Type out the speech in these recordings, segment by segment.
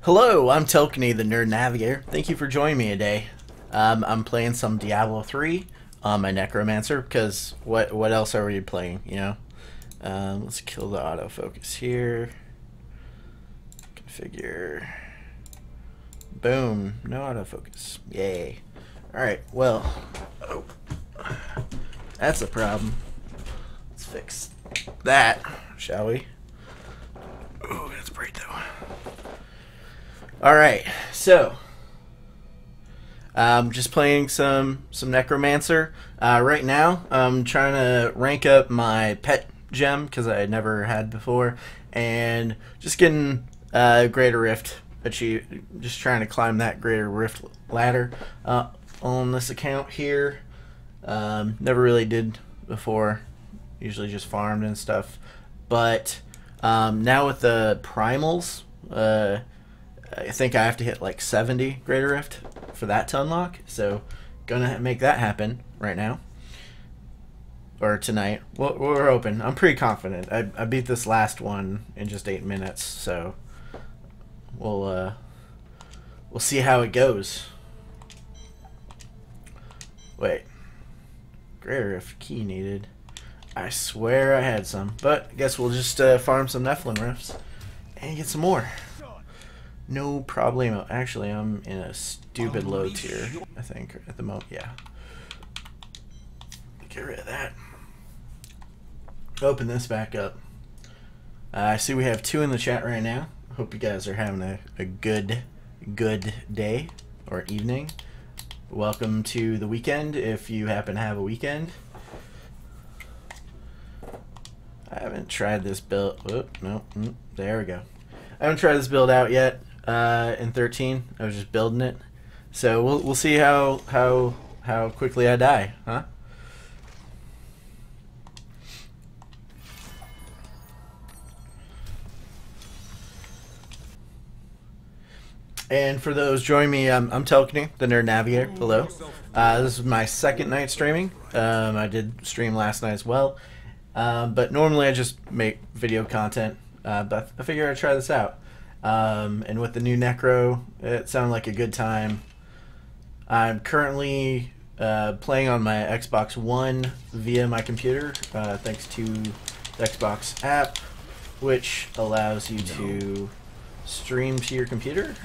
Hello, I'm Telkiney, the Nerd Navigator. Thank you for joining me today. I'm playing some Diablo 3 on my Necromancer, because what else are we playing, you know? Let's kill the autofocus here. Configure. Boom. No autofocus. Yay. Alright, well. Oh, that's a problem. Let's fix that, shall we? Oh, that's bright though. Alright, so just playing some Necromancer. Right now, I'm trying to rank up my pet gem, because I never had before, and just getting Greater Rift achieved. Just trying to climb that Greater Rift ladder on this account here. Never really did before. Usually just farmed and stuff. But now with the Primals, I think I have to hit like 70 Greater Rift for that to unlock. So gonna make that happen right now. Or tonight. Well, we're open. I'm pretty confident. I beat this last one in just 8 minutes, so we'll see how it goes. Wait. Greater Rift key needed. I swear I had some. But I guess we'll just farm some Nephilim Rifts and get some more. No problemo. Actually, I'm in a stupid low tier, I think, at the moment. Yeah. Get rid of that. Open this back up. I see we have 2 in the chat right now. Hope you guys are having a good day or evening. Welcome to the weekend, if you happen to have a weekend. I haven't tried this build. Oh, no. There we go. I haven't tried this build out yet. In 13, I was just building it, so we'll see how quickly I die, huh? And for those joining me, I'm Telkiney, the Nerd Navigator. Hello. This is my second night streaming. I did stream last night as well, but normally I just make video content. But I figured I'd try this out. And with the new Necro, it sounded like a good time. I'm currently playing on my Xbox One via my computer, thanks to the Xbox app, which allows you to stream to your computer.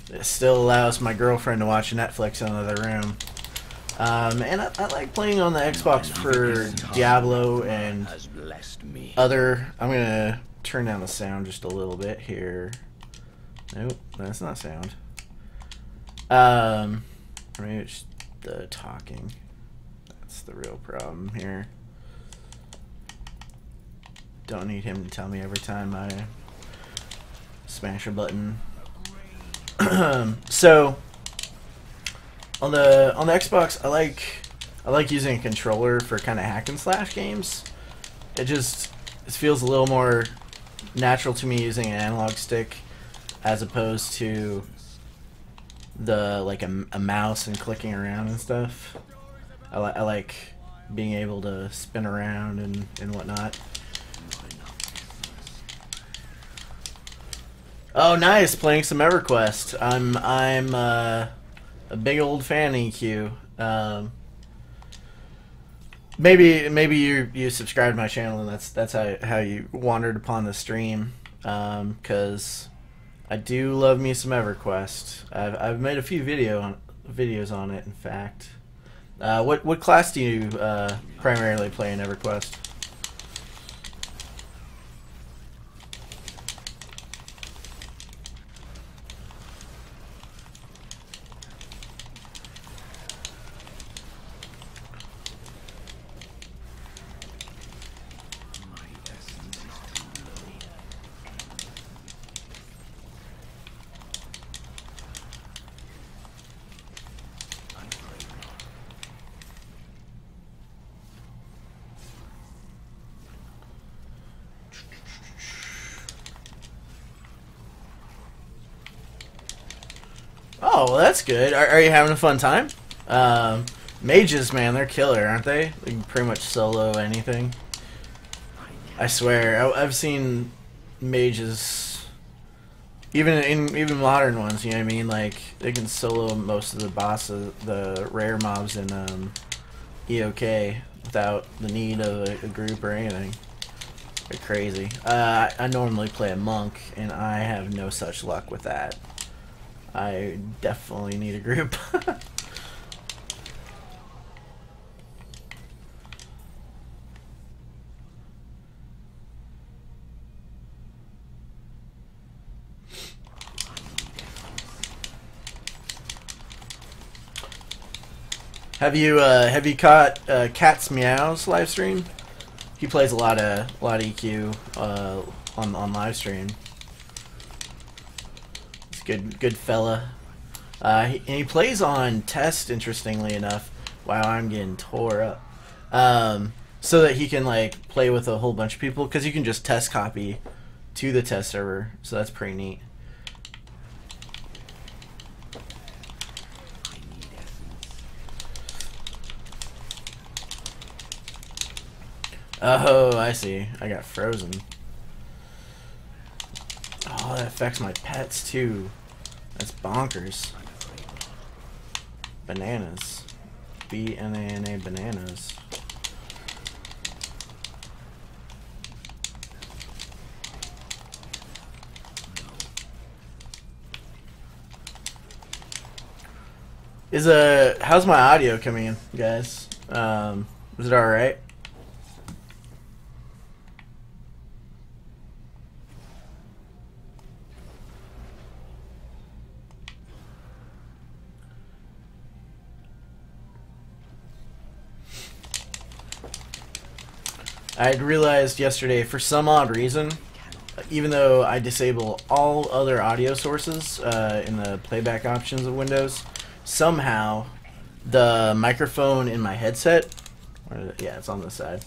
It still allows my girlfriend to watch Netflix in another room. And I like playing on the Xbox for Diablo and other. I'm gonna turn down the sound just a little bit here. Nope, that's not sound. Maybe it's the talking. That's the real problem here. Don't need him to tell me every time I smash a button. So on the Xbox, I like using a controller for kind of hack and slash games. It feels a little more natural to me using an analog stick as opposed to a mouse and clicking around and stuff. I like being able to spin around and whatnot. Oh, nice! Playing some EverQuest. I'm a big old fan of EQ. Maybe you subscribed to my channel and that's how you wandered upon the stream. Because I do love me some EverQuest. I've made a few videos on it. In fact, what class do you primarily play in EverQuest? Oh, well, that's good. Are you having a fun time? Mages, man, they're killer, aren't they? They can pretty much solo anything. I swear, I've seen mages, even modern ones. You know what I mean? Like they can solo most of the bosses, the rare mobs in EOK without the need of a group or anything. They're crazy. I normally play a monk, and I have no such luck with that. I definitely need a group. Have you caught Cat's Meows live stream? He plays a lot of EQ on live stream. He's good fella. He plays on test, interestingly enough. Wow, I'm getting tore up. So that he can like play with a whole bunch of people, because you can just test copy to the test server. So that's pretty neat. Oh, I see. I got frozen. Oh, that affects my pets too. That's bonkers. Bananas. B-N-A-N-A bananas. How's my audio coming in, guys? Is it alright? I had realized yesterday, for some odd reason, even though I disable all other audio sources in the playback options of Windows, somehow the microphone in my headset, yeah, it's on this side,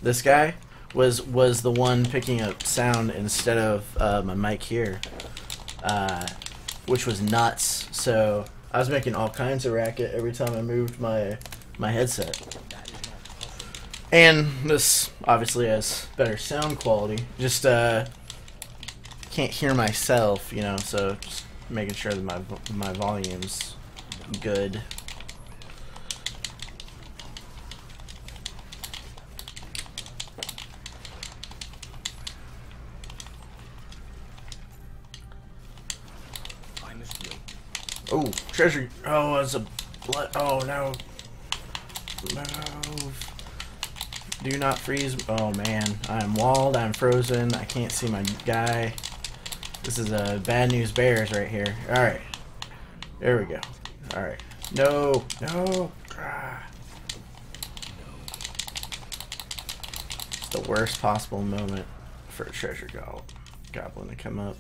this guy, was the one picking up sound instead of my mic here, which was nuts. So I was making all kinds of racket every time I moved my headset. And this obviously has better sound quality. Just can't hear myself, you know. So just making sure that my volume's good. Oh, treasure! Oh, it's a blood. Oh no! Move. Do not freeze. Oh man, I'm walled, I'm frozen, I can't see my guy. This is a bad news bears right here. Alright. There we go. Alright. No! No! It's the worst possible moment for a treasure goblin to come up.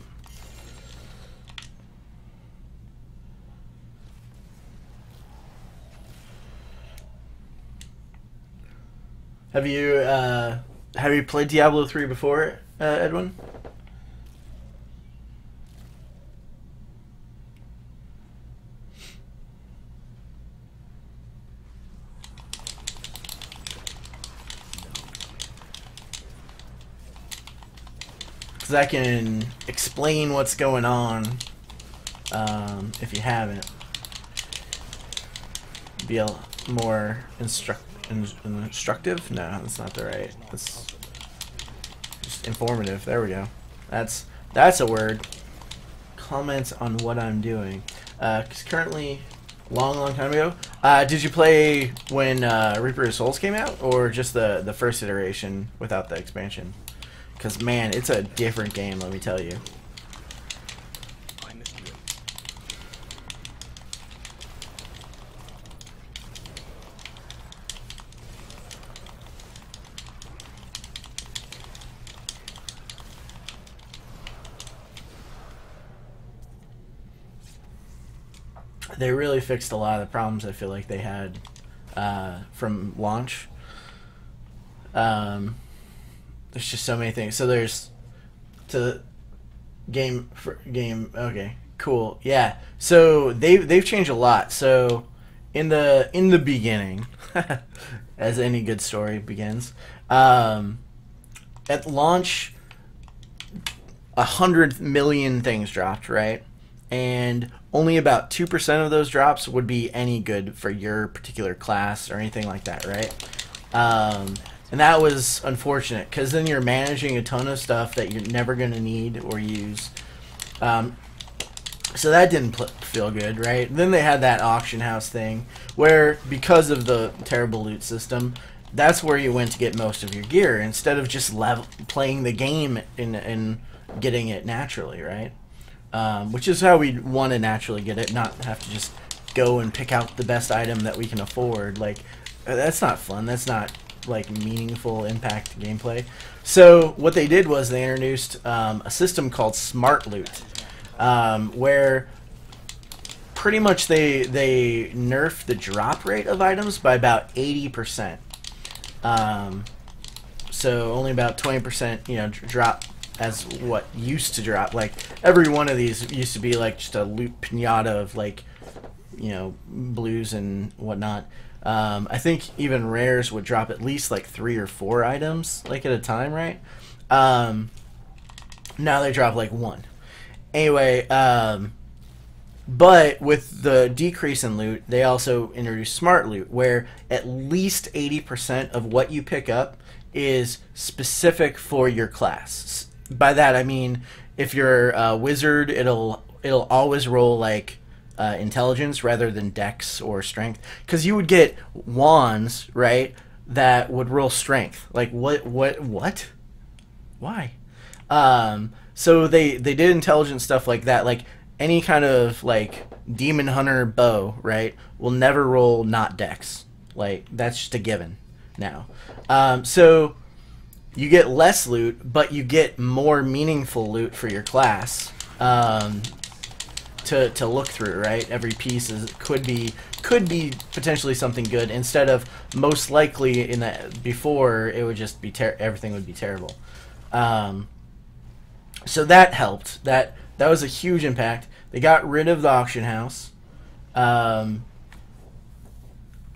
Have you played Diablo 3 before, Edwin? Because I can explain what's going on if you haven't. Be a more instructive? No, that's not the right. That's just informative. There we go. That's a word. Comment on what I'm doing. Because currently, long time ago, did you play when Reaper of Souls came out, or just the first iteration without the expansion? Because man, it's a different game. Let me tell you. They really fixed a lot of the problems I feel like they had from launch. There's just so many things. So there's game. Okay, cool. Yeah. So they've changed a lot. So in the beginning, as any good story begins, at launch, 100 million things dropped, right? And only about 2% of those drops would be any good for your particular class or anything like that, right? And that was unfortunate, because then you're managing a ton of stuff that you're never going to need or use. So that didn't feel good, right? Then they had that auction house thing, where because of the terrible loot system, that's where you went to get most of your gear, instead of just playing the game and getting it naturally, right? Which is how we want to naturally get it, not have to just go and pick out the best item that we can afford. Like, that's not fun. That's not, like, meaningful impact gameplay. So what they did was they introduced a system called Smart Loot, where pretty much they nerfed the drop rate of items by about 80%. So only about 20%, you know, drop as what used to drop. Like, every one of these used to be like just a loot pinata of, like, you know, blues and whatnot. I think even rares would drop at least like 3 or 4 items, like, at a time, right? Now they drop like 1. Anyway, but with the decrease in loot, they also introduced Smart Loot, where at least 80% of what you pick up is specific for your class. By that I mean, if you're a wizard, it'll always roll like intelligence rather than dex or strength, because you would get wands, right, that would roll strength. Like, what why? So they did intelligent stuff like that. Like, any kind of, like, demon hunter bow, right, will never roll not dex. Like, that's just a given now. So you get less loot, but you get more meaningful loot for your class to look through, right? Every piece could be potentially something good, instead of most likely in that before it would just be everything would be terrible. So that helped. That was a huge impact. They got rid of the auction house,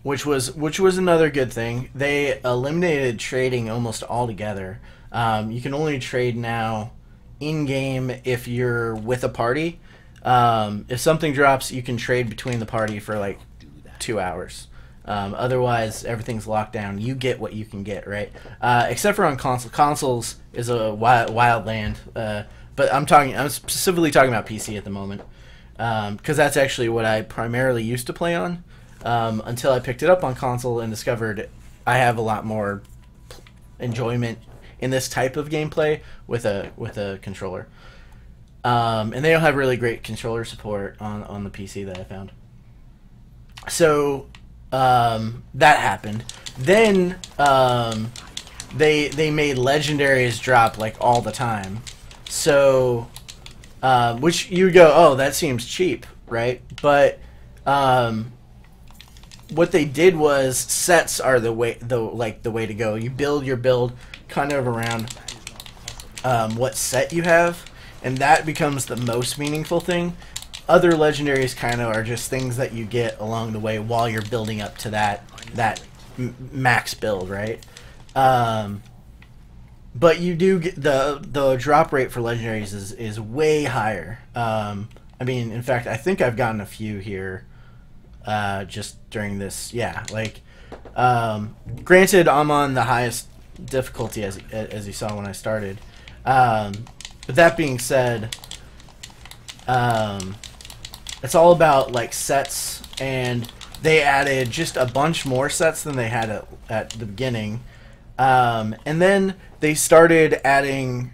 which was another good thing. They eliminated trading almost altogether. You can only trade now in game if you're with a party. If something drops, you can trade between the party for like 2 hours. Otherwise, everything's locked down. You get what you can get, right? Except for on console. Consoles is a wild land. But I'm specifically talking about PC at the moment, because that's actually what I primarily used to play on, until I picked it up on console and discovered I have a lot more enjoyment in this type of gameplay with a controller. And they don't have really great controller support on the PC that I found. So that happened. Then they made legendaries drop like all the time. So which you go, oh, that seems cheap, right? But what they did was sets are the way to go. You build your build kind of around what set you have, and that becomes the most meaningful thing. Other legendaries kind of are just things that you get along the way while you're building up to that max build, right? But you do get the drop rate for legendaries is way higher. I mean, in fact, I think I've gotten a few here just during this. Yeah, like, granted, I'm on the highest difficulty as you saw when I started. But that being said, it's all about like sets, and they added just a bunch more sets than they had at the beginning. And then they started adding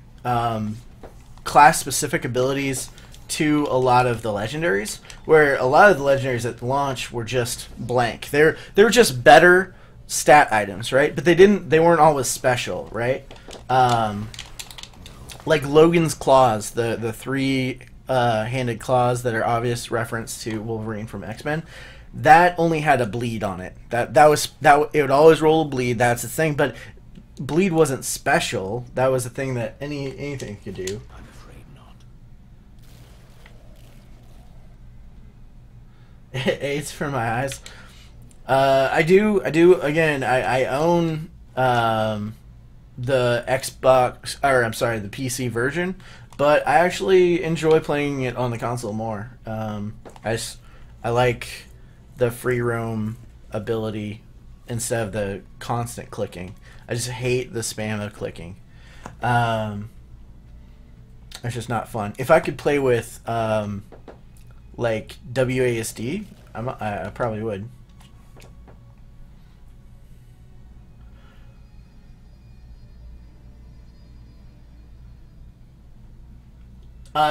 class-specific abilities to a lot of the legendaries, where a lot of the legendaries at launch were just blank. They were just better stat items, right? But they weren't always special, right? Like Logan's claws, the 3 handed claws that are obvious reference to Wolverine from X-Men. That only had a bleed on it. That it would always roll a bleed. That's the thing, but bleed wasn't special. That was a thing that anything could do. I'm afraid not. AIDS for my eyes. I do. Again, I own the Xbox, or I'm sorry, the PC version, but I actually enjoy playing it on the console more. I like the free roam ability instead of the constant clicking. I just hate the spam of clicking. It's just not fun. If I could play with like WASD, I probably would.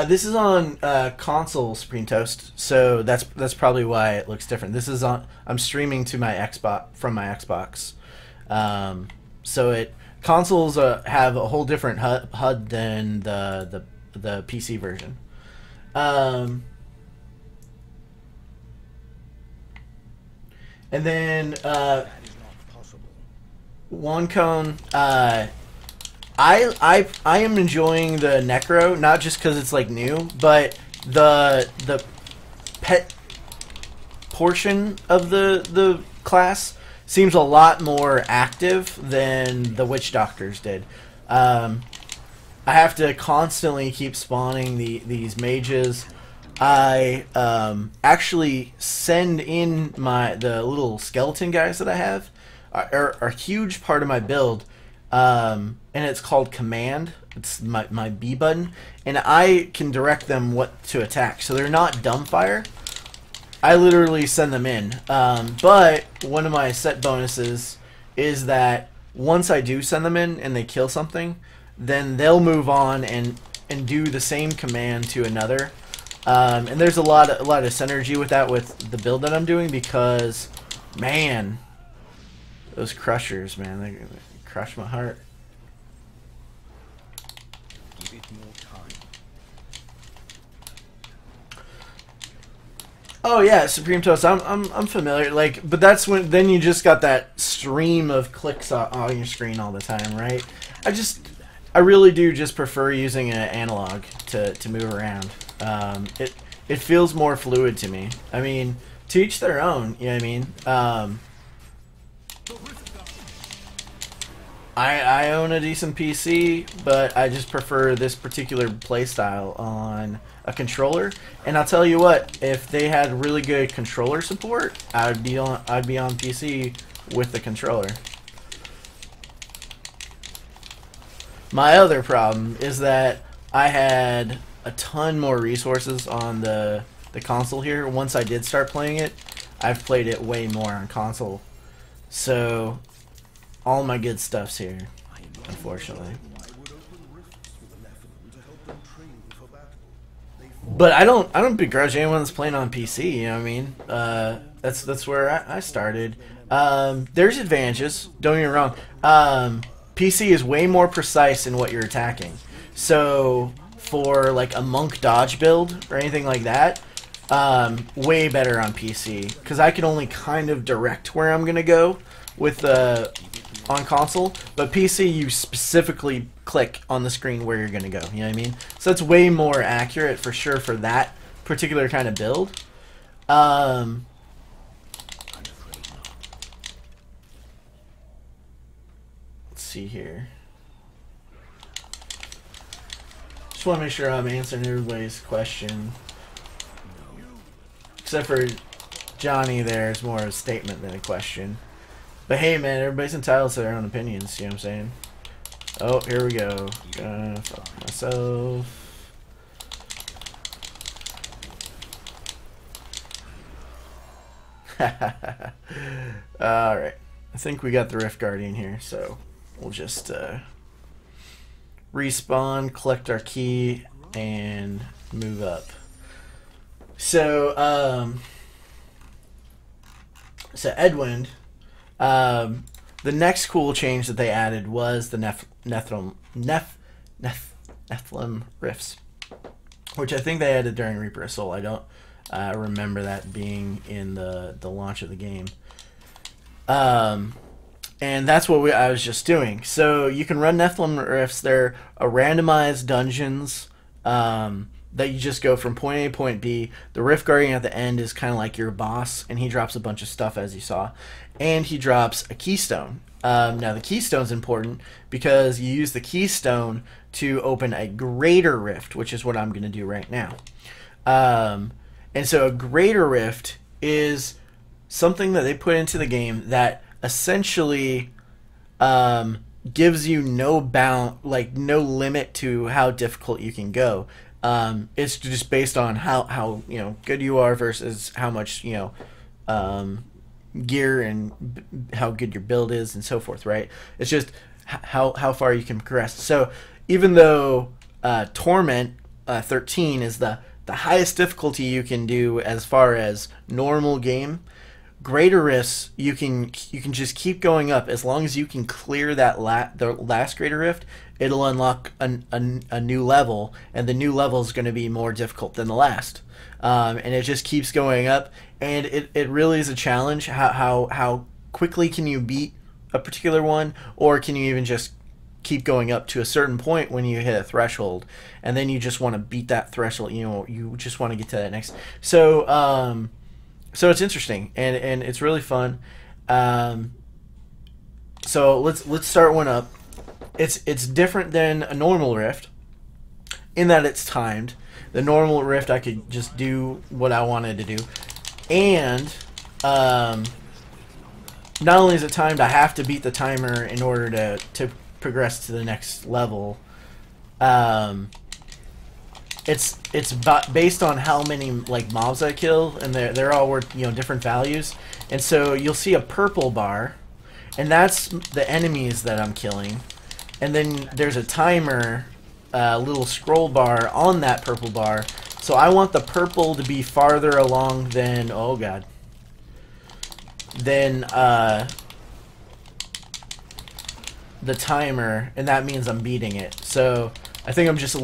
This is on console Supreme Toast, so that's probably why it looks different. This is on. I'm streaming to my Xbox from my Xbox, so consoles have a whole different HUD than the PC version. And then one cone. I am enjoying the Necro, not just because it's like new, but the pet portion of the class seems a lot more active than the Witch Doctors did. I have to constantly keep spawning these mages. I actually send in the little skeleton guys that I have are a huge part of my build. And it's called Command. It's my B button, and I can direct them what to attack. So they're not dumbfire. I literally send them in. But one of my set bonuses is that once I do send them in and they kill something, then they'll move on and do the same command to another. And there's a lot of synergy with that with the build that I'm doing, because man, those crushers, man, they crush my heart. Give it more time. Oh yeah, Supreme Toast. I'm familiar. Like, but that's when then you just got that stream of clicks on your screen all the time, right? I really do just prefer using an analog to move around. It feels more fluid to me. I mean, to each their own. You know what I mean? I own a decent PC, but I just prefer this particular playstyle on a controller. And I'll tell you what, if they had really good controller support, I'd be on PC with the controller. My other problem is that I had a ton more resources on the console here. Once I did start playing it, I've played it way more on console. So all my good stuff's here, unfortunately. But I don't begrudge anyone that's playing on PC. You know what I mean? That's where I started. There's advantages. Don't get me wrong. PC is way more precise in what you're attacking. So for like a monk dodge build or anything like that, way better on PC, because I can only kind of direct where I'm gonna go with on console, but PC you specifically click on the screen where you're gonna go. You know what I mean? So that's way more accurate for sure for that particular kind of build. Let's see here. Just want to make sure I'm answering everybody's question. Except for Johnny, there is more of a statement than a question. But hey, man, everybody's entitled to their own opinions. You know what I'm saying? Oh, here we go. Gonna fuck myself. Alright. I think we got the Rift Guardian here, so we'll just respawn, collect our key, and move up. So, Edwind, the next cool change that they added was the Nephilim Rifts, which I think they added during Reaper of Soul. I don't remember that being in the launch of the game. And that's what I was just doing. So you can run Nephilim Rifts. They're randomized dungeons that you just go from point A to point B. The Rift Guardian at the end is kind of like your boss, and he drops a bunch of stuff, as you saw. And he drops a keystone. Now, the keystone's important because you use the keystone to open a greater rift, which is what I'm going to do right now. And so a greater rift is something that they put into the game that essentially gives you no no limit to how difficult you can go. It's just based on how good you are versus how much gear and how good your build is and so forth, right? It's just how far you can progress. So even though Torment 13 is the highest difficulty you can do as far as normal game, greater rifts you can just keep going up. As long as you can clear that the last greater rift, it'll unlock a new level, and the new level is going to be more difficult than the last. And it just keeps going up, and it really is a challenge. How quickly can you beat a particular one, or can you even just keep going up to a certain point when you hit a threshold, and then you just want to beat that threshold. You just want to get to that next. So so it's interesting, and it's really fun. So let's start one up. It's different than a normal rift in that it's timed. The normal rift, I could just do what I wanted to do, and not only is it timed, I have to beat the timer in order to progress to the next level. It's based on how many mobs I kill, and they're all worth different values. And so you'll see a purple bar, and that's the enemies that I'm killing. And then there's a timer, little scroll bar on that purple bar. So I want the purple to be farther along than the timer, and that means I'm beating it. So I think I'm just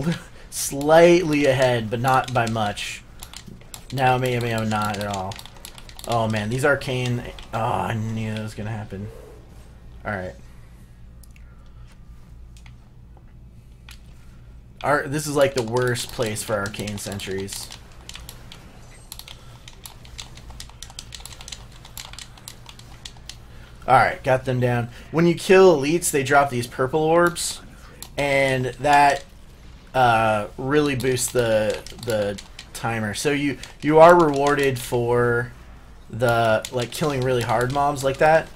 slightly ahead, but not by much. Now maybe I'm not at all. Oh man, these arcane. Oh, I knew that was gonna happen. Alright. This is like the worst place for arcane sentries. Alright, got them down. When you kill elites, they drop these purple orbs, and that really boosts the timer. So you are rewarded for the killing really hard mobs like that,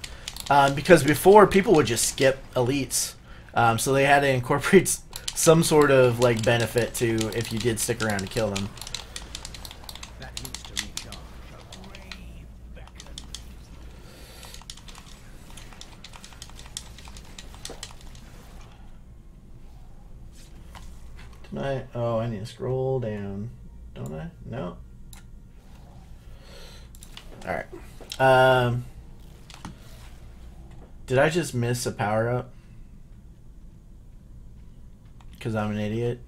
because before people would just skip elites, so they had to incorporate some sort of benefit to if you did stick around to kill them. Oh, I need to scroll down, don't I? No. Alright. Did I just miss a power-up? Because I'm an idiot?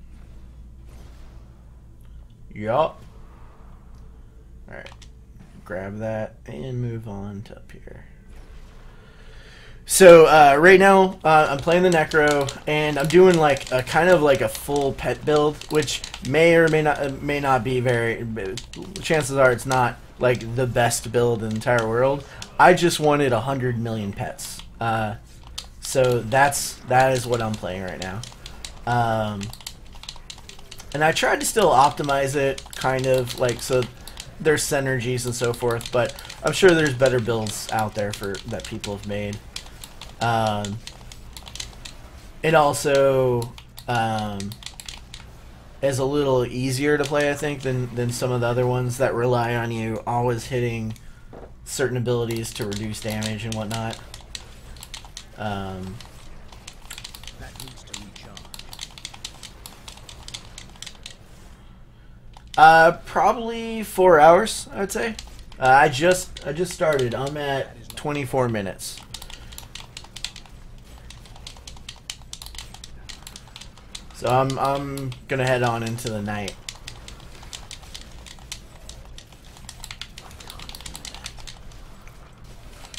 Yup. Alright. Grab that and move on to up here. So right now I'm playing the Necro, and I'm doing a kind of a full pet build, which may or may not be very. Chances are it's not the best build in the entire world. I just wanted 100 million pets, so that is what I'm playing right now, and I tried to still optimize it, kind of so there's synergies and so forth. But I'm sure there's better builds out there that people have made. It also is a little easier to play, I think, than some of the other ones that rely on you always hitting certain abilities to reduce damage and whatnot. Probably 4 hours, I would say. I just started. I'm at 24 minutes. So I'm gonna head on into the night.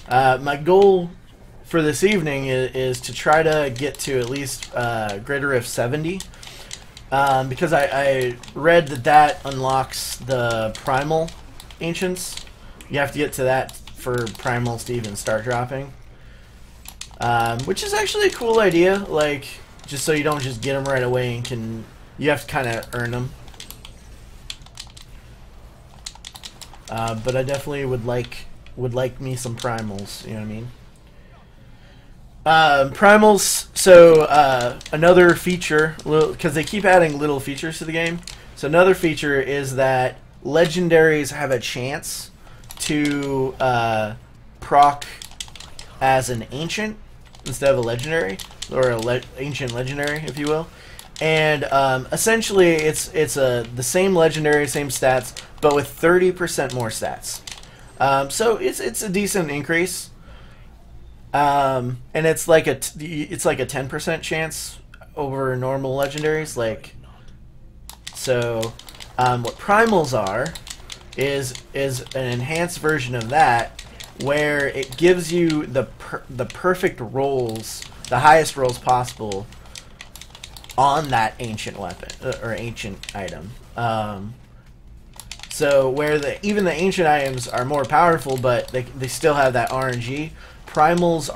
My goal for this evening is to try to get to at least Greater Rift 70. because I read that unlocks the Primal Ancients. You have to get to that for Primals to even start dropping. Which is actually a cool idea, like, just so you don't just get them right away and you have to kind of earn them. But I definitely would like me some Primals, you know what I mean? Primals, so another feature, because they keep adding little features to the game, so another feature is that legendaries have a chance to proc as an ancient instead of a legendary, or ancient legendary, if you will. And essentially it's the same legendary, same stats, but with 30% more stats. So it's a decent increase. And it's like a 10% chance over normal legendaries. Like, so what primals are is an enhanced version of that, where it gives you the perfect rolls, the highest rolls possible on that ancient weapon or ancient item. So where even the ancient items are more powerful, but they still have that RNG. Primals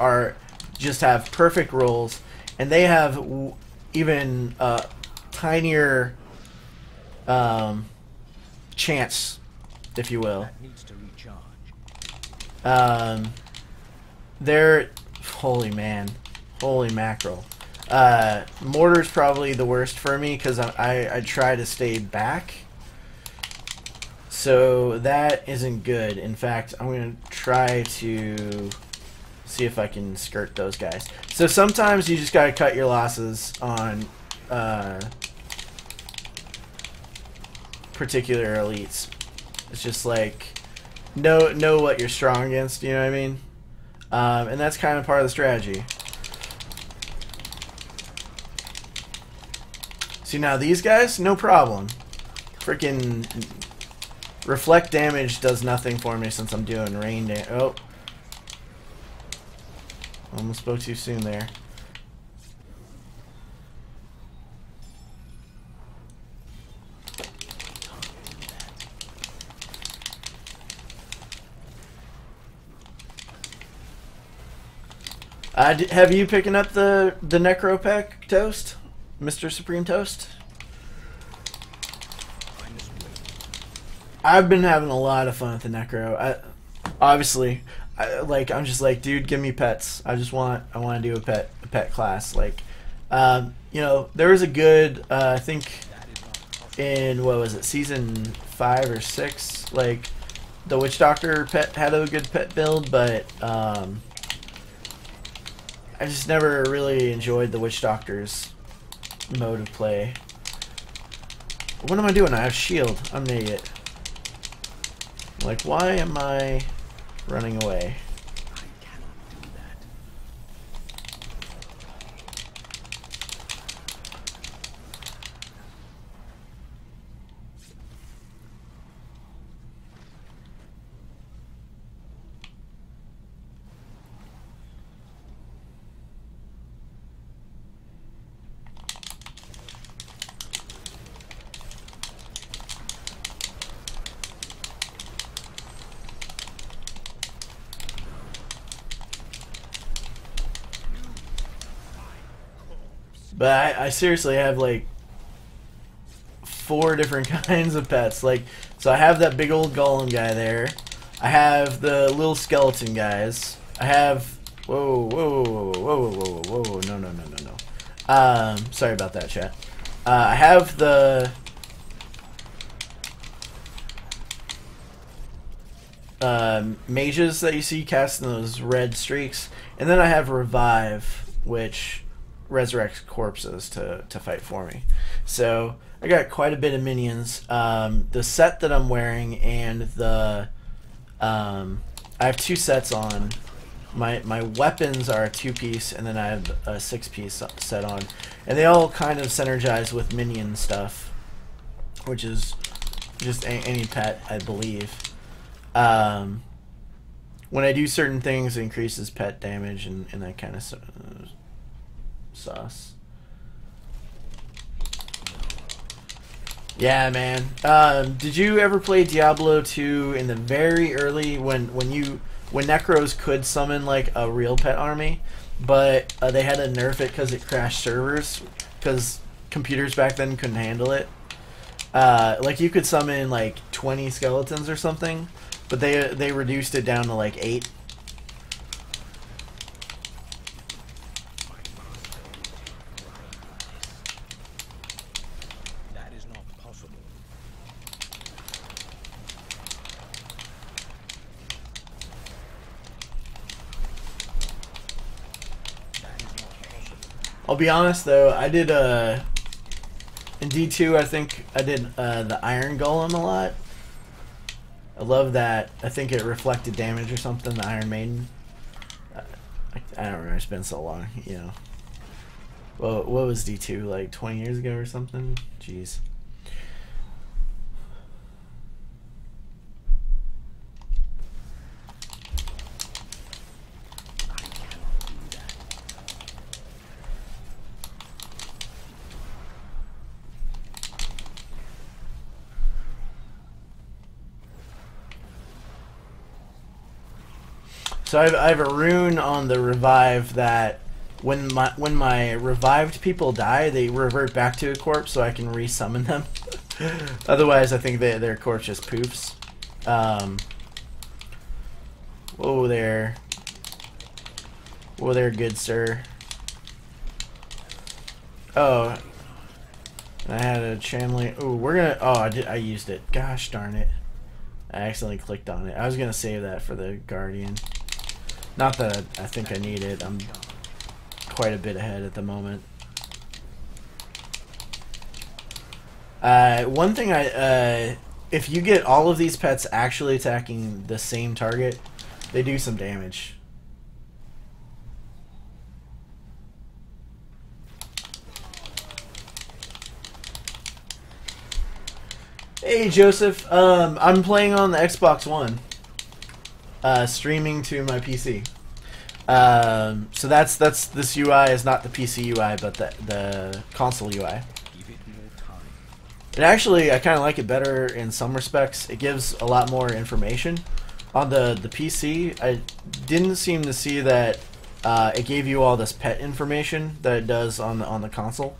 just have perfect rolls, and they have even tinier chance, if you will. They're holy mackerel. Mortar's probably the worst for me because I try to stay back. So that isn't good. In fact, I'm going to try to see if I can skirt those guys. So sometimes you just got to cut your losses on particular elites. It's just like know what you're strong against, you know what I mean? And that's kind of part of the strategy. See, now these guys, no problem. Freaking reflect damage does nothing for me since I'm doing rain damage. Oh. Almost spoke too soon there. Have you picking up the Necro Peck Toast? Mr. Supreme Toast? I've been having a lot of fun with the Necro. Obviously, I'm just like, dude, give me pets. I want to do a pet class. Like, you know, there was a good, I think, in what was it, season 5 or 6? Like, the Witch Doctor pet had a good pet build, but I just never really enjoyed the Witch Doctor's mode of play. What am I doing? I have shield. I'm an idiot. Like, why am I running away? But I seriously have like 4 different kinds of pets. Like, so I have that big old golem guy there. I have the little skeleton guys. I have whoa, no. Sorry about that, chat. I have the mages that you see casting those red streaks, and then I have revive, which resurrects corpses to fight for me. So I got quite a bit of minions. The set that I'm wearing and the I have 2 sets on. My weapons are a 2-piece, and then I have a 6-piece set on, and they all kind of synergize with minion stuff, which is just any pet, I believe. When I do certain things, it increases pet damage and that kind of sauce. Yeah, man. Did you ever play Diablo 2 in the very early when Necros could summon like a real pet army, but they had to nerf it because it crashed servers because computers back then couldn't handle it. Like you could summon like 20 skeletons or something, but they reduced it down to like 8. That is not possible. That is not possible. I'll be honest though, I did in D2 I think I did the Iron Golem a lot. I love that. I think it reflected damage or something, the Iron Maiden. I don't remember, it's been so long, you know. Well, what was D2, like 20 years ago or something? Jeez. So I have a rune on the revive that when my revived people die, they revert back to a corpse, so I can resummon them. Otherwise, I think their corpse just poofs. Whoa there, good sir. Oh, I had a channeling. Oh, we're gonna. Oh, I used it. Gosh darn it! I accidentally clicked on it. I was gonna save that for the Guardian. Not that I think I need it. I'm quite a bit ahead at the moment. One thing if you get all of these pets actually attacking the same target, they do some damage. Hey Joseph, I'm playing on the Xbox One. Streaming to my PC. So that's this UI is not the PC UI, but the console UI. Give it more time. It actually, I kind of like it better in some respects. It gives a lot more information. On the PC, I didn't seem to see that it gave you all this pet information that it does on the console.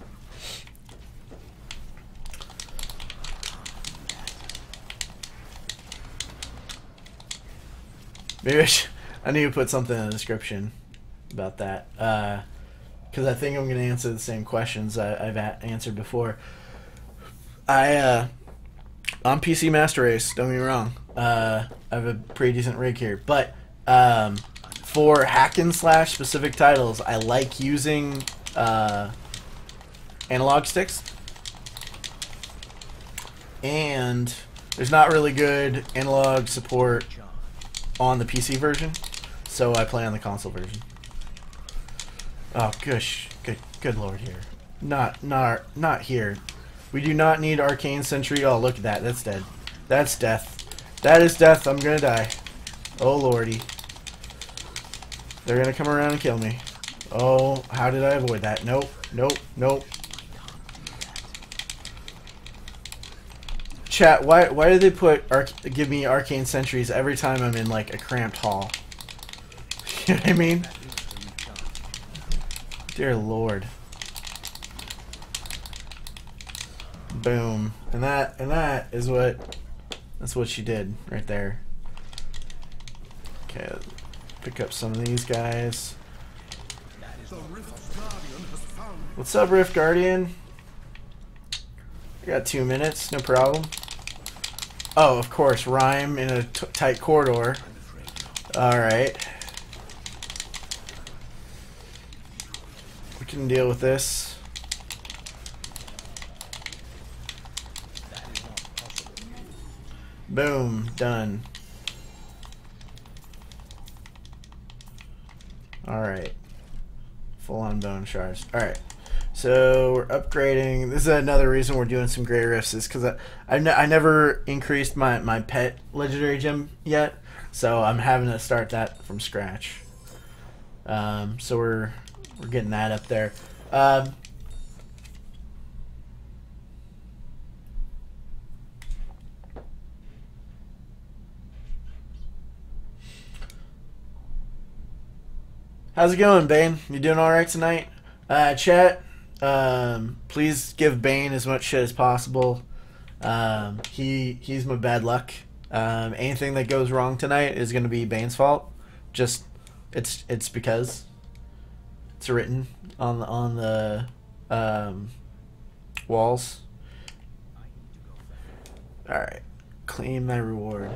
Maybe I need to put something in the description about that, because I think I'm going to answer the same questions I've answered before. I'm PC Master Race, don't get me wrong. I have a pretty decent rig here, but for hack and slash specific titles, I like using analog sticks, and there's not really good analog support on the PC version, so I play on the console version. Oh gosh, good lord, here, not here. We do not need Arcane Sentry. Oh, look at that, that's dead. That's death. That is death. I'm gonna die. Oh lordy, they're gonna come around and kill me. Oh, how did I avoid that? Nope, nope, nope. Chat, why do they give me Arcane Sentries every time I'm in like a cramped hall? You know what I mean? Dear lord. Boom. And that is what she did right there. Okay, pick up some of these guys. What's up, Rift Guardian? I got 2 minutes, no problem. Oh, of course, rhyme in a tight corridor. Alright. We can deal with this. Boom, done. Alright. Full on bone shards. Alright. So we're upgrading. This is another reason we're doing some gray rifts, is because I never increased my pet legendary gem yet, so I'm having to start that from scratch. So we're getting that up there. How's it going, Bane? You doing all right tonight? Chat, please give Bane as much shit as possible. He's my bad luck. Anything that goes wrong tonight is gonna be Bane's fault. Just it's because it's written on the walls. All right, claim my reward.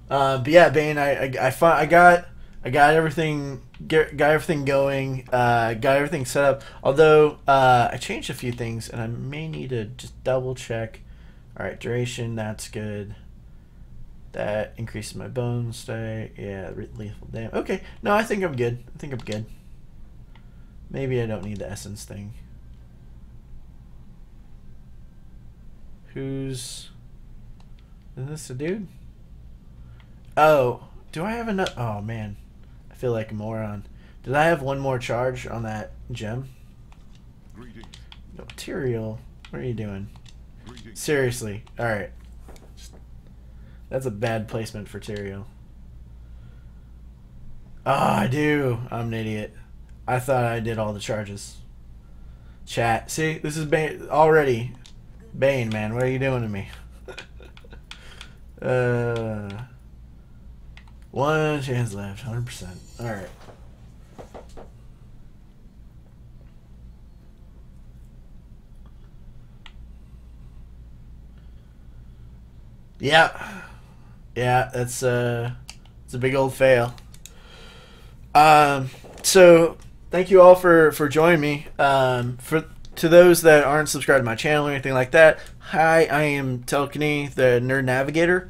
But yeah, Bane, I got everything going, got everything set up. Although I changed a few things, and I may need to just double check. All right, duration, that's good. That increases my bone stay. Yeah, lethal damage. Okay, no, I think I'm good. I think I'm good. Maybe I don't need the essence thing. Is this a dude? Oh, do I have enough? Oh man, I feel like a moron. Did I have one more charge on that gem? Greetings. No, material. What are you doing? Greetings. Seriously. All right. That's a bad placement for Tyrael. Oh, I do. I'm an idiot. I thought I did all the charges. Chat. See, this is Bane already. Bane, man, what are you doing to me? One chance left, 100%. All right. Yeah, that's it's a big old fail. So thank you all for joining me. To those that aren't subscribed to my channel or anything like that, hi, I am Telkiney, the Nerd Navigator.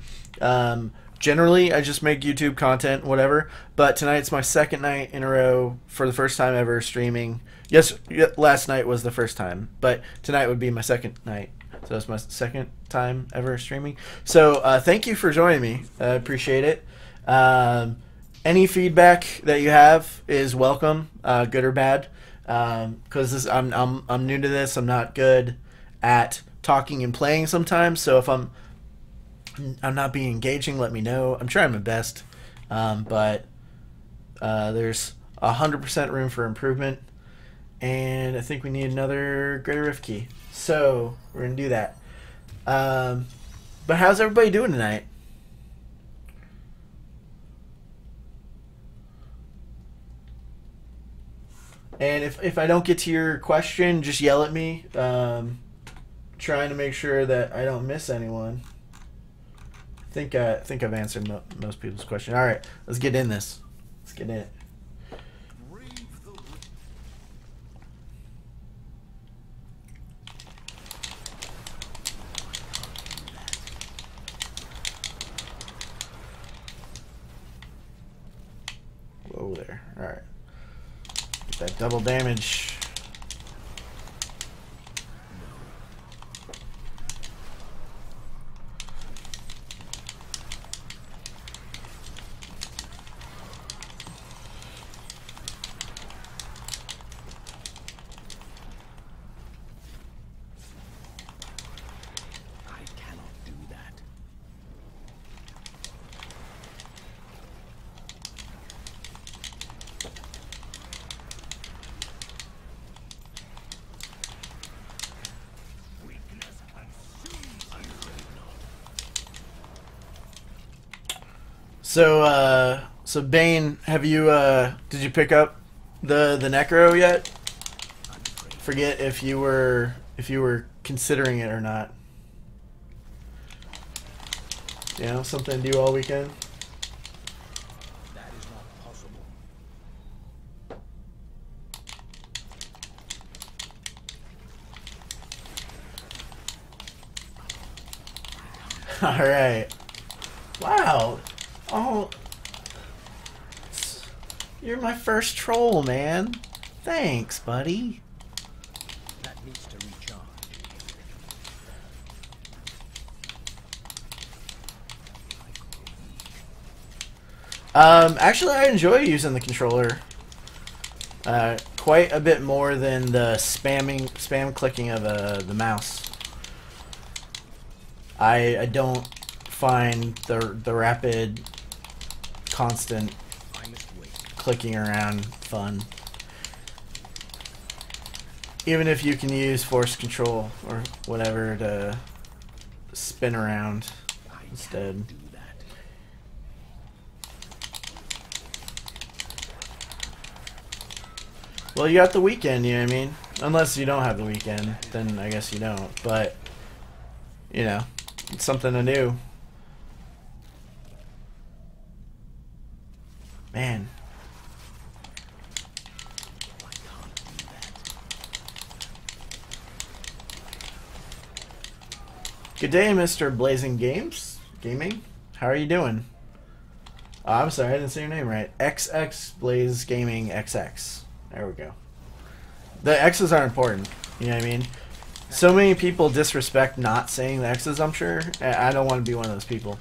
Generally, I just make YouTube content, whatever. But tonight's my second night in a row for the first time ever streaming. Yes, last night was the first time, but tonight would be my second night. So it's my second time ever streaming. So thank you for joining me. I appreciate it. Any feedback that you have is welcome, good or bad. Because I'm new to this. I'm not good at talking and playing sometimes. So if I'm not being engaging, let me know. I'm trying my best, but there's 100% room for improvement, and I think we need another Greater Rift key. So we're gonna do that. But how's everybody doing tonight? And if I don't get to your question, just yell at me. Trying to make sure that I don't miss anyone. I think I've answered most people's question. All right, let's get in this. Let's get in it. Whoa there. All right. Get that double damage. So Bane, have you did you pick up the Necro yet? Forget if you were considering it or not. You know, something to do all weekend. That is not possible. All right. Wow. Oh, you're my first troll, man. Thanks, buddy. That needs to recharge. Actually, I enjoy using the controller quite a bit more than the spam clicking of the mouse. I don't find the rapid, constant I must wait. clicking around fun. Even if you can use force control or whatever to spin around instead. Well, you got the weekend, you know what I mean? Unless you don't have the weekend, then I guess you don't. But, you know, it's something to do. Man. Good day, Mr. Blazing Gaming. How are you doing? Oh, I'm sorry, I didn't say your name right. XX Blaze Gaming XX. There we go. The X's are important. You know what I mean? So many people disrespect not saying the X's, I'm sure. I don't want to be one of those people.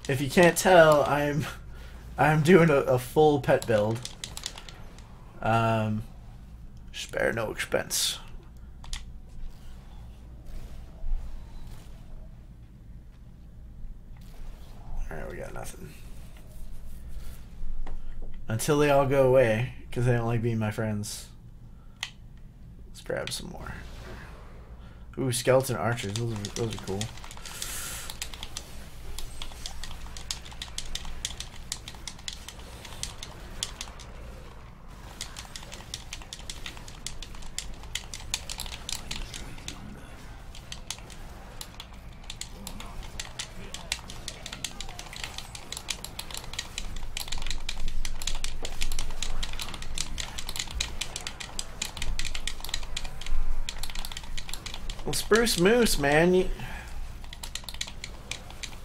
If you can't tell, I'm doing a full pet build. Spare no expense. Alright, we got nothing. Until they all go away, because they don't like being my friends. Let's grab some more. Ooh, skeleton archers. Those are cool. Well, Spruce Moose, man,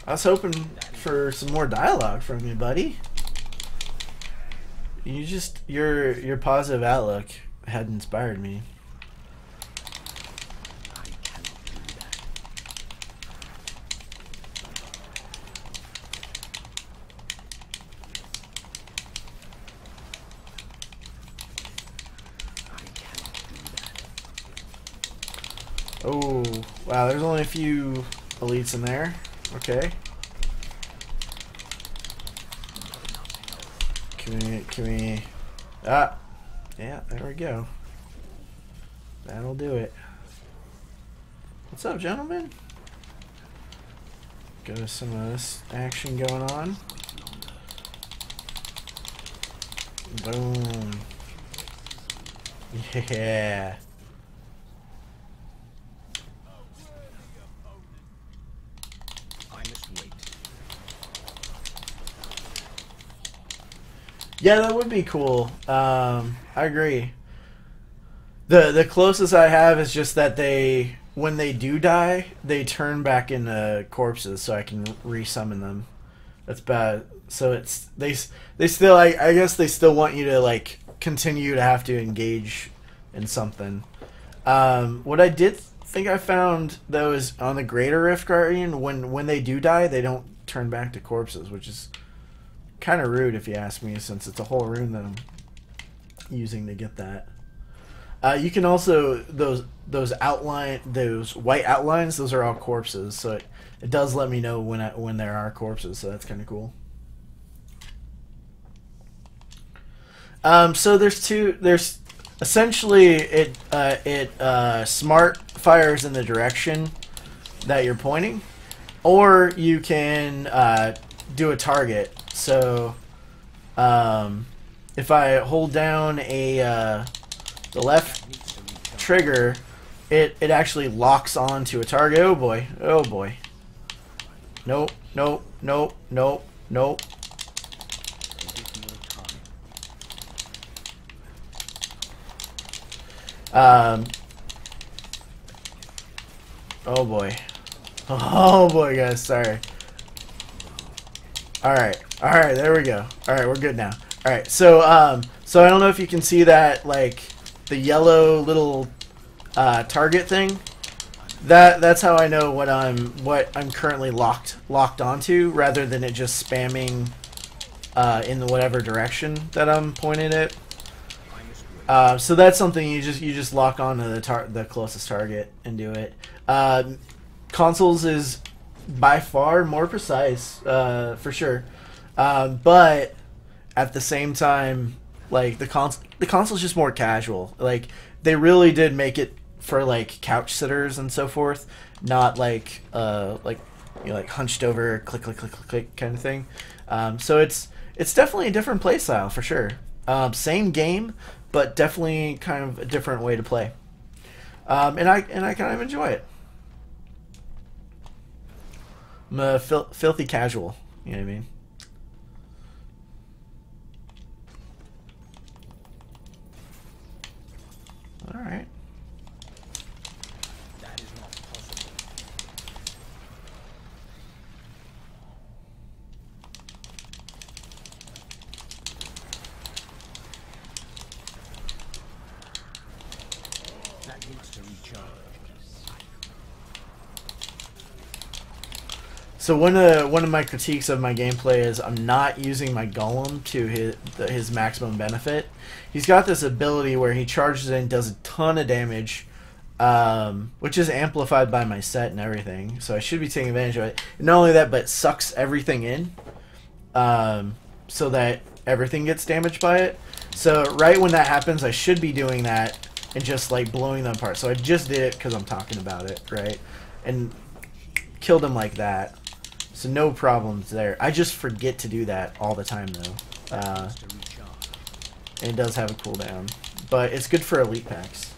I was hoping for some more dialogue from you, buddy. Your positive outlook had inspired me. Oh, wow, there's only a few elites in there. Okay. Can we... Ah! Yeah, there we go. That'll do it. What's up, gentlemen? Got some of this action going on. Boom. Yeah. Yeah, that would be cool. I agree. The closest I have is just that when they do die, they turn back into corpses, so I can resummon them. That's bad. So they still I guess they still want you to like continue to have to engage in something. What I did think I found though is on the Greater Rift Guardian, when they do die, they don't turn back to corpses, which is kind of rude if you ask me, since it's a whole rune that I'm using to get that. You can also those white outlines, those are all corpses, so it does let me know when there are corpses, so that's kind of cool. So there's essentially it smart fires in the direction that you're pointing, or you can do a target. So if I hold down the left trigger, it actually locks onto a target. Oh boy, oh boy. Nope, nope, nope, nope, nope. Oh boy. Oh boy, guys, sorry. Alright, there we go. Alright, we're good now. Alright, so so I don't know if you can see that, like, the yellow little target thing. That's how I know what I'm currently locked onto, rather than it just spamming in whatever direction that I'm pointing it. So that's something you just lock on to the closest target and do it. Consoles is by far more precise, for sure, but at the same time, like the console's just more casual. Like they really did make it for like couch sitters and so forth, not like like hunched over, click click click click click kind of thing. So it's definitely a different play style for sure. Same game, but definitely kind of a different way to play. And I kind of enjoy it. I'm a filthy casual. You know what I mean? All right. That is not possible. That needs to recharge. So one of my critiques of my gameplay is I'm not using my golem to his maximum benefit. He's got this ability where he charges in, does a ton of damage, which is amplified by my set and everything. So I should be taking advantage of it. And not only that, but sucks everything in, so that everything gets damaged by it. So right when that happens, I should be doing that and just like blowing them apart. So I just did it because I'm talking about it, right? And killed him like that. So no problems there. I just forget to do that all the time though. And it does have a cooldown, but it's good for elite packs.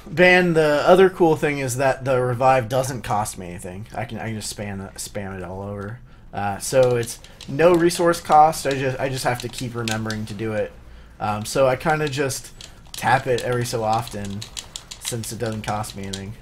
Van, the other cool thing is that the revive doesn't cost me anything. I can just spam it all over. So it's no resource cost. I just have to keep remembering to do it. So I kind of just tap it every so often, since it doesn't cost me anything.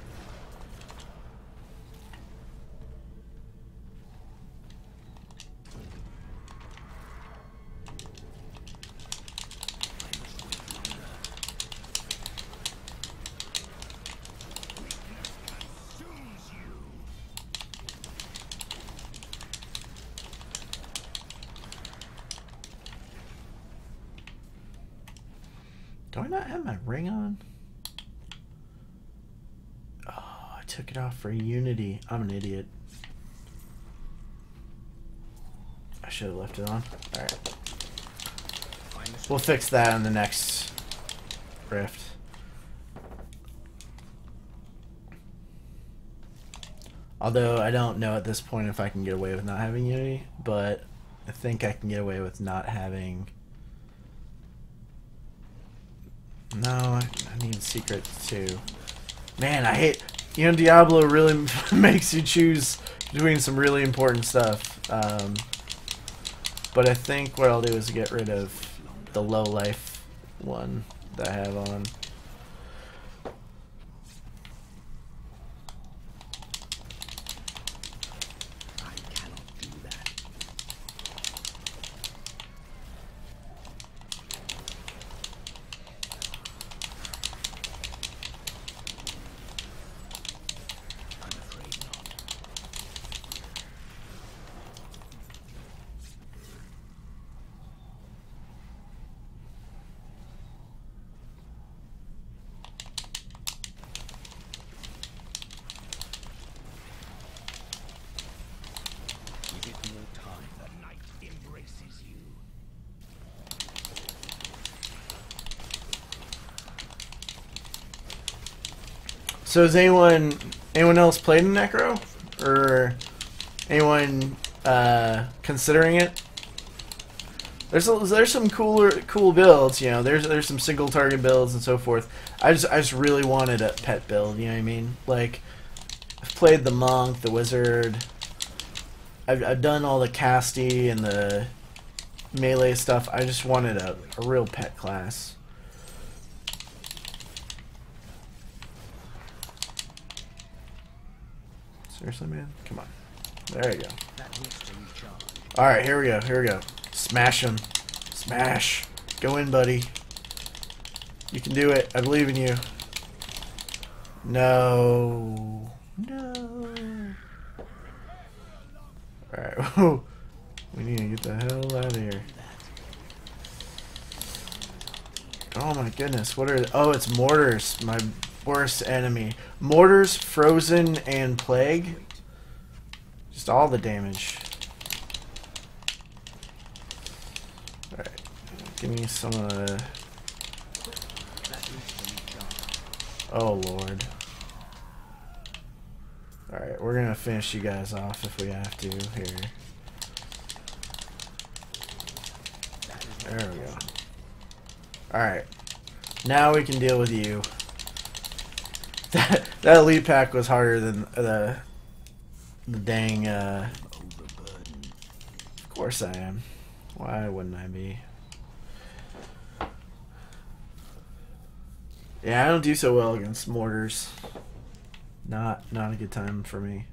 Do I not have my ring on? Oh, I took it off for Unity. I'm an idiot. I should have left it on. Alright. We'll fix that in the next rift. Although I don't know at this point if I can get away with not having Unity, but I think I can get away with not having... No, I need secret too. Man, I hate... You know, Diablo really makes you choose between some really important stuff. But I think what I'll do is get rid of the low life one that I have on. So has anyone else played in Necro, or anyone considering it? There's some cool builds, you know. There's some single target builds and so forth. I just really wanted a pet build, you know what I mean? Like, I've played the monk, the wizard. I've done all the casty and the melee stuff. I just wanted a real pet class. Seriously, man? Come on. There you go. Alright, here we go. Here we go. Smash him. Smash. Go in, buddy. You can do it. I believe in you. No. No. Alright. We need to get the hell out of here. Oh my goodness. What are... Oh, it's mortars. My worst enemy. Mortars, frozen, and plague. Just all the damage. Alright. Give me some of the... Oh lord. Alright, we're gonna finish you guys off if we have to here. There we go. Alright. Now we can deal with you. That elite pack was harder than the dang of course I am. Why wouldn't I be? Yeah, I don't do so well against mortars. Not a good time for me.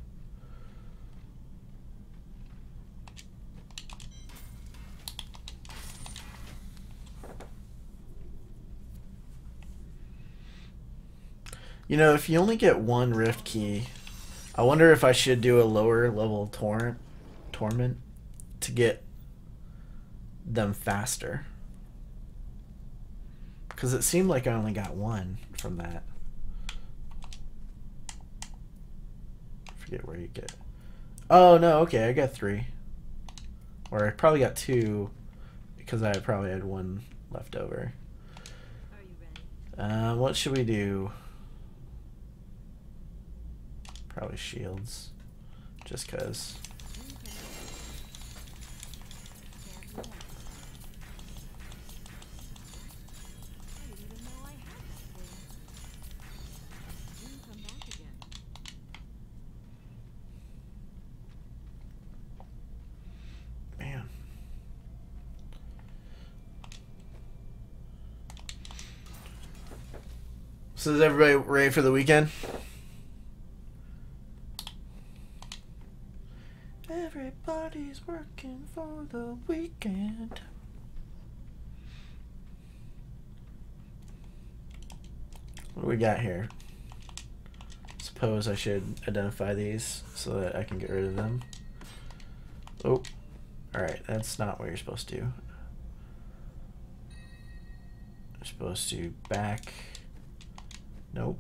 You know, if you only get one rift key, I wonder if I should do a lower level torment to get them faster. Because it seemed like I only got one from that. I forget where you get. Oh no, okay, I got 3. Or I probably got 2 because I probably had 1 left over. Are you ready? What should we do? Probably shields. Just cause. Man. So is everybody ready for the weekend? Everybody's working for the weekend. What do we got here? Suppose I should identify these so that I can get rid of them. Oh, alright, that's not what you're supposed to do. You're supposed to back. Nope.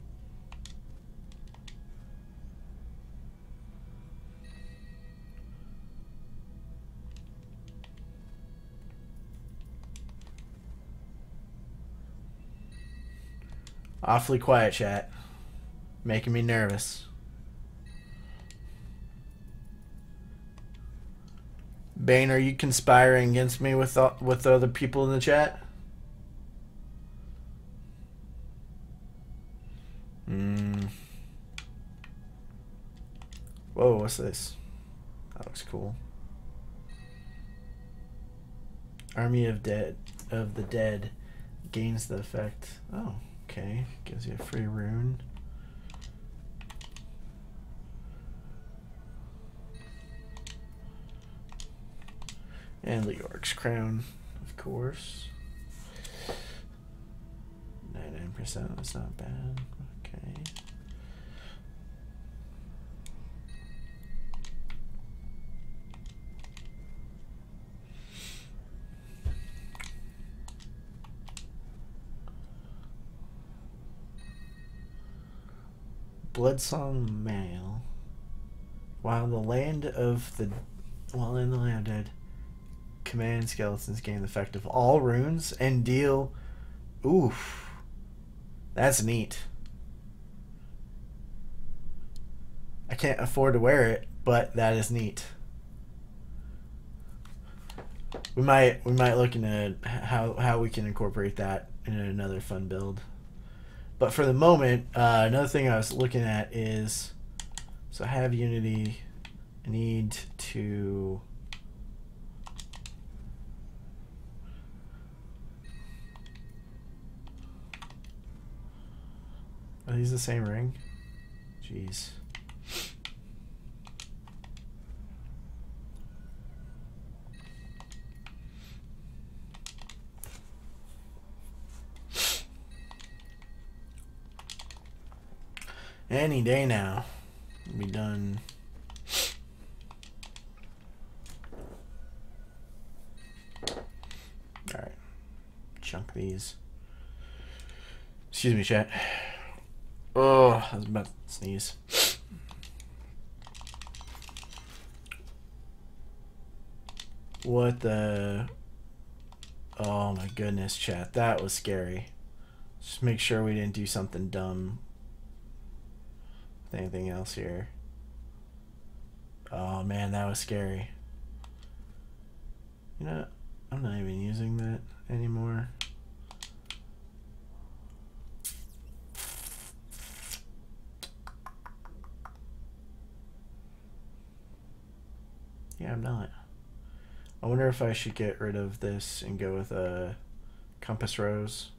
Awfully quiet, chat. Making me nervous. Bane, are you conspiring against me with the other people in the chat? Whoa, what's this? That looks cool. Army of the Dead gains the effect. Oh, okay. Gives you a free rune. And Leorc's crown, of course. 99%, that's not bad. Okay. Bloodsong Mail. While in the land of dead, command skeletons gain the effect of all runes and deal. Oof. That's neat. I can't afford to wear it, but that is neat. We might look into how we can incorporate that in another fun build. But for the moment, another thing I was looking at is, so I have Unity. I need to are these the same ring? Jeez. Any day now. We'll be done. Alright. Chunk these. Excuse me, chat. Oh, I was about to sneeze. What the... Oh my goodness, chat. That was scary. Just make sure we didn't do something dumb. Anything else here? Oh man, that was scary. You know, I'm not even using that anymore. Yeah, I'm not. I wonder if I should get rid of this and go with a compass rose.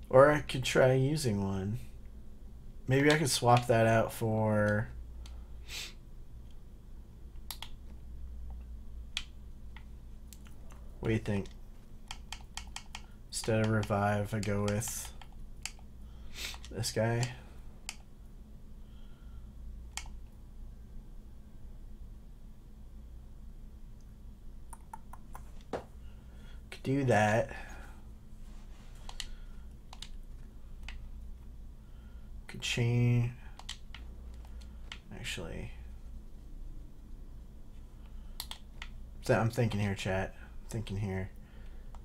Or I could try using one. Maybe I could swap that out for... What do you think? Instead of revive, I go with this guy. Could do that. Could change. Actually, so I'm thinking here, chat. I'm thinking here.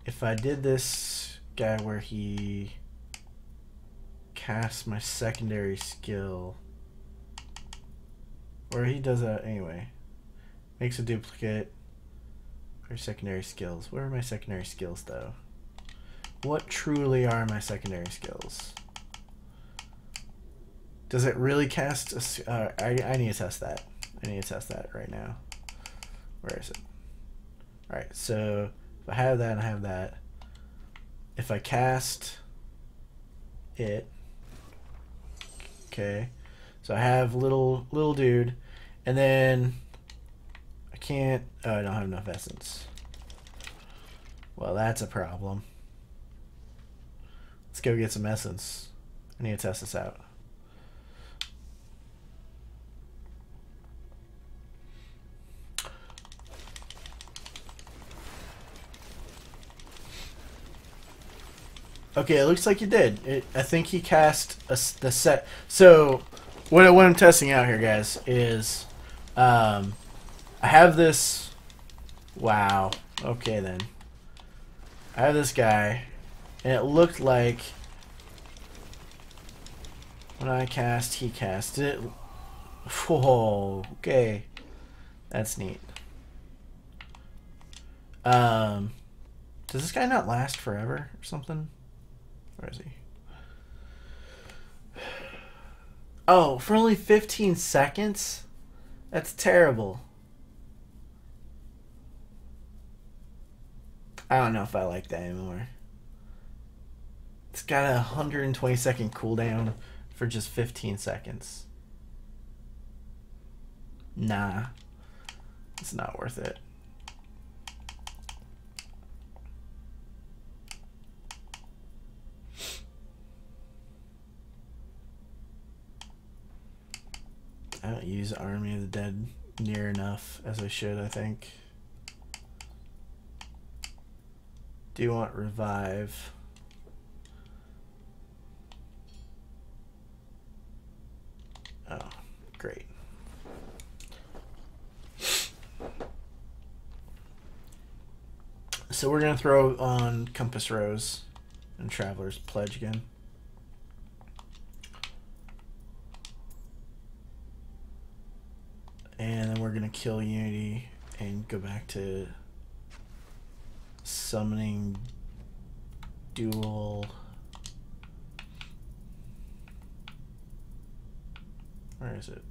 If I did this guy where he casts my secondary skill, or he does that anyway, makes a duplicate or secondary skills. What are my secondary skills though? What truly are my secondary skills? Does it really cast a, I need to test that. I need to test that right now. Where is it? Alright, so if I have that and I have that, if I cast it, okay, so I have little dude, and then I can't, oh, I don't have enough essence. Well, that's a problem. Let's go get some essence. I need to test this out. Okay, it looks like you did. I think he cast the set. So, what I'm testing out here, guys, is I have this. Wow. Okay, then. I have this guy, and it looked like when I cast, he cast it. Whoa. Okay, that's neat. Does this guy not last forever or something? Where is he? Oh, for only 15 seconds? That's terrible. I don't know if I like that anymore. It's got a 120-second cooldown for just 15 seconds. Nah. It's not worth it. I don't use Army of the Dead near enough as I should, I think. Do you want revive? Oh, great. So we're gonna throw on Compass Rose and Traveler's Pledge again. And then we're gonna kill Unity and go back to summoning dual. Where is it?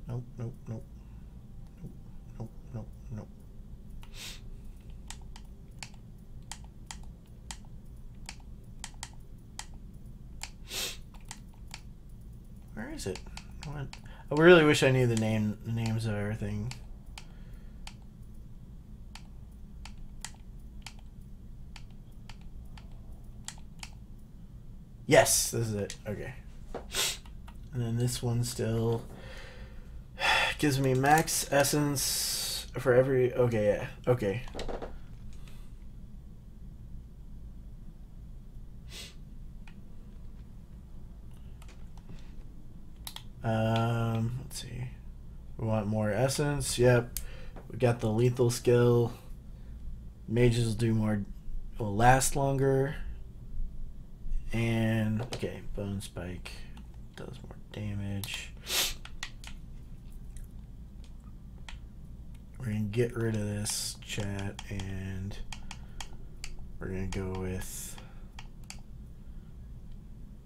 Nope, nope, nope. Nope, nope, nope, nope. Where is it? What? I really wish I knew the names of everything. Yes, this is it. Okay. And then this one still gives me max essence for every... Okay, yeah. Okay. Let's see. We want more essence. Yep. We got the lethal skill. Mages will do more... will last longer. And... okay, bone spike does more damage. We're going to get rid of this chat, and we're going to go with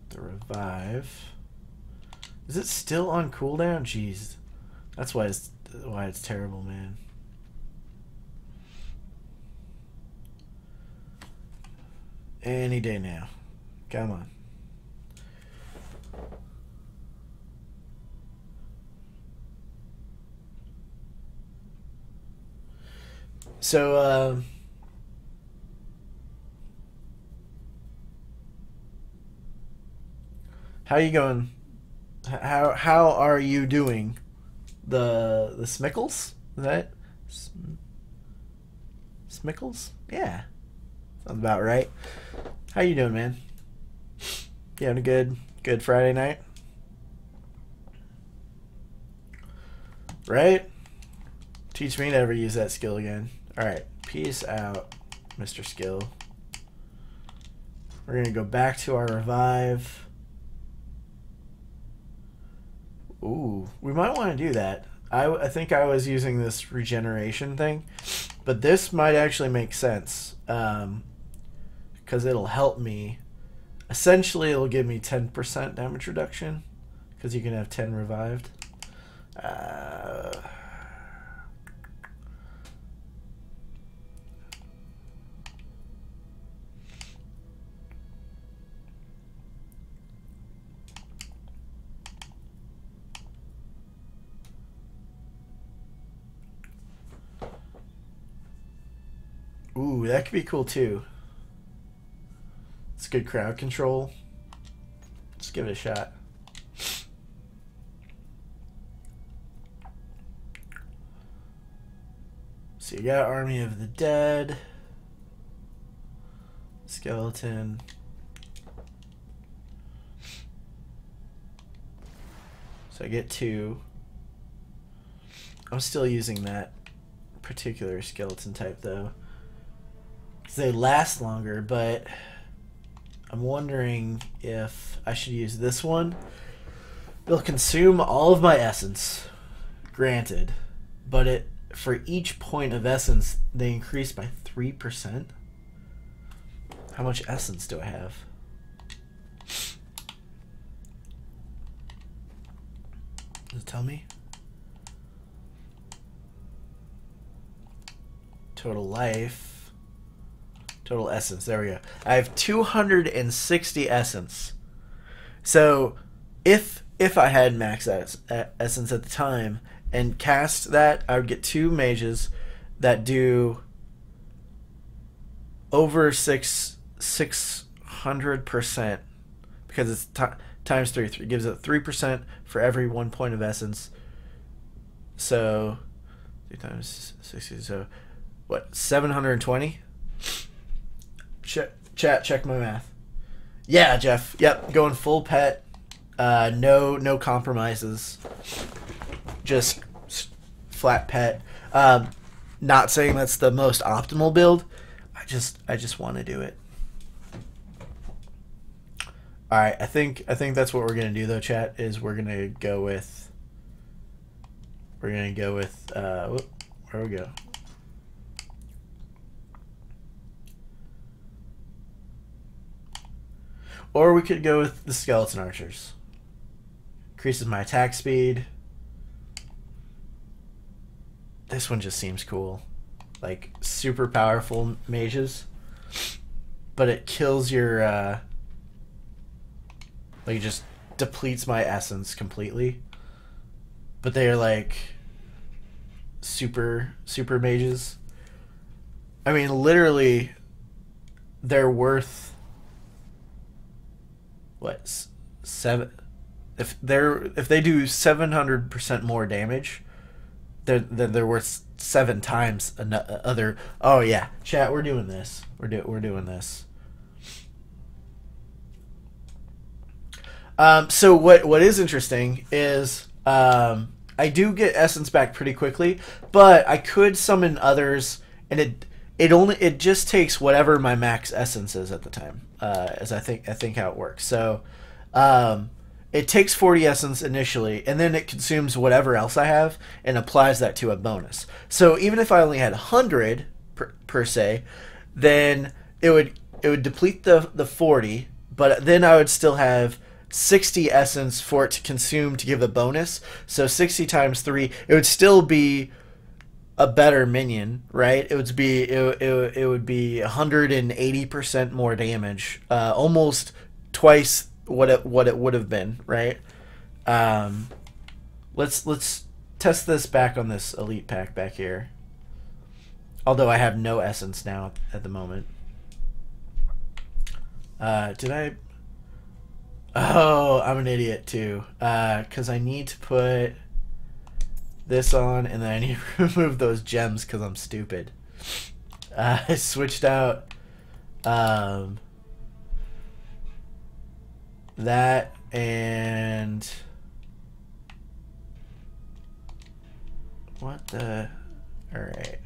the revive. Is it still on cooldown? Jeez. That's why it's terrible, man. Any day now. Come on. So, how you going? How are you doing? The Smickles? Is that Smickles? Yeah, sounds about right. How you doing, man? You having a good Friday night? Right? Teach me to ever use that skill again. Alright, peace out, Mr. Skill. We're going to go back to our revive. Ooh, we might want to do that. I think I was using this regeneration thing, but this might actually make sense. Because it'll help me. Essentially, it'll give me 10% damage reduction, because you can have 10 revived. Ooh, that could be cool too. It's good crowd control. Let's give it a shot. So you got Army of the Dead, Skeleton. So I get 2. I'm still using that particular skeleton type though, because they last longer, but I'm wondering if I should use this one. It'll consume all of my essence, granted, but it, for each point of essence, they increase by 3%. How much essence do I have? Does it tell me? Total life. Total essence. There we go. I have 260 essence. So if I had max essence at the time and cast that, I would get 2 mages that do over 600%, because it's times 3. It gives it 3% for every 1 point of essence. So 3 times 60. So what? 720. Chat, check my math. Yeah, Jeff. Yep, going full pet. No compromises. Just flat pet. Not saying that's the most optimal build. I just want to do it. All right, I think that's what we're gonna do though. Chat is we're gonna go with where we go. Or we could go with the skeleton archers. Increases my attack speed. This one just seems cool. Like super powerful mages. But it kills your like it just depletes my essence completely. But they're like super mages. I mean, literally they're worth what, seven? If they do 700% more damage, they're worth 7 times other. Oh yeah, chat. We're doing this. We're doing this. So what is interesting is I do get essence back pretty quickly, but I could summon others, and it just takes whatever my max essence is at the time, as I think how it works. So it takes 40 essence initially, and then it consumes whatever else I have and applies that to a bonus. So even if I only had 100 per se, then it would deplete the 40, but then I would still have 60 essence for it to consume to give a bonus. So 60 times 3, it would still be a better minion, right? It would be 180% more damage, almost twice what it would have been, right? Let's test this back on this elite pack back here. Although I have no essence now at the moment. Did I? Oh, I'm an idiot too. Because I need to put this on, and then I need to remove those gems because I'm stupid. I switched out that and what the? All right.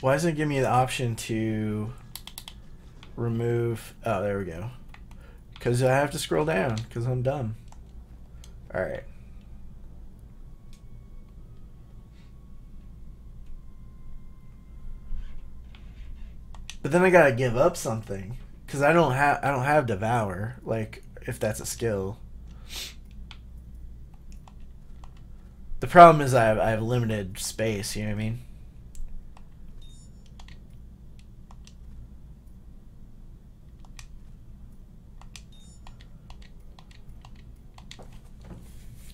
Why doesn't it give me the option to remove? Oh, there we go. Because I have to scroll down because I'm dumb. All right. But then I gotta give up something because I don't have Devour, like if that's a skill. The problem is I have limited space. You know what I mean?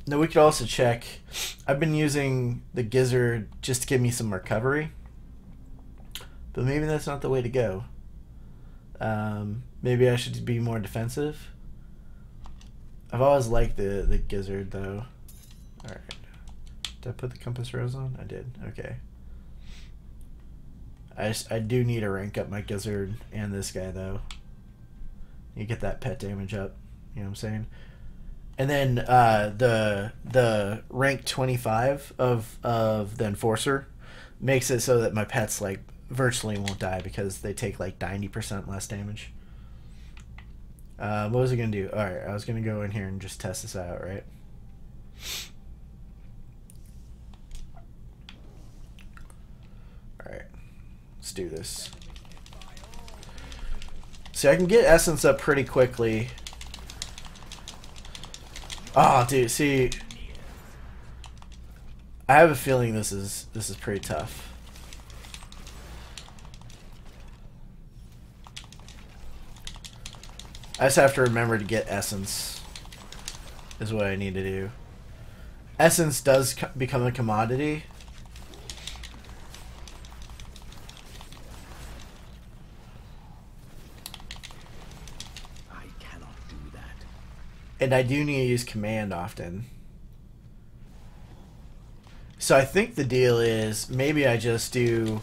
Now we could also check. I've been using the Gizzard just to give me some recovery, but maybe that's not the way to go. Maybe I should be more defensive. I've always liked the Gizzard though. All right, did I put the Compass Rose on? I did. Okay. I do need to rank up my Gizzard and this guy though. You get that pet damage up. You know what I'm saying? And then the rank 25 of the Enforcer makes it so that my pets like virtually won't die because they take like 90% less damage. What was I gonna do? All right, I was gonna go in here and just test this out, right? All right, let's do this. See, I can get essence up pretty quickly. Oh, dude, see, I have a feeling this is pretty tough. I just have to remember to get essence is what I need to do. Essence does become a commodity. And I do need to use command often. So I think the deal is maybe I just do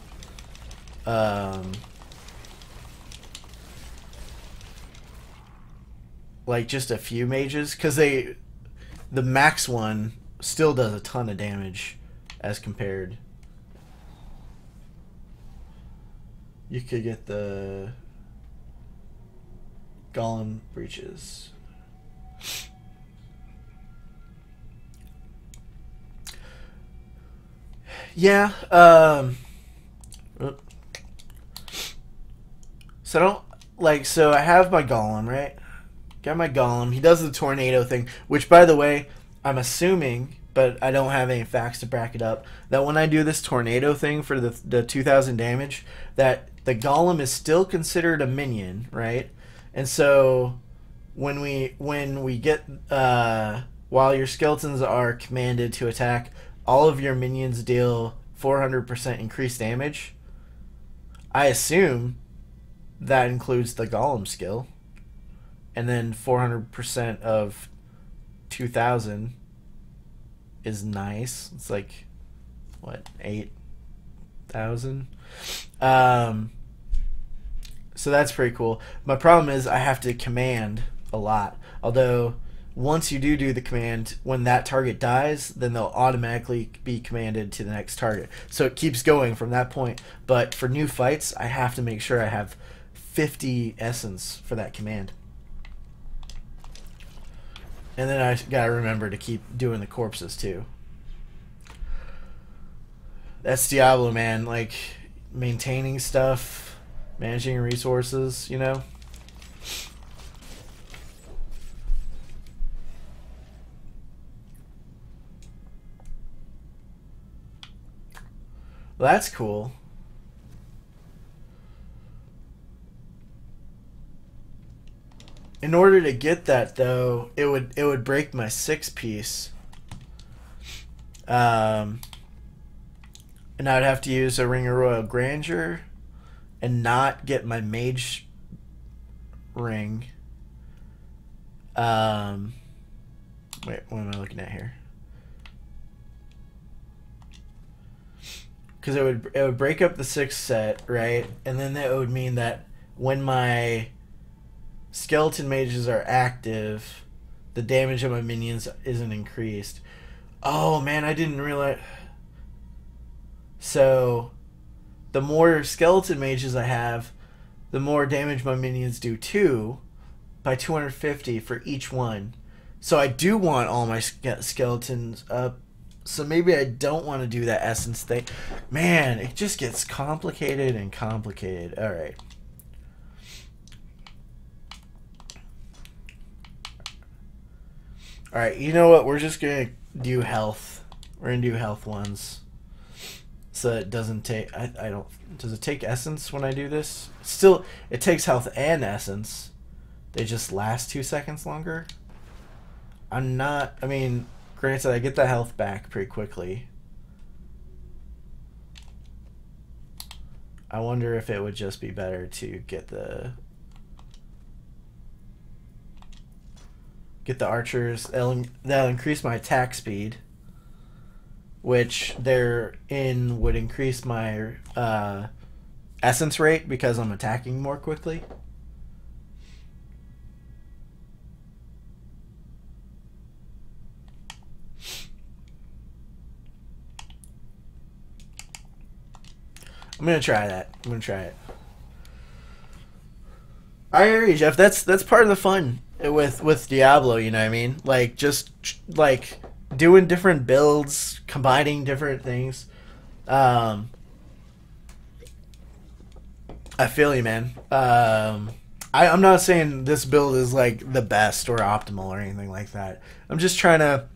like just a few mages, because the max one still does a ton of damage as compared. You could get the Golem Breaches. Yeah, so I don't like, so I have my Golem, right? Got my Golem. He does the tornado thing, which by the way, I'm assuming, but I don't have any facts to back it up, that when I do this tornado thing for the 2000 damage, that the Golem is still considered a minion, right? And so when we get while your skeletons are commanded to attack, all of your minions deal 400% increased damage. I assume that includes the golem skill. And then 400% of 2,000 is nice. It's like, what, 8,000? So that's pretty cool. My problem is I have to command a lot. Although, once you do the command, when that target dies, then they'll automatically be commanded to the next target. So it keeps going from that point. But for new fights, I have to make sure I have 50 essence for that command. And then I gotta remember to keep doing the corpses too. That's Diablo, man. Like, maintaining stuff, managing resources, you know? Well, that's cool. In order to get that, though, it would break my 6-piece. And I'd have to use a Ring of Royal Grandeur and not get my mage ring. Wait, what am I looking at here? Because it would break up the 6 set, right? And then that would mean that when my skeleton mages are active, the damage of my minions isn't increased. Oh man, I didn't realize. So, the more skeleton mages I have, the more damage my minions do too, by 250 for each one. So I do want all my skeletons up. So maybe I don't want to do that essence thing. Man, it just gets complicated and complicated. All right. All right, you know what? We're just going to do health. We're going to do health ones. So it doesn't take... I don't... Does it take essence when I do this? Still, it takes health and essence. They just last 2 seconds longer? I'm not... I mean, granted, I get the health back pretty quickly. I wonder if it would just be better to get the archers. That'll increase my attack speed, which therein would increase my essence rate because I'm attacking more quickly. I'm gonna try that. I'm gonna try it. I hear you, Jeff. That's part of the fun with Diablo. You know what I mean? Like, just like doing different builds, combining different things. I feel you, man. I'm not saying this build is like the best or optimal or anything like that. I'm just trying to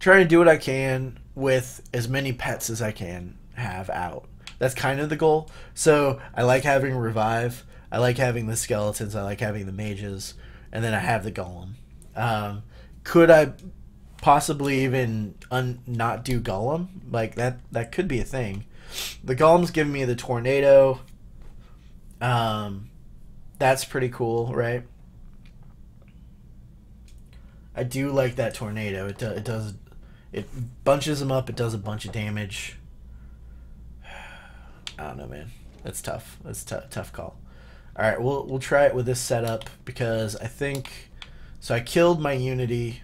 do what I can with as many pets as I can have out. That's kind of the goal. So I like having revive. I like having the skeletons. I like having the mages, and then I have the golem. Could I possibly even not do golem? Like that could be a thing. The golem's giving me the tornado. That's pretty cool, right? I do like that tornado. It bunches them up. It does a bunch of damage. I don't know, man. That's tough. That's tough call. All right, we'll try it with this setup because I think so. I killed my Unity,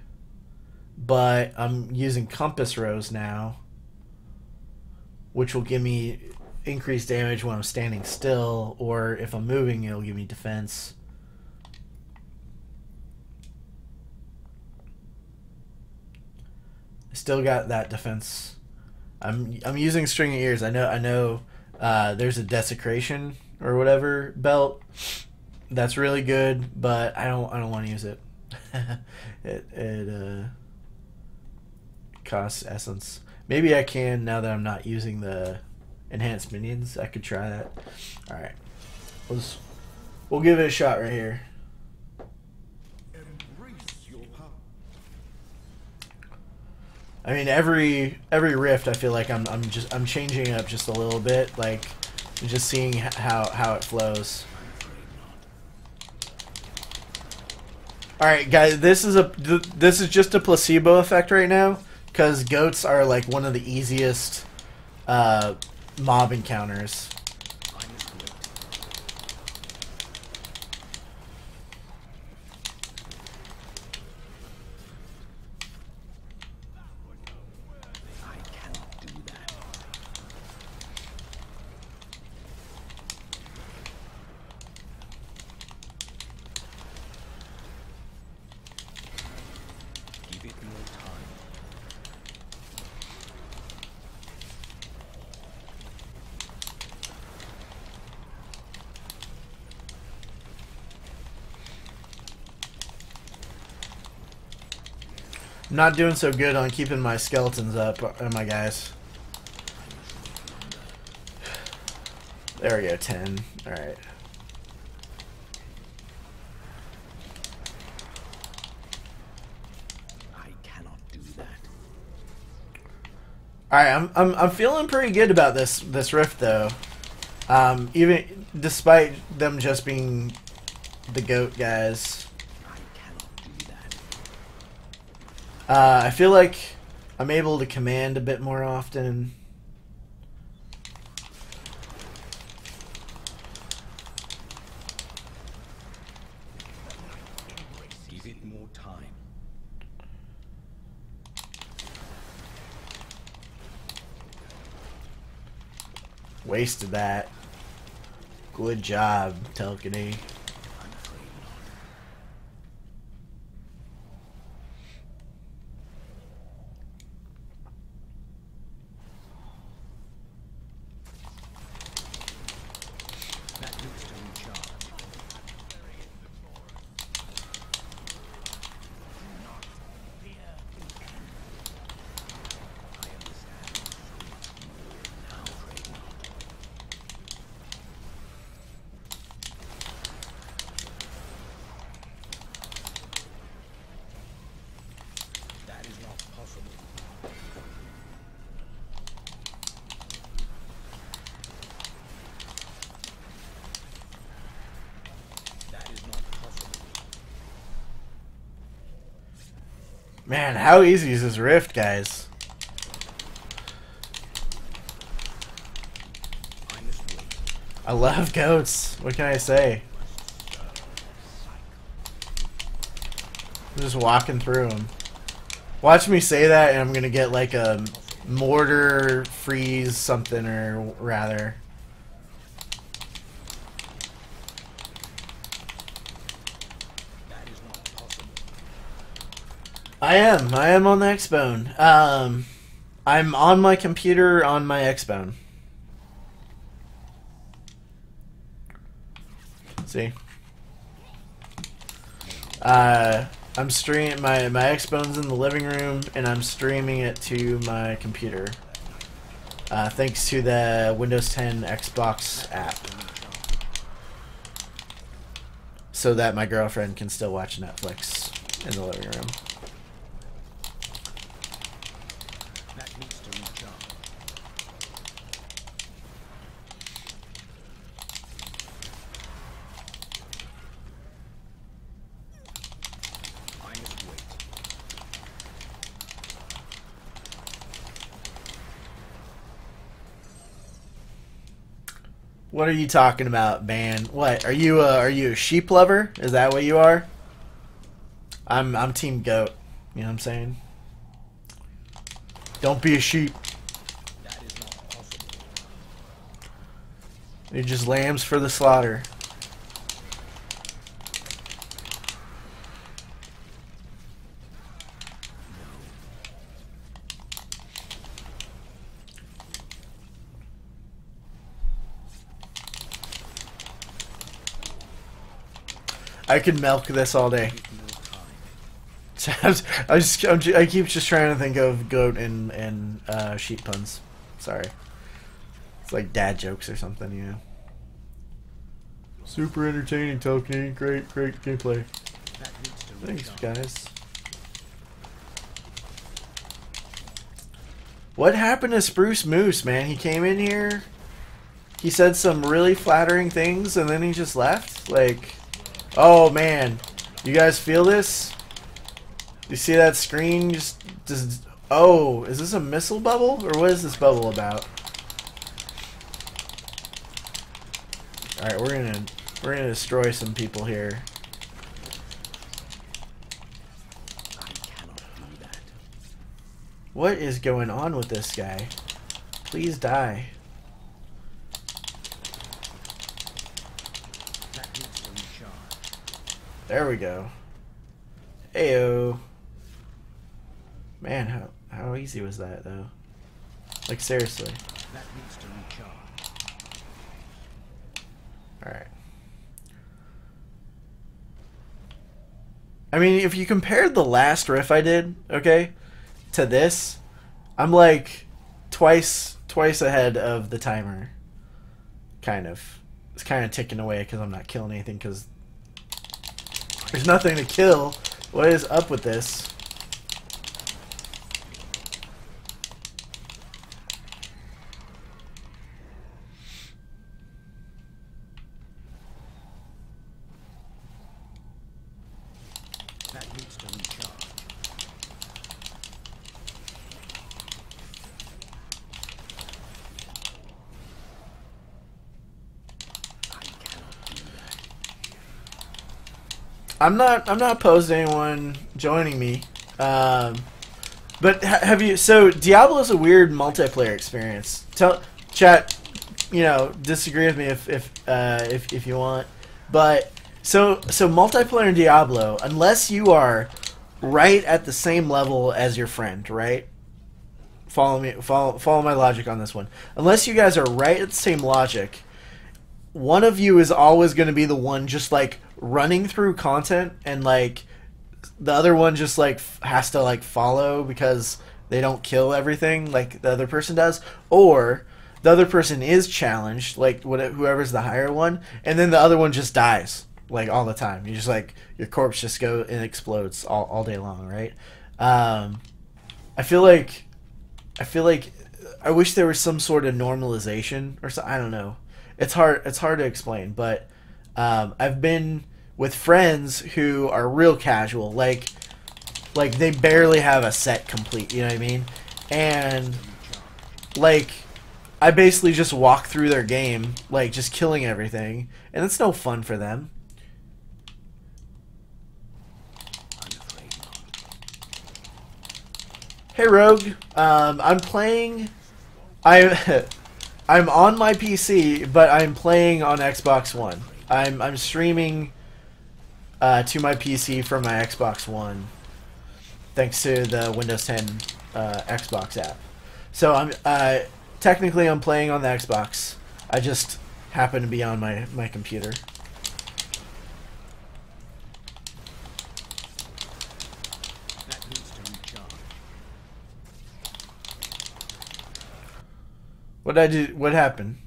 but I'm using Compass Rose now, which will give me increased damage when I'm standing still, or if I'm moving, it'll give me defense. I still got that defense. I'm using String of Ears. I know. There's a desecration or whatever belt that's really good, but I don't want to use it. it costs essence. Maybe I can now that I'm not using the enhanced minions. I could try that. All right, we'll give it a shot right here. I mean, every rift, I feel like I'm changing it up just a little bit, like just seeing how it flows. All right, guys, this is just a placebo effect right now, because goats are like one of the easiest mob encounters. I'm not doing so good on keeping my skeletons up, am I, guys? There we go, 10. Alright. I cannot do that. Alright, I'm feeling pretty good about this rift though. Even despite them just being the goat guys. I feel like I'm able to command a bit more often. Give it more time. Wasted that. Good job, Telkiney. Man, how easy is this rift, guys? I love goats. What can I say? I'm just walking through them. Watch me say that, and I'm gonna get like a mortar freeze something, or rather. I am on the Xbone. I'm on my computer on my Xbone. See? I'm streaming my Xbone's in the living room, and I'm streaming it to my computer. Thanks to the Windows 10 Xbox app. So that my girlfriend can still watch Netflix in the living room. What are you talking about, man? What are you a sheep lover? Is that what you are? I'm team goat. You know what I'm saying? Don't be a sheep. That is not possible. You're just lambs for the slaughter. I could milk this all day. I keep just trying to think of goat and sheep puns. Sorry, it's like dad jokes or something, you know. Super entertaining, Telkiney. Great gameplay. Thanks, guys. What happened to Spruce Moose, man? He came in here, he said some really flattering things, and then he just left? Like, oh man. You guys feel this? You see that screen? Oh, is this a missile bubble? Or what is this bubble about? Alright, we're gonna destroy some people here. What is going on with this guy? Please die. There we go. Ayo. Man, how easy was that though? Like seriously. Alright. I mean, if you compared the last riff I did, okay, to this, I'm like twice ahead of the timer. Kind of. It's kind of ticking away because I'm not killing anything because there's nothing to kill. What is up with this? I'm not opposed to anyone joining me, but have you? So Diablo is a weird multiplayer experience. Tell chat, you know, disagree with me if you want, but so multiplayer in Diablo, unless you are right at the same level as your friend, right? Follow me, follow my logic on this one. Unless you guys are right at the same logic, one of you is always going to be the one just like running through content, and like the other one just like has to like follow because they don't kill everything like the other person does, or the other person is challenged, like whoever's the higher one, and then the other one just dies like all the time. You just like your corpse just go and explodes all day long, right? I feel like I wish there was some sort of normalization or so. I don't know. It's hard to explain, but I've been with friends who are real casual, like they barely have a set complete, you know what I mean? And like I basically just walk through their game, like just killing everything, and it's no fun for them. Hey Rogue, I'm playing. I'm on my PC, but I'm playing on Xbox One. I'm streaming to my PC from my Xbox One, thanks to the Windows 10 Xbox app. So I'm technically I'm playing on the Xbox. I just happen to be on my computer. What did I do? What happened?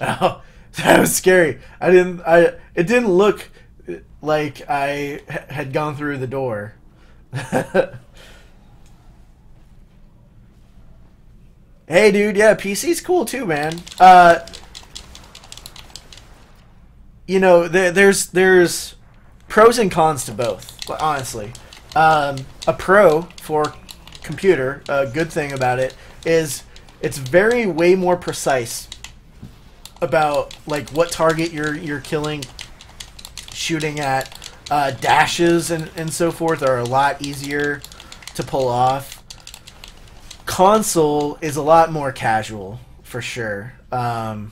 Oh, that was scary. It didn't look like I had gone through the door. Hey, dude. Yeah, PC's cool too, man. You know, there's pros and cons to both. Honestly, a pro for computer, a good thing about it is it's way more precise about like what target you're killing, shooting at. Dashes and so forth are a lot easier to pull off. Console is a lot more casual for sure, and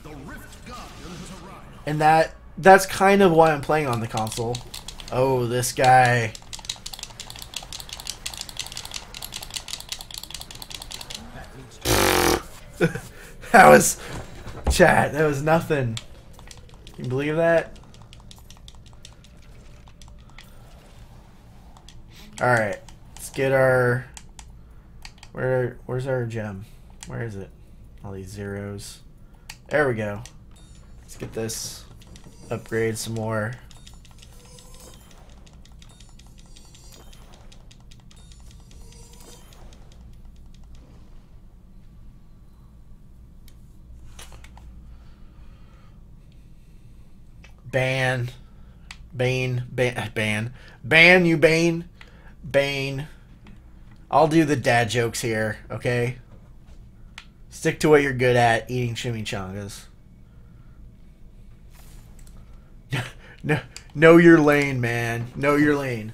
that's kind of why I'm playing on the console. Oh, this guy. That was chat. That was nothing. Can you believe that? All right, let's get our. Where's our gem? Where is it? All these zeros. There we go. Let's get this. Upgrade some more. Ban. Ban, you Bane. Bane. I'll do the dad jokes here, okay? Stick to what you're good at, eating chimichangas. No, know your lane, man. Know your lane.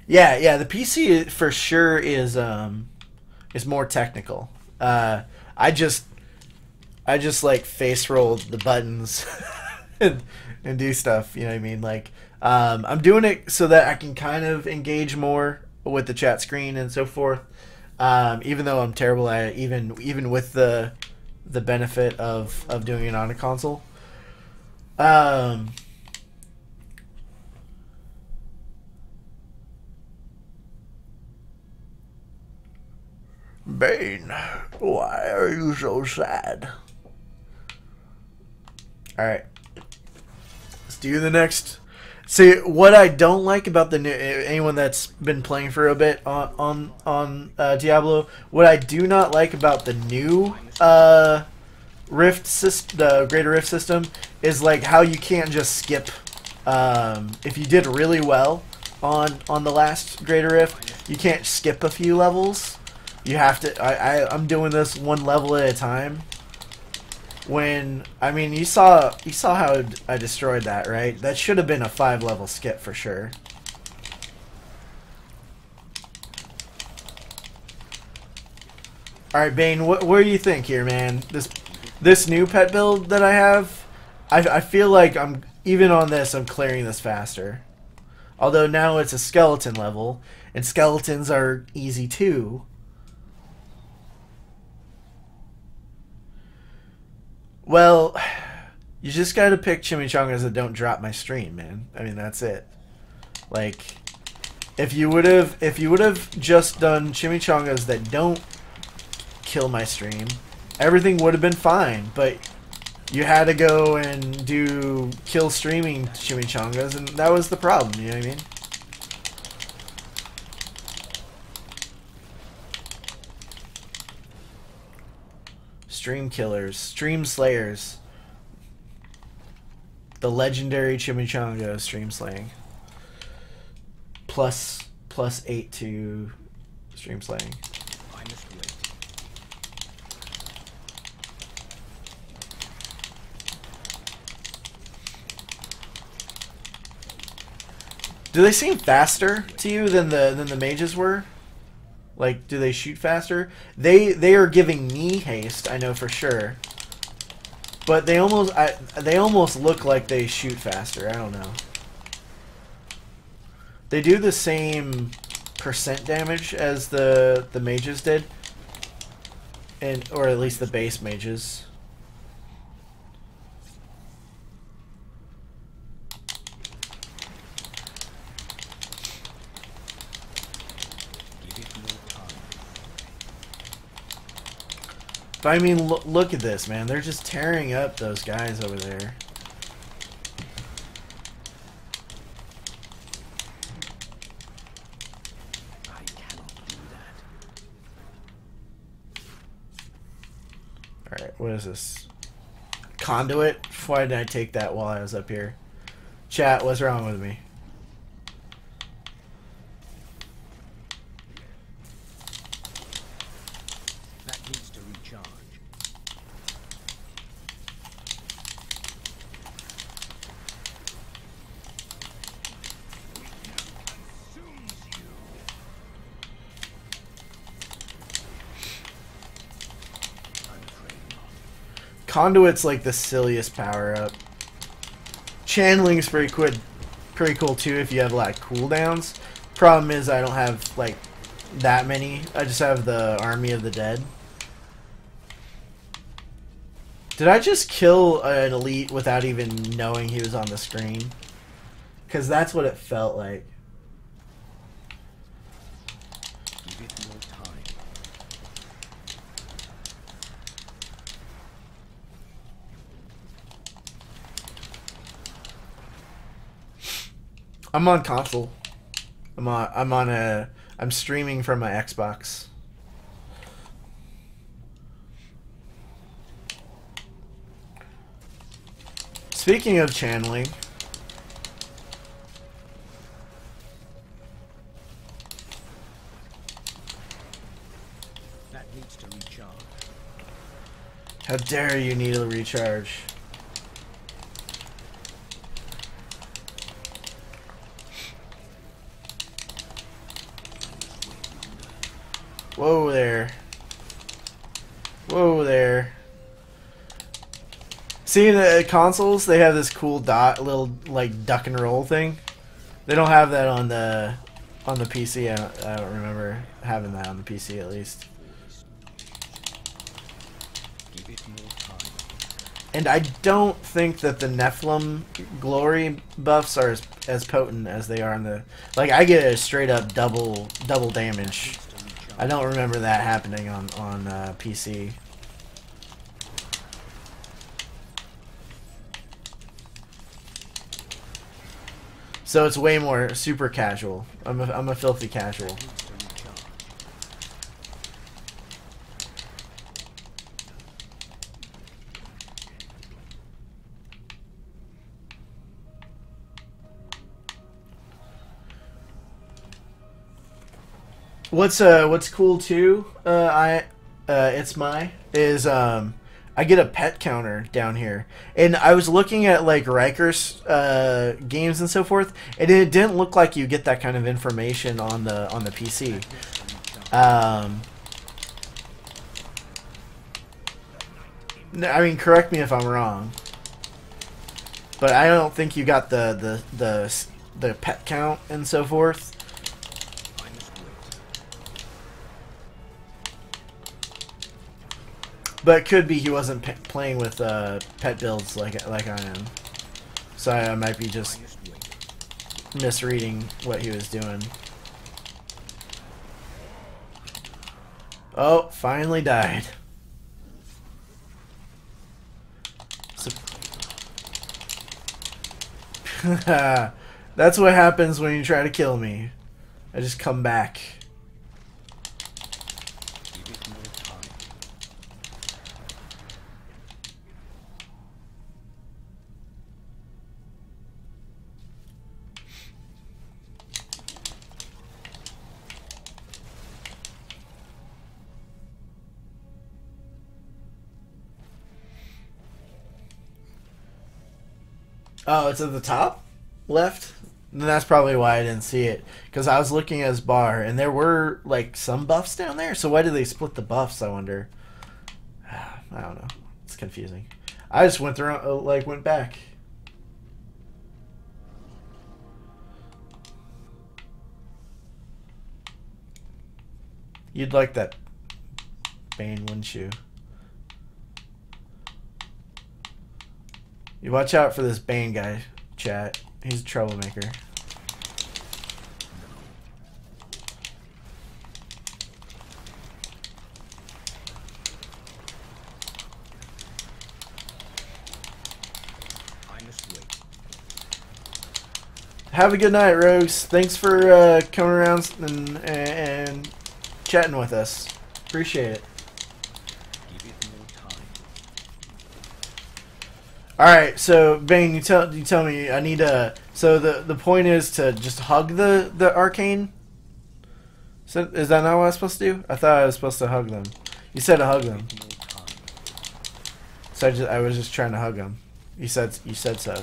Yeah, the PC for sure is more technical. I just like face roll the buttons and do stuff. You know what I mean? Like I'm doing it so that I can kind of engage more with the chat screen and so forth. Even though I'm terrible at it, even with the benefit of doing it on a console. Bane, why are you so sad? Alright. Let's do the next. See, what I don't like about the new, anyone that's been playing for a bit on Diablo, what I do not like about the new Rift system, the Greater Rift system, is like how you can't just skip. If you did really well on the last Greater Rift, you can't skip a few levels. You have to. I'm doing this one level at a time. When I mean, you saw how I destroyed that, right? That should have been a 5-level skip for sure. All right, Bane, what do you think here, man? This new pet build that I have, I feel like I'm even on this. I'm clearing this faster. Although now it's a skeleton level, and skeletons are easy too. Well, you just gotta pick chimichangas that don't drop my stream, man. I mean, that's it. Like, if you would have just done chimichangas that don't kill my stream, everything would have been fine. But you had to go and do kill streaming chimichangas, and that was the problem. You know what I mean? Stream killers, stream slayers. The legendary chimichanga stream slaying. Plus 8 to stream slaying. I must wait. Do they seem faster to you than the mages were? Like, do they shoot faster? They are giving me haste, I know for sure. But they almost look like they shoot faster. I don't know. They do the same percent damage as the mages did, or at least the base mages. But I mean, look at this, man. They're just tearing up those guys over there. I cannot do that. Alright, what is this? Conduit? Why did I take that while I was up here? Chat, what's wrong with me? That needs to recharge. Conduit's like the silliest power up. Channeling's pretty cool too if you have like cooldowns. Problem is I don't have like that many. I just have the Army of the Dead. Did I just kill an elite without even knowing he was on the screen? Because that's what it felt like. Give it more time. I'm on console. I'm streaming from my Xbox. Speaking of channeling, That needs to recharge. how dare you need a recharge? Whoa there. Whoa there. See, in the consoles, they have this cool little like duck and roll thing. They don't have that on the PC. I don't remember having that on the PC at least. Give it more time. And I don't think that the Nephilim glory buffs are as potent as they are on the. Like, I get a straight up double damage. I don't remember that happening on PC. So it's way more super casual. I'm a filthy casual. What's cool too? I get a pet counter down here, and I was looking at like Riker's games and so forth, and it didn't look like you get that kind of information on the PC. I mean, correct me if I'm wrong, but I don't think you got the pet count and so forth. But it could be he wasn't playing with pet builds like I am, so I might be just misreading what he was doing. Oh, finally died. So that's what happens when you try to kill me. I just come back. Oh, it's at the top left? Then that's probably why I didn't see it. Because I was looking at his bar, and there were, like, some buffs down there. So why did they split the buffs, I wonder? I don't know. It's confusing. I just went through, went back. You'd like that Bane, wouldn't you? You watch out for this Bane guy, chat. He's a troublemaker. Have a good night, Rogues. Thanks for coming around and chatting with us. Appreciate it. All right, so Bane, you tell me I need to. So the point is to just hug the arcane. So is that not what I was supposed to do? I thought I was supposed to hug them. You said to hug them. So I was just trying to hug them. You said so.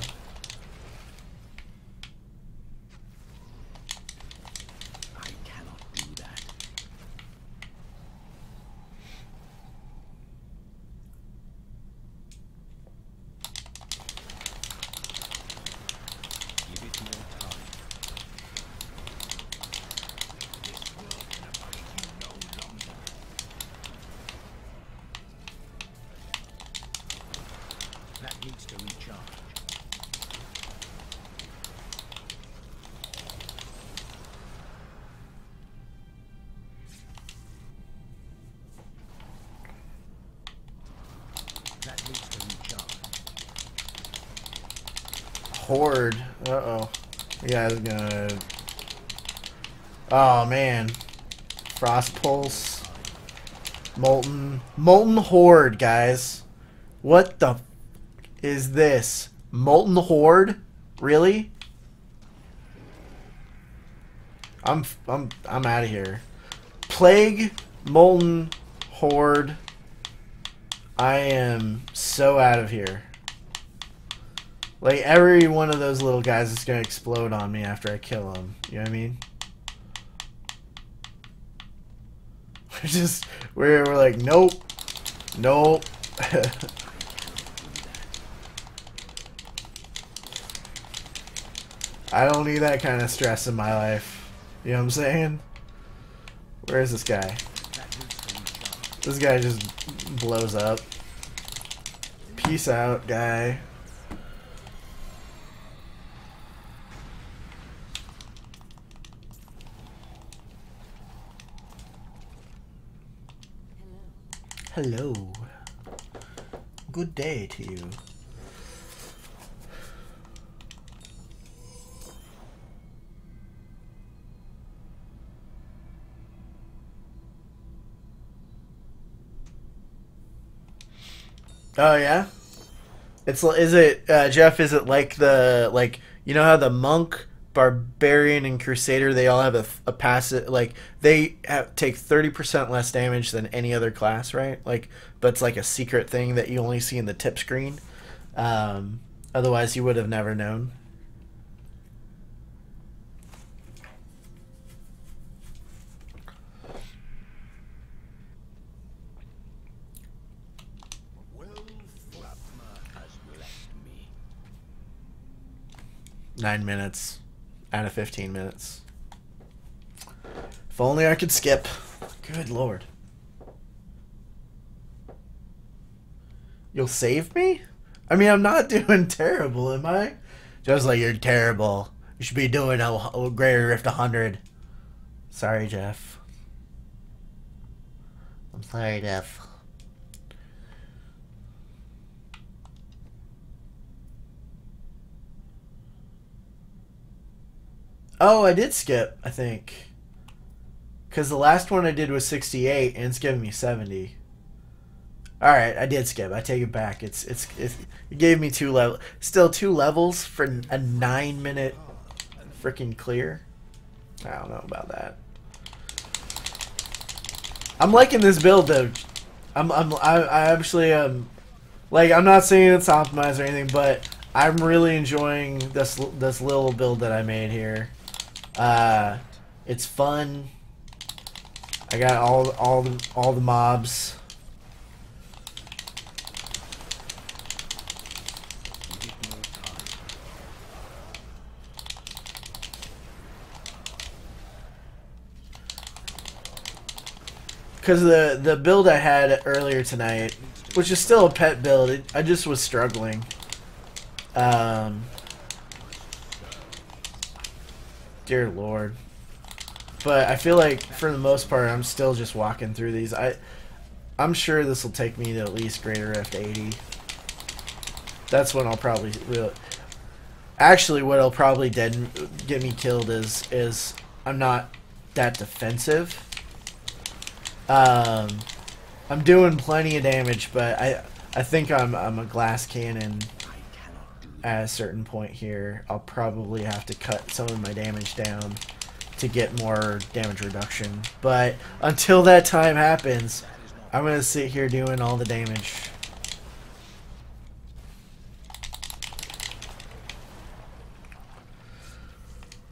Horde. Uh-oh. You guys are gonna... Oh, man. Frost Pulse. Molten Horde, guys. What the f is this? Molten Horde? Really? I'm out of here. Plague, Molten Horde. I am so out of here. Like, every one of those little guys is going to explode on me after I kill them. You know what I mean? We're like, nope. Nope. I don't need that kind of stress in my life. You know what I'm saying? Where is this guy? This guy just blows up. Peace out, guy. Hello. Good day to you. Oh yeah, is it Jeff? Is it like you know how the monk, barbarian, and crusader, they all have a passive, like they take 30% less damage than any other class, right? Like, but it's like a secret thing that you only see in the tip screen. Otherwise, you would have never known. Me. 9 minutes out of 15 minutes. If only I could skip. Good lord. You'll save me? I mean, I'm not doing terrible, am I? Just like, you're terrible. You should be doing a Greater Rift 100. Sorry, Jeff. I'm sorry, Jeff. Oh, I did skip, I think. Because the last one I did was 68, and it's giving me 70. Alright, I did skip. I take it back. It gave me 2 levels. Still 2 levels for a 9-minute freaking clear? I don't know about that. I'm liking this build, though. I actually, like, I'm not saying it's optimized or anything, but I'm really enjoying this little build that I made here. It's fun. I got all the mobs. Because the build I had earlier tonight, which is still a pet build, I just was struggling. Dear Lord. But I feel like, for the most part, I'm still just walking through these. I'm sure this will take me to at least Greater Rift 80. That's when I'll probably... Actually, what'll probably get me killed is I'm not that defensive. I'm doing plenty of damage, but I think I'm a glass cannon. At a certain point here, I'll probably have to cut some of my damage down to get more damage reduction. But until that time happens, I'm going to sit here doing all the damage.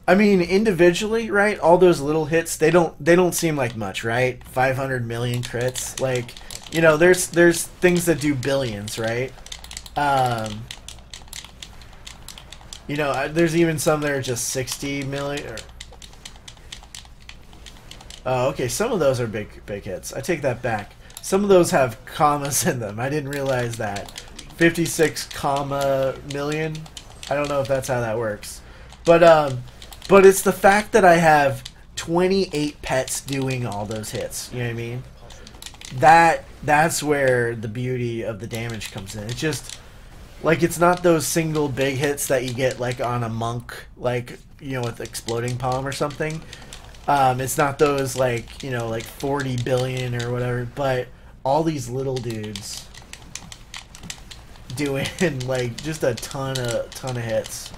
I mean, individually, right? All those little hits, they don't seem like much, right? 500 million crits, like, you know, there's things that do billions, right? You know, there's even some that are just 60 million. Oh, okay. Some of those are big hits. I take that back. Some of those have commas in them. I didn't realize that. 56 comma million. I don't know if that's how that works, but it's the fact that I have 28 pets doing all those hits. You know what I mean? That's where the beauty of the damage comes in. It's just. Like, it's not those single big hits that you get, like, on a monk, like, you know, with exploding palm or something. It's not those, like, you know, like 40 billion or whatever, but all these little dudes doing like just a ton of hits.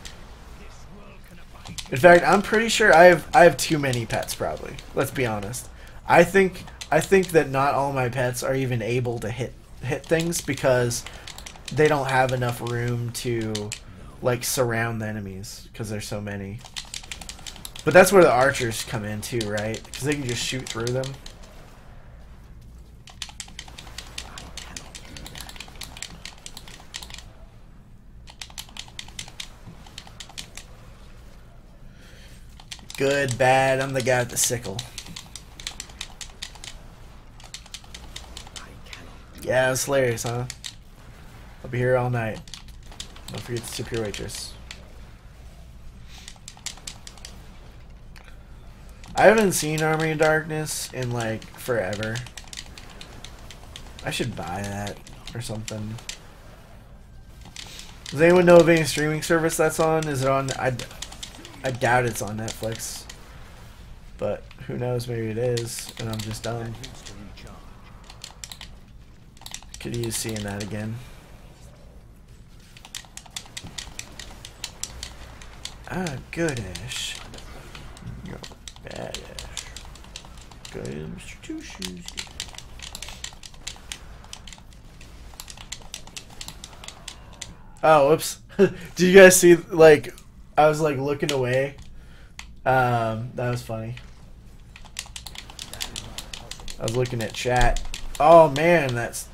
In fact, I'm pretty sure I have too many pets. Probably. Let's be honest. I think that not all my pets are even able to hit things because they don't have enough room to like surround the enemies because there's so many. But that's where the archers come in too, right? Because they can just shoot through them. Good, bad, I'm the guy with the sickle. Yeah, it's hilarious, huh? I'll be here all night. Don't forget to tip your waitress. I haven't seen Army of Darkness in like forever. I should buy that or something. Does anyone know of any streaming service that's on? Is it on? I doubt it's on Netflix. But who knows, maybe it is, and I'm just dumb. Could use seeing that again. Ah, goodish. You're badass. Good, Mr. Two Shoes. Oh, whoops. Did you guys see, like, I was, like, looking away. That was funny. I was looking at chat. Oh, man, that's...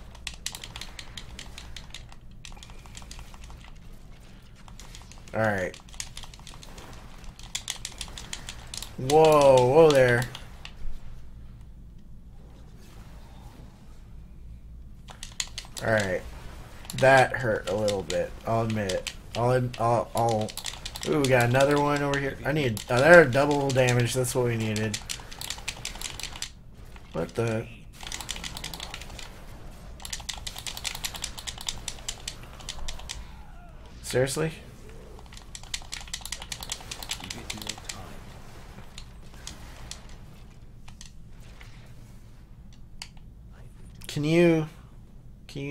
Alright. Whoa there. Alright. That hurt a little bit. I'll admit it. Ooh, we got another one over here. I need... Oh, there, double damage. That's what we needed. What the... Seriously? Can you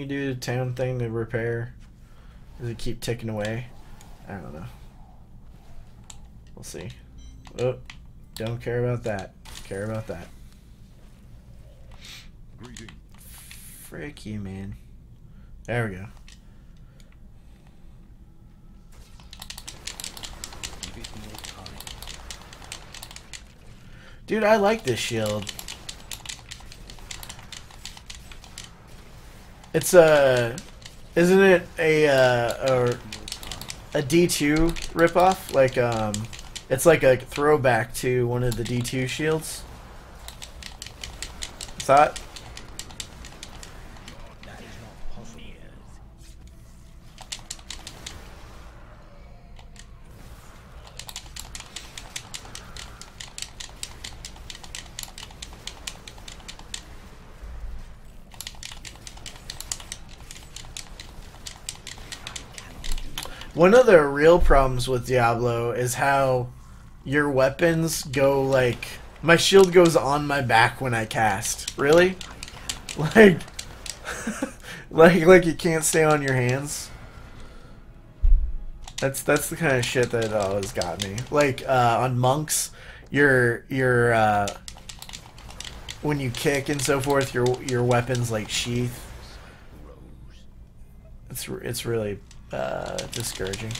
do the town thing to repair? Does it keep ticking away? I don't know. We'll see. Oh, don't care about that. Care about that. Greeting. Frick you, man. There we go. Dude, I like this shield. It's isn't it a D2 ripoff? Like it's like a throwback to one of the D2 shields. Thought. One of the real problems with Diablo is how your weapons go, like... My shield goes on my back when I cast. Really? Like... like you can't stay on your hands. That's the kind of shit that always got me. Like, on monks, your when you kick and so forth, your weapons, like, sheath. It's really... discouraging.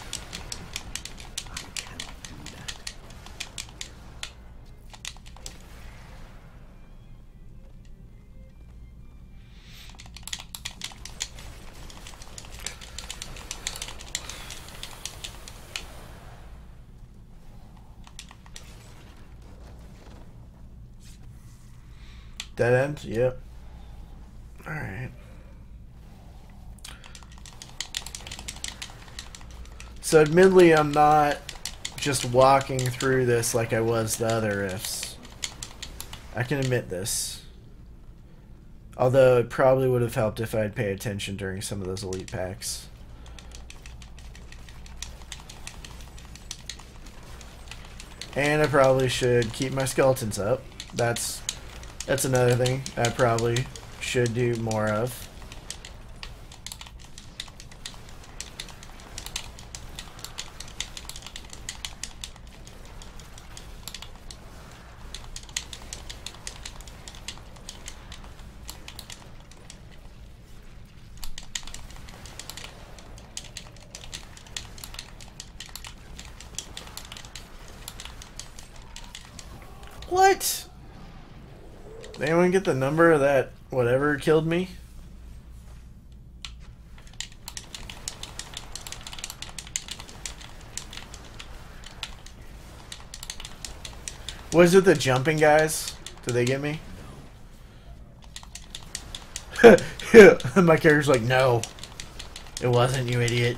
Dead end? Yep. Alright. So admittedly, I'm not just walking through this like I was the other rifts. I can admit this. Although it probably would have helped if I'd paid attention during some of those elite packs. And I probably should keep my skeletons up. That's another thing I probably should do more of. Did anyone get the number of that whatever killed me? Was it the jumping guys? Did they get me? My character's like, no. It wasn't, you idiot.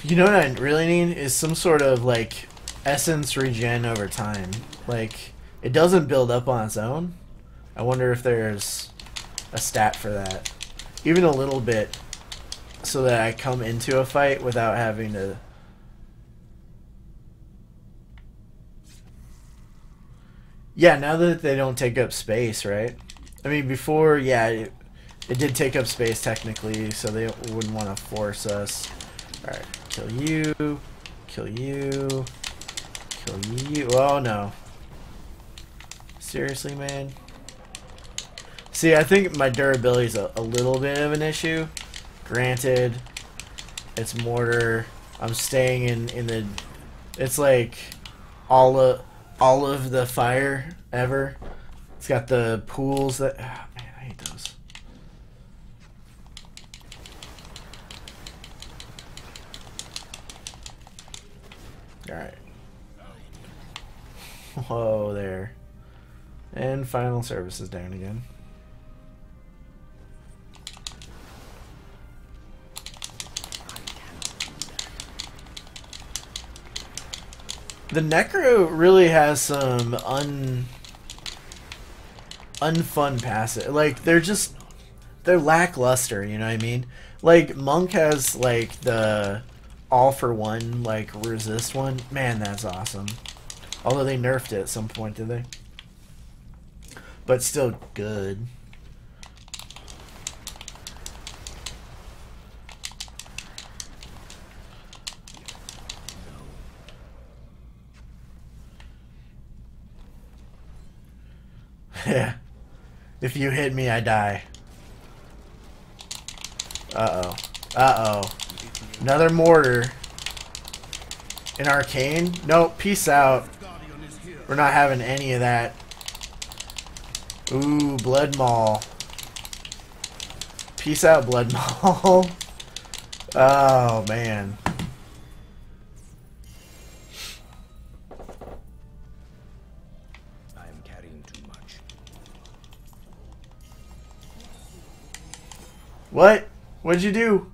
You know what I really need is some sort of like essence regen over time. Like it doesn't build up on its own. I wonder if there's a stat for that. Even a little bit so that I come into a fight without having to... Yeah, now that they don't take up space, right? I mean, before, yeah, it did take up space technically, so they wouldn't want to force us. Alright, kill you, kill you, kill you. Oh no. Seriously, man? See, I think my durability is a little bit of an issue. Granted, it's mortar. I'm staying in the... It's like all of the fire ever. It's got the pools that... Oh, man, I hate those. Alright. Whoa, there. And final service is down again. The Necro really has some unfun passive. Like, they're lackluster, you know what I mean? Like, Monk has, like, the all-for-one, like, resist one. Man, that's awesome. Although they nerfed it at some point, did they? But still good. Yeah. If you hit me, I die. Uh-oh. Uh-oh. Another mortar. An arcane? Nope, peace out. We're not having any of that. Ooh, Blood Maul. Peace out, Blood Maul. Oh, man. I am carrying too much. What? What'd you do?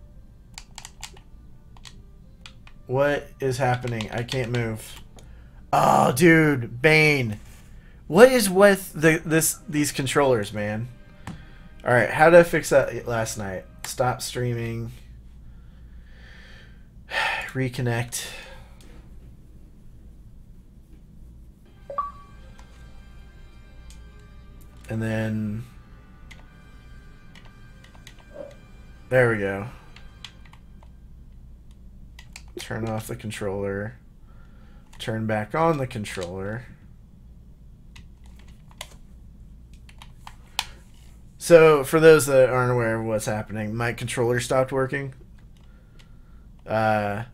What is happening? I can't move. Oh, dude, Bane. What is with these controllers, man? All right, how did I fix that last night? Stop streaming. Reconnect. And then there we go. Turn off the controller. Turn back on the controller. So, for those that aren't aware of what's happening, my controller stopped working. So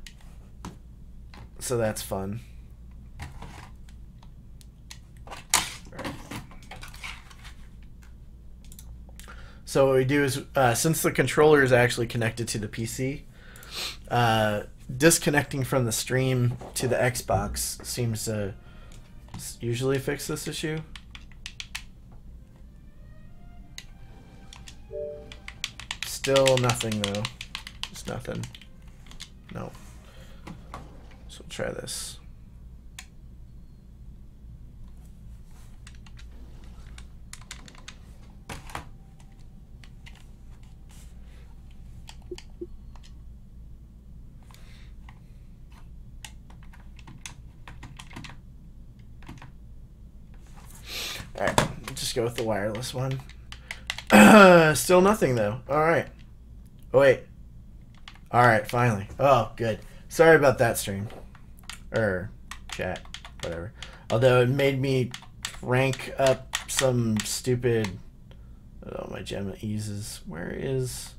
that's fun. Right. So what we do is, since the controller is actually connected to the PC, disconnecting from the stream to the Xbox seems to usually fix this issue. Still nothing though. Just nothing. No. So we'll try this. Alright, just go with the wireless one. Still nothing though. Alright. Oh wait. Alright, finally. Oh, good. Sorry about that stream. Or chat. Whatever. Although it made me rank up some stupid... Oh, my gem eases. Where is...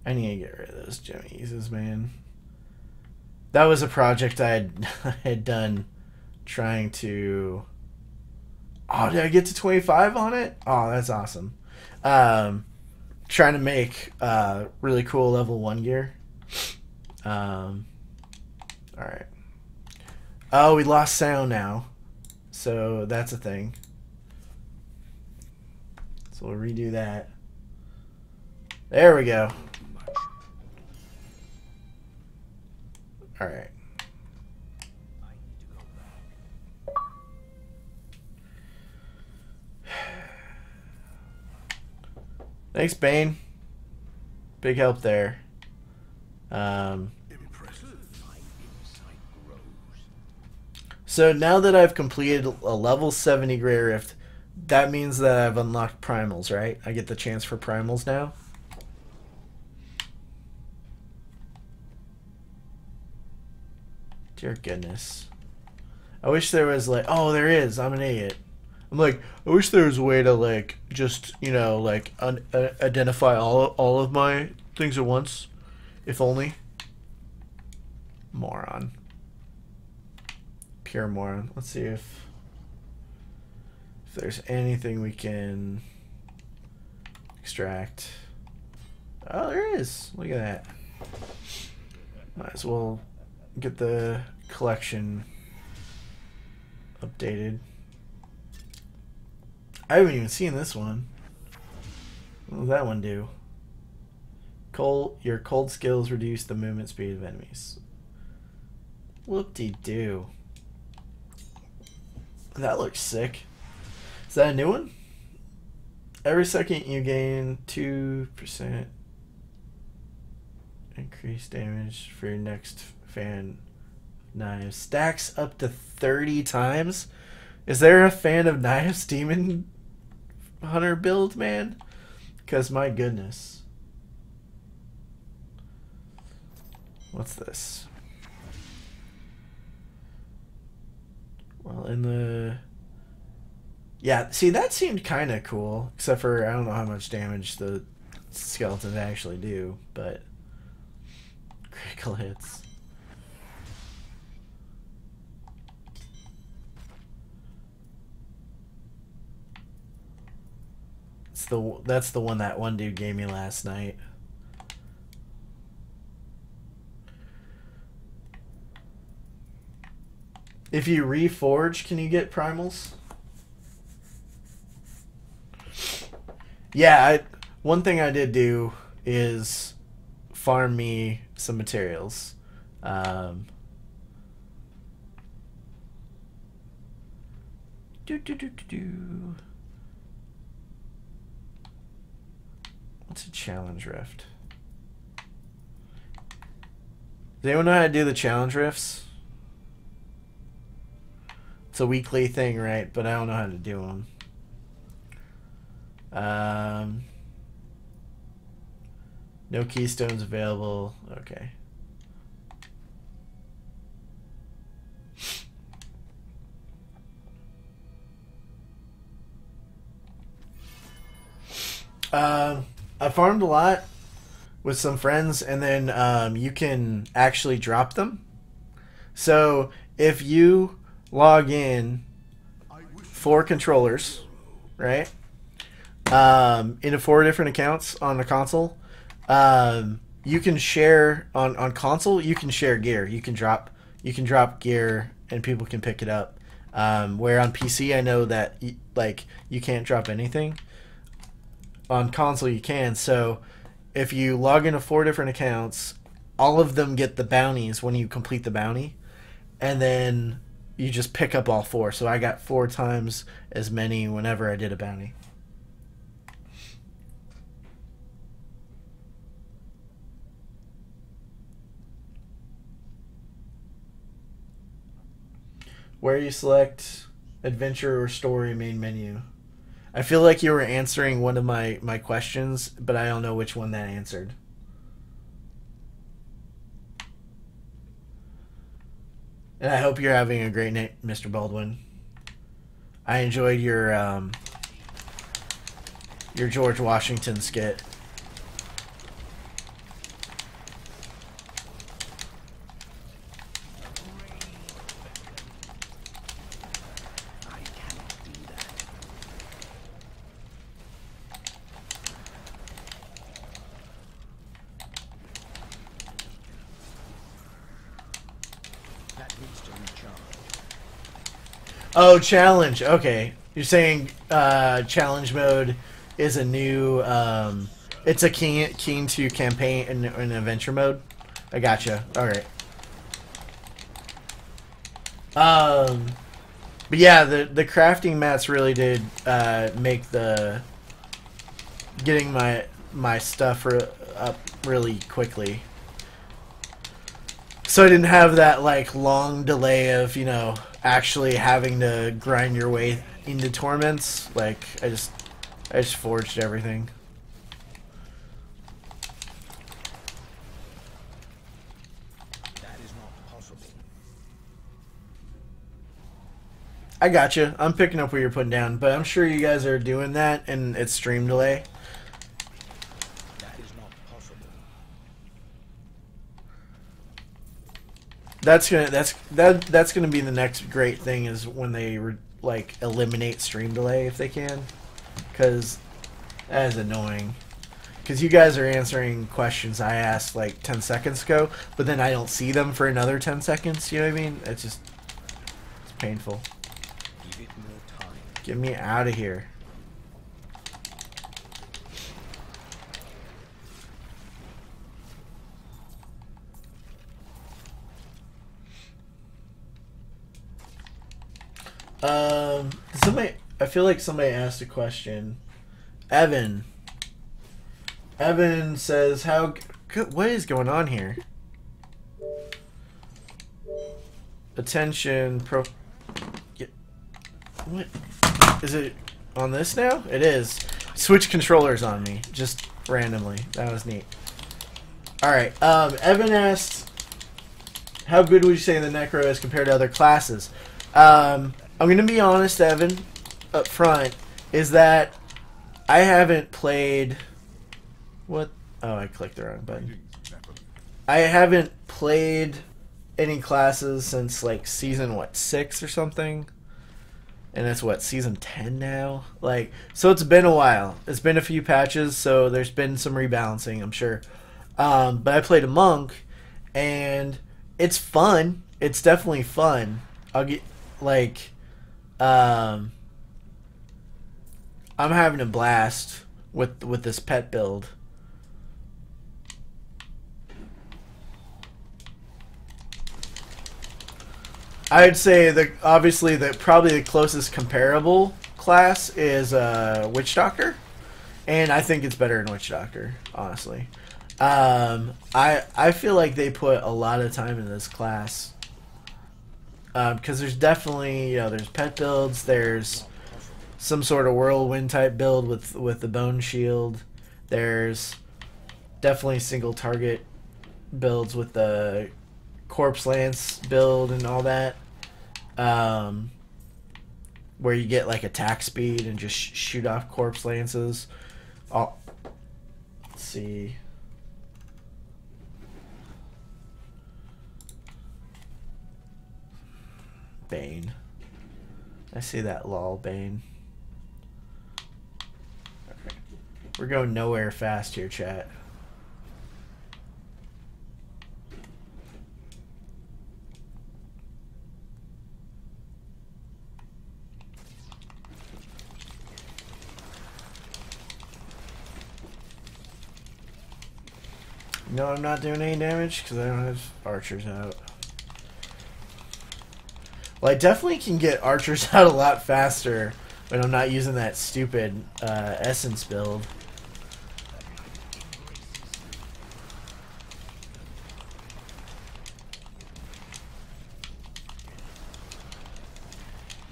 I need to get rid of those gem eases, man. That was a project I had done trying to... Oh, did I get to 25 on it? Oh, that's awesome. Trying to make really cool level 1 gear. Alright. Oh, we lost sound now. So that's a thing. So we'll redo that. There we go. Alright. Thanks, Bane. Big help there. So now that I've completed a level 70 Grey Rift, that means that I've unlocked Primals, right? I get the chance for Primals now. Dear goodness. I wish there was like... Oh, there is. I'm an idiot. I'm like, I wish there was a way to like just, you know, like identify all of my things at once. If only. Moron. Pure moron. Let's see if there's anything we can extract. Oh, there is. Look at that. Might as well get the collection updated. I haven't even seen this one. What does that one do? Your cold skills reduce the movement speed of enemies. Whoop-de-doo. That looks sick. Is that a new one? Every second you gain 2% increased damage for your next fan knives. Stacks up to 30 times? Is there a fan of knives demon hunter build, man? Because my goodness. What's this? Well, in the... Yeah, see, that seemed kind of cool. Except for, I don't know how much damage the skeletons actually do, but... Critical hits. That's the one that one dude gave me last night. If you reforge, can you get primals? Yeah, one thing I did do is farm me some materials. What's a challenge rift? Does anyone know how to do the challenge rifts? It's a weekly thing, right? But I don't know how to do them. No keystones available. Okay. I farmed a lot with some friends, and then you can actually drop them. So if you log in 4 controllers, right? Into 4 different accounts on the console. You can share on console. You can share gear. You can drop gear, and people can pick it up. Where on PC, I know that like you can't drop anything. On console, you can. So if you log into 4 different accounts, all of them get the bounties when you complete the bounty, and then you just pick up all 4. So I got 4 times as many whenever I did a bounty. Where you select Adventure or story main menu. I feel like you were answering one of my questions, but I don't know which one that answered. And I hope you're having a great night, Mr. Baldwin. I enjoyed your George Washington skit. Oh, challenge. Okay. You're saying challenge mode is a new... it's a keen to campaign and adventure mode? I gotcha. Alright. But yeah, the crafting mats really did make the... getting my stuff up really quickly. So I didn't have that, like, long delay of, you know... actually having to grind your way into torments. Like, I just forged everything. That is not possible. I gotcha. I'm picking up what you're putting down, but I'm sure you guys are doing that and it's stream delay. That is not possible. That's gonna be the next great thing is when they like eliminate stream delay if they can, because that is annoying. Because you guys are answering questions I asked like 10 seconds ago, but then I don't see them for another 10 seconds. You know what I mean? It's painful. Give it more time. Get me out of here. I feel like somebody asked a question. Evan says, what is going on here? Attention, what? Is it on this now? It is. Switch controllers on me, just randomly. That was neat. Alright, Evan asked, how good would you say the Necro is compared to other classes? I'm going to be honest, Evan, up front, is that I haven't played... What? Oh, I clicked the wrong button. I haven't played any classes since, like, season, what, 6 or something? And it's, what, season 10 now? Like, so it's been a while. It's been a few patches, so there's been some rebalancing, I'm sure. But I played a monk, and it's fun. It's definitely fun. I'll get, like... I'm having a blast with this pet build. I'd say that obviously probably the closest comparable class is Witch Doctor, and I think it's better than Witch Doctor, honestly. I feel like they put a lot of time in this class. Because there's definitely, you know, there's pet builds, there's some sort of whirlwind type build with the bone shield, there's definitely single target builds with the corpse lance build and all that, where you get like attack speed and just shoot off corpse lances. Let's see. Bane. I see that, lol, Bane. Okay. We're going nowhere fast here, chat. No, I'm not doing any damage because I don't have archers out. Well, I definitely can get archers out a lot faster when I'm not using that stupid essence build.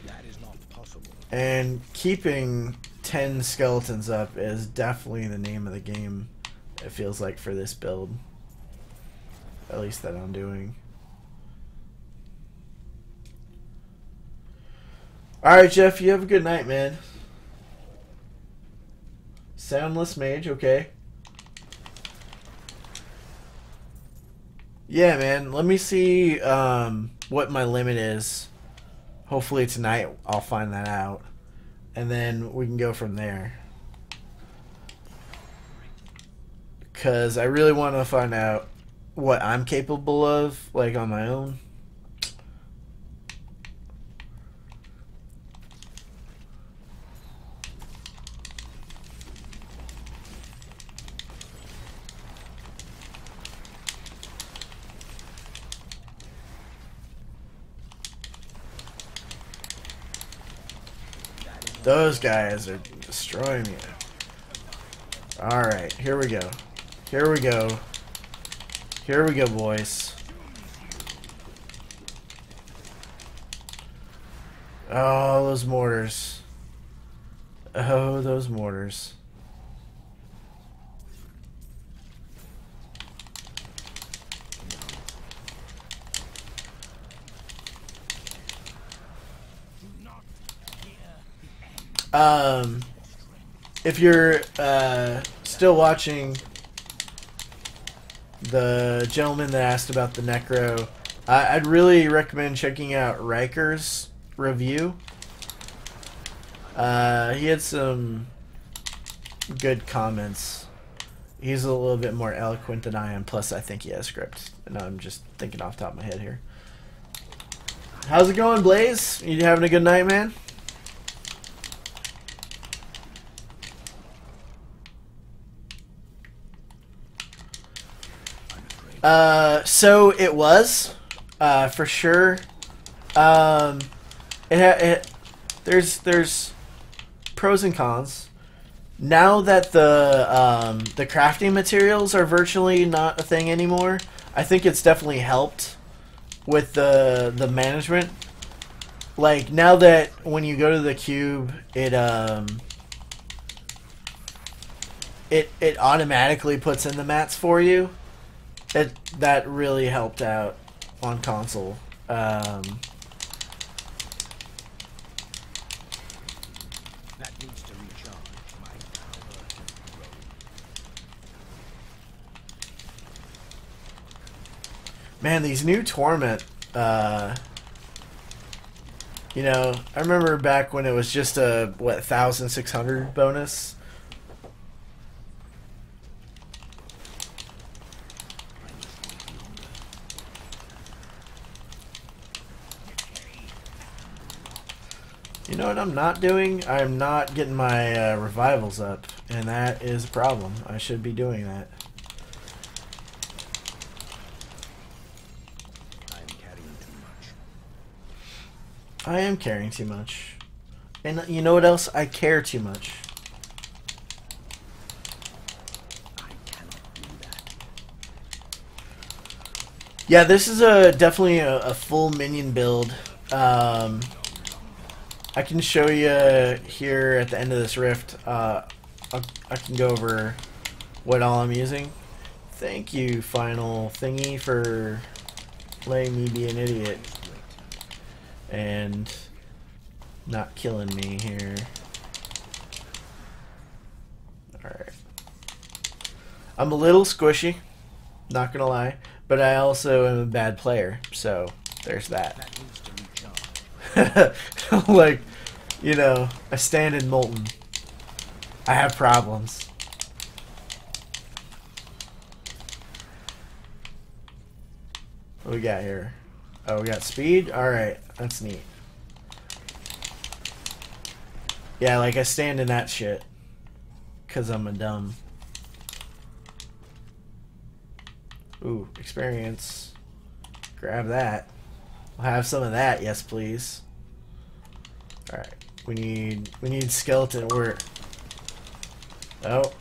That is not possible. And keeping 10 skeletons up is definitely the name of the game, it feels like, for this build. At least that I'm doing. Alright, Jeff, you have a good night, man. Soundless mage, okay. Yeah, man, let me see what my limit is. Hopefully tonight I'll find that out. And then we can go from there. Because I really want to find out what I'm capable of, like, on my own. Those guys are destroying me. Alright, here we go. Here we go. Here we go, boys. Oh, those mortars. Oh, those mortars. If you're still watching the gentleman that asked about the Necro, I'd really recommend checking out Riker's review. He had some good comments. He's a little bit more eloquent than I am, plus I think he has script. And I'm just thinking off the top of my head here. How's it going, Blaze? You having a good night, man? So it was, for sure. There's pros and cons. Now that the crafting materials are virtually not a thing anymore, I think it's definitely helped with the management. Like, now that when you go to the cube, it automatically puts in the mats for you. That really helped out on console. That needs to recharge my power. Man, these new Torment, you know, I remember back when it was just a, what, 1,600 bonus? You know what I'm not doing? I'm not getting my revivals up, and that is a problem. I should be doing that. I'm carrying too much. I am carrying too much. And you know what else? I care too much. I cannot do that. Yeah, this is definitely a full minion build. I can show you here at the end of this rift. I can go over what all I'm using. Thank you, Final Thingy, for letting me be an idiot and not killing me here. Alright. I'm a little squishy, not gonna lie, but I also am a bad player, so there's that. That needs to recharge. Like, you know, I stand in molten. I have problems. What we got here? Oh, we got speed? Alright, that's neat. Yeah, like, I stand in that shit. 'Cause I'm a dumb. Ooh, experience. Grab that. I'll have some of that, yes please. Alright. We need skeleton. Oh.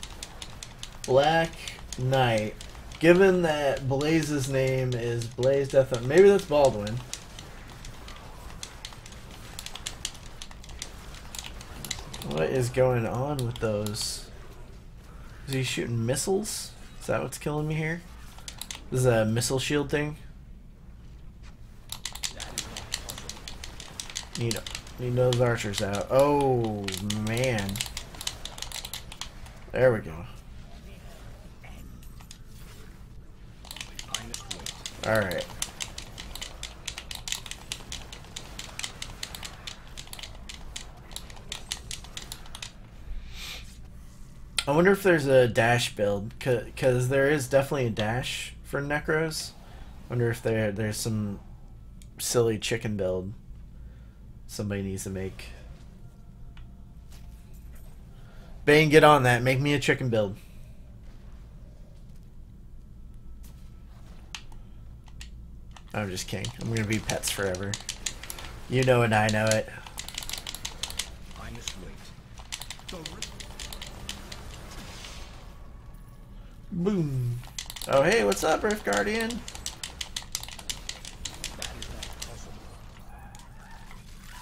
Black Knight. Given that Blaze's name is Blaze Death, maybe that's Baldwin. What is going on with those? Is he shooting missiles? Is that what's killing me here? This is a missile shield thing. Need those archers out. Oh man. There we go. Alright. I wonder if there's a dash build, because there is definitely a dash for Necros. Wonder if there's some silly chicken build somebody needs to make. Bane, get on that. Make me a chicken build. I'm just kidding. I'm gonna be pets forever. You know it, I know it. I must wait. Boom. Oh hey, what's up, Rift Guardian? That is not possible.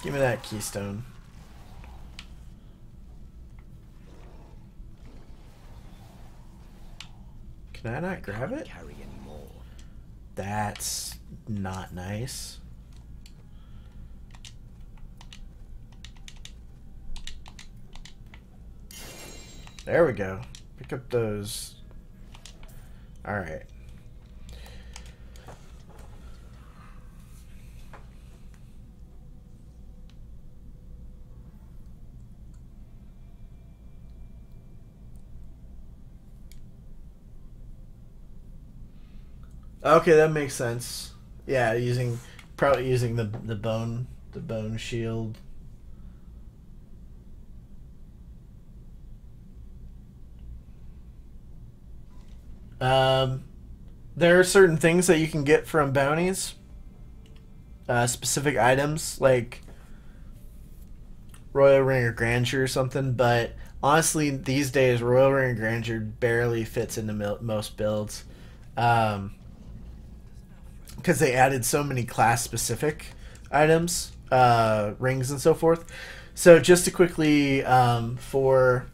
Give me that keystone. Can I not grab it? Carry any more. That's not nice. There we go. Pick up those. Alright. Okay, that makes sense. Yeah, probably using the bone shield. There are certain things that you can get from bounties. Specific items like Royal Ring or Grandeur or something, but honestly, these days Royal Ring or Grandeur barely fits into most builds. Because they added so many class-specific items, rings and so forth. So just to quickly, for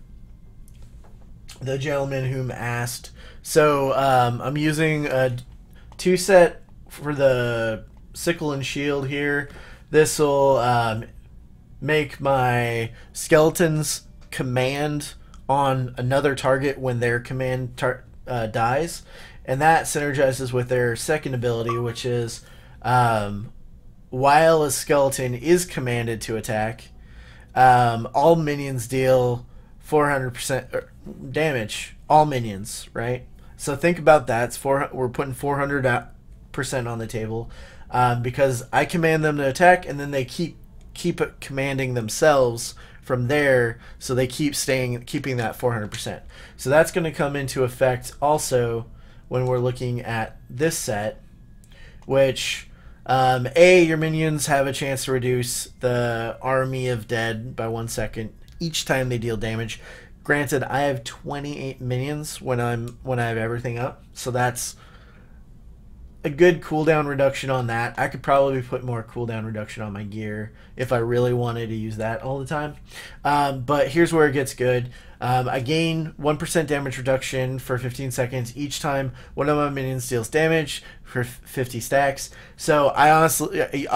the gentleman whom asked, so I'm using a 2-set for the sickle and shield here. This will make my skeletons command on another target when their command dies. And that synergizes with their second ability, which is while a skeleton is commanded to attack, all minions deal 400% damage. All minions, right? So think about that. We're putting 400% on the table because I command them to attack, and then they keep commanding themselves from there, so they keeping that 400%. So that's going to come into effect also when we're looking at this set, which your minions have a chance to reduce the army of dead by 1 second each time they deal damage. Granted, I have 28 minions when I have everything up, so that's a good cooldown reduction on that. I could probably put more cooldown reduction on my gear if I really wanted to use that all the time. But here's where it gets good. I gain 1% damage reduction for 15 seconds each time one of my minions deals damage for 50 stacks. So I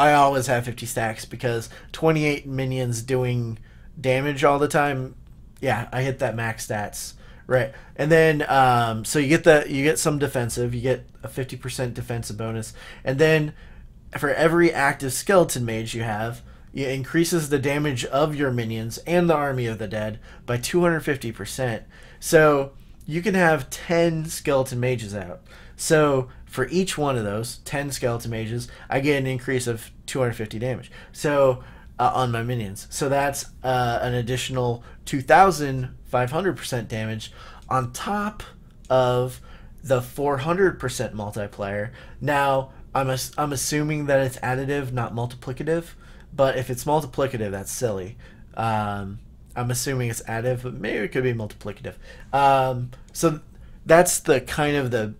always have 50 stacks because 28 minions doing damage all the time, yeah, I hit that max stats. Right, and then so you get some defensive. You get a 50% defensive bonus, and then for every active skeleton mage you have, it increases the damage of your minions and the army of the dead by 250%. So you can have 10 skeleton mages out. So for each one of those 10 skeleton mages, I get an increase of 250 damage. So on my minions. So that's an additional 2,500% damage on top of the 400% multiplier. Now, I'm assuming that it's additive, not multiplicative. But if it's multiplicative, that's silly. I'm assuming it's additive, but maybe it could be multiplicative. So that's the kind of the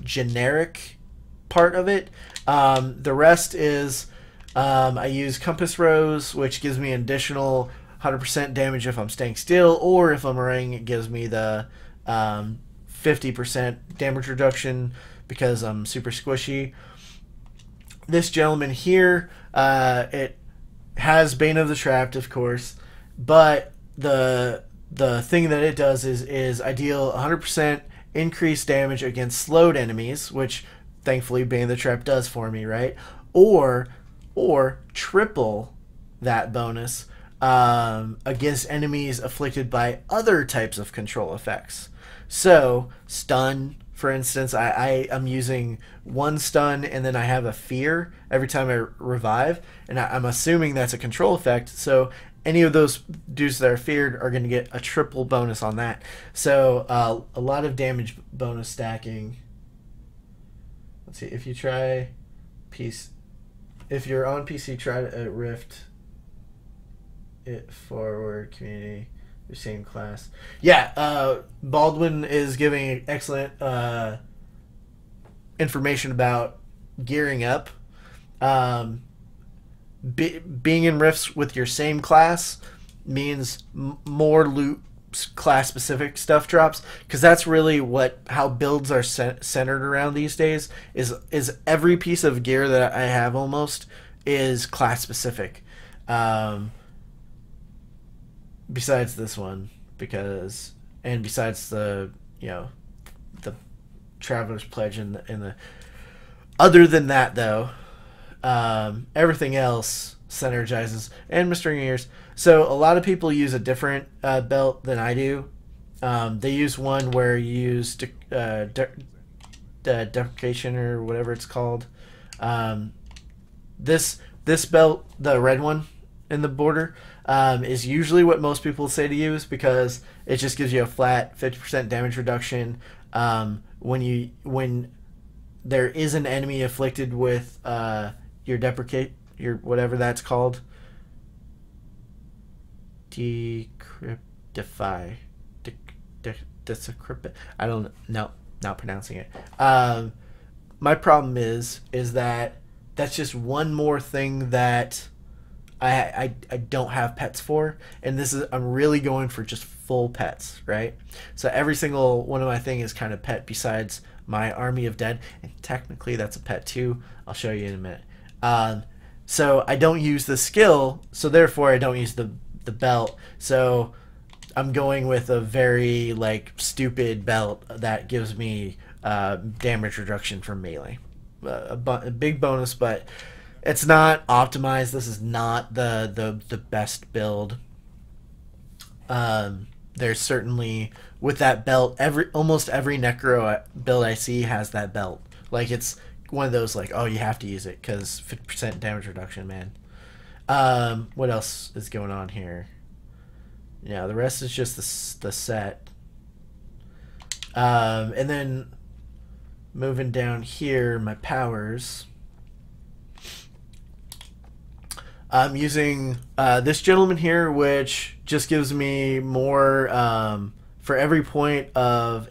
generic part of it. The rest is I use Compass Rose, which gives me an additional 100% damage if I'm staying still, or if I'm running, it gives me the 50% damage reduction because I'm super squishy. This gentleman here, it has Bane of the Trapped, of course, but the thing that it does is I deal 100% increased damage against slowed enemies, which thankfully Bane of the Trap does for me, right? Or triple that bonus against enemies afflicted by other types of control effects. So stun, for instance, I'm using one stun and then I have a fear every time I revive, and I'm assuming that's a control effect. So any of those dudes that are feared are going to get a triple bonus on that. So a lot of damage bonus stacking. Let's see, if you try PC, if you're on PC, try to Rift it forward community, your same class. Yeah, Baldwin is giving excellent information about gearing up. Being in rifts with your same class means more loot class specific stuff drops, because that's really how builds are centered around these days. Is every piece of gear that I have almost is class specific, besides this one, besides the the Traveler's Pledge and the other than that though, everything else synergizes. And Mr. Ears. So a lot of people use a different belt than I do. They use one where you use deprecation or whatever it's called. This belt, the red one in the border, is usually what most people say to use, because it just gives you a flat 50% damage reduction when there is an enemy afflicted with your whatever that's called. Decryptify. Decrypt. I don't know. Not pronouncing it. My problem is that that's just one more thing that I don't have pets for, and I'm really going for just full pets, right? So every single one of my thing is kind of pet, besides my Army of Dead, and technically that's a pet too. I'll show you in a minute. So I don't use the skill, so therefore I don't use the belt. So I'm going with a very stupid belt that gives me damage reduction from melee, a big bonus, but it's not optimized. This is not the best build. There's certainly, with that belt, almost every Necro build I see has that belt. It's one of those oh, you have to use it because 50% damage reduction, man. What else is going on here? Yeah, the rest is just the set. And then moving down here, my powers. I'm using this gentleman here, which just gives me more for every point of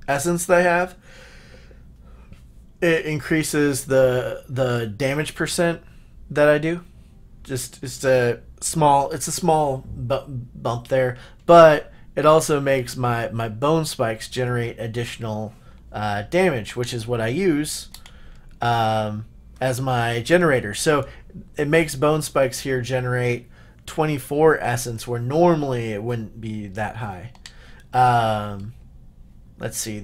essence that I have. It increases the damage percent that I do. It's a small bump there, but it also makes my bone spikes generate additional damage, which is what I use as my generator. So it makes bone spikes here generate 24 essence, where normally it wouldn't be that high. Let's see,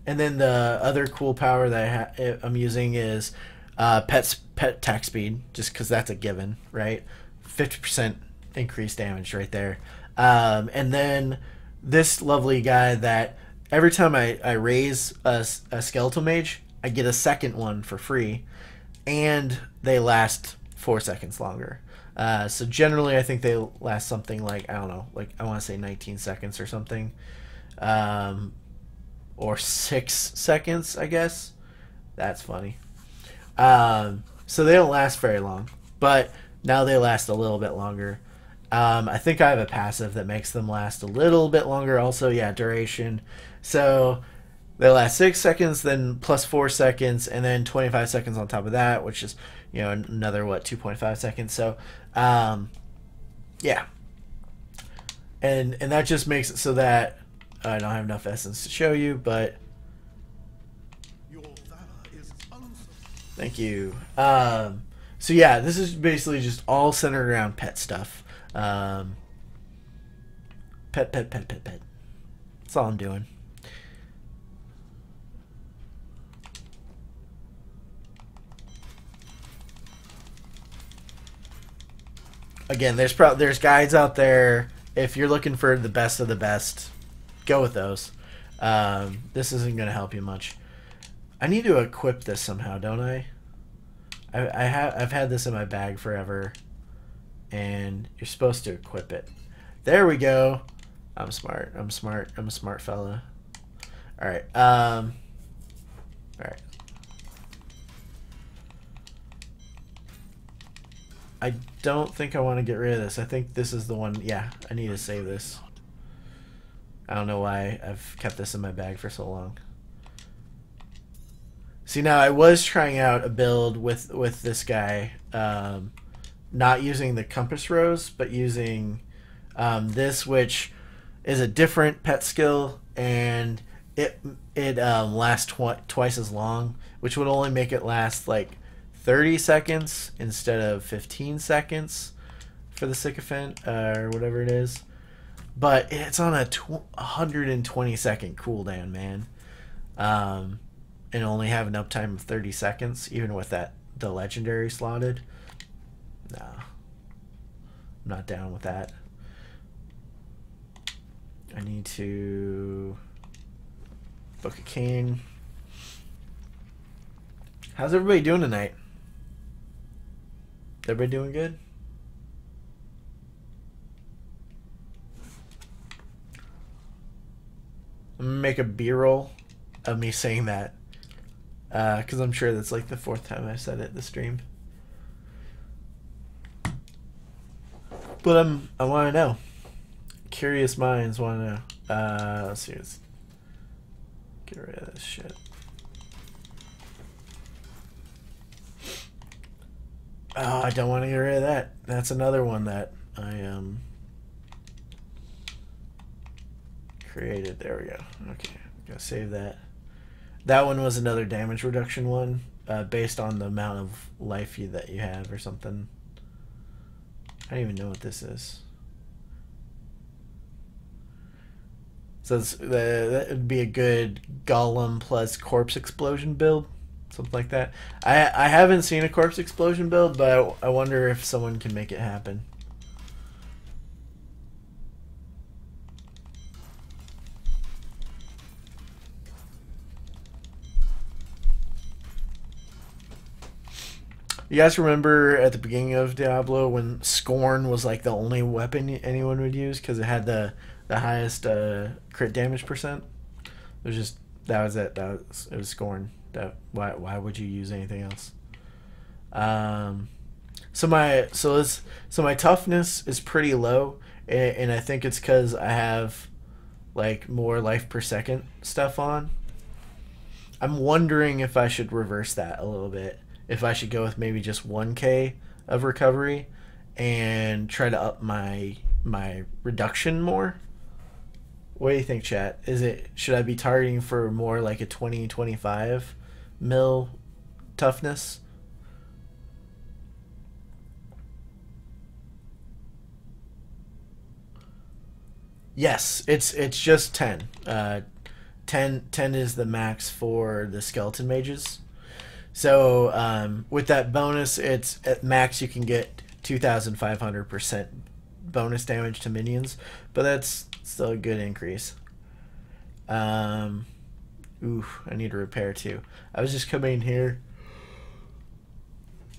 and then the other cool power that I'm using is pet attack speed, just because that's a given, right? 50% increased damage right there. And then this lovely guy that every time I raise a skeletal mage, I get a second one for free, and they last 4 seconds longer. So generally I think they last something I don't know, I want to say 19 seconds or something, or 6 seconds, I guess. That's funny. So they don't last very long, but now they last a little bit longer. I think I have a passive that makes them last a little bit longer also. Yeah, duration. So they last 6 seconds, then plus 4 seconds, and then 25 seconds on top of that, which is, another, 2.5 seconds. So, yeah. and that just makes it so that I don't have enough essence to show you, but Your valor is unsurpassed. thank you. So yeah, this is basically just all centered around pet stuff. Pet. That's all I'm doing. Again, there's guides out there. If you're looking for the best of the best, go with those. This isn't going to help you much. I need to equip this somehow, don't I? I've had this in my bag forever, and you're supposed to equip it. There we go. I'm smart. I'm a smart fella. All right. All right. I don't think I want to get rid of this. I think this is the one. Yeah, I need to save this. I don't know why I've kept this in my bag for so long. See, now I was trying out a build with this guy, not using the compass rose, but using this, which is a different pet skill, and it lasts twice as long, which would only make it last like 30 seconds instead of 15 seconds for the sycophant or whatever it is. But it's on a 120 second cooldown, man. And only have an uptime of 30 seconds, even with the legendary slotted. Nah, I'm not down with that. I need to book a king. How's everybody doing tonight? Everybody doing good? I'm gonna make a B-roll of me saying that, because I'm sure that's like the 4th time I said it this stream. But I want to know. Curious minds want to know. Let's see. Let's get rid of this shit. Oh, I don't want to get rid of that. That's another one that I created. There we go. Okay, gotta save that. That one was another damage reduction one, based on the amount of life that you have or something. I don't even know what this is. So that would be a good golem plus corpse explosion build, something like that. I haven't seen a corpse explosion build, but I wonder if someone can make it happen. You guys remember at the beginning of Diablo when Scorn was like the only weapon anyone would use because it had the highest crit damage percent? It was just that was it. It was Scorn. Why would you use anything else? So my toughness is pretty low, and I think it's because I have like more life per second stuff on. I'm wondering if I should reverse that a little bit. If I should go with maybe just 1k of recovery and try to up my reduction more. What do you think, chat? Should I be targeting for more like a 20-25 mil toughness? Yes, it's just 10. 10 is the max for the skeleton mages. So with that bonus, it's at max you can get 2,500% bonus damage to minions, but that's still a good increase. Ooh, I need to repair too. I was just coming in here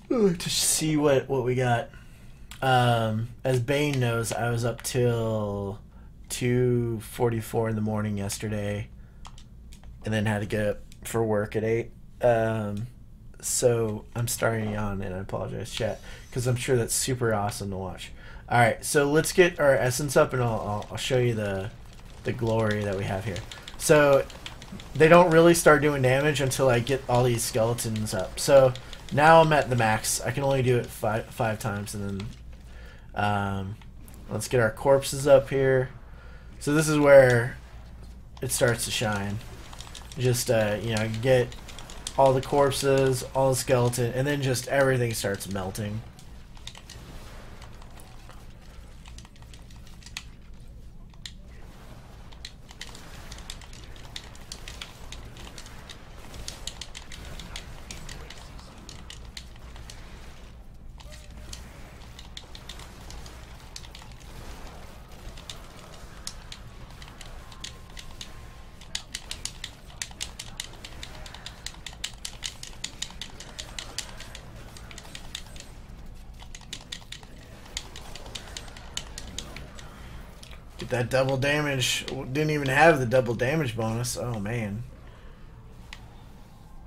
to see what we got. As Bane knows, I was up till 2:44 in the morning yesterday, and then had to get up for work at 8. So I'm starting on, and I apologize, chat, because I'm sure that's super awesome to watch. All right, so let's get our essence up, and I'll show you the glory that we have here. So they don't really start doing damage until I get all these skeletons up. So now I'm at the max. I can only do it five times, and then Let's get our corpses up here. So this is where it starts to shine. Just, you know, get all the corpses, all the skeleton, and then just everything starts melting. Get that double damage. Didn't even have the double damage bonus. Oh, man.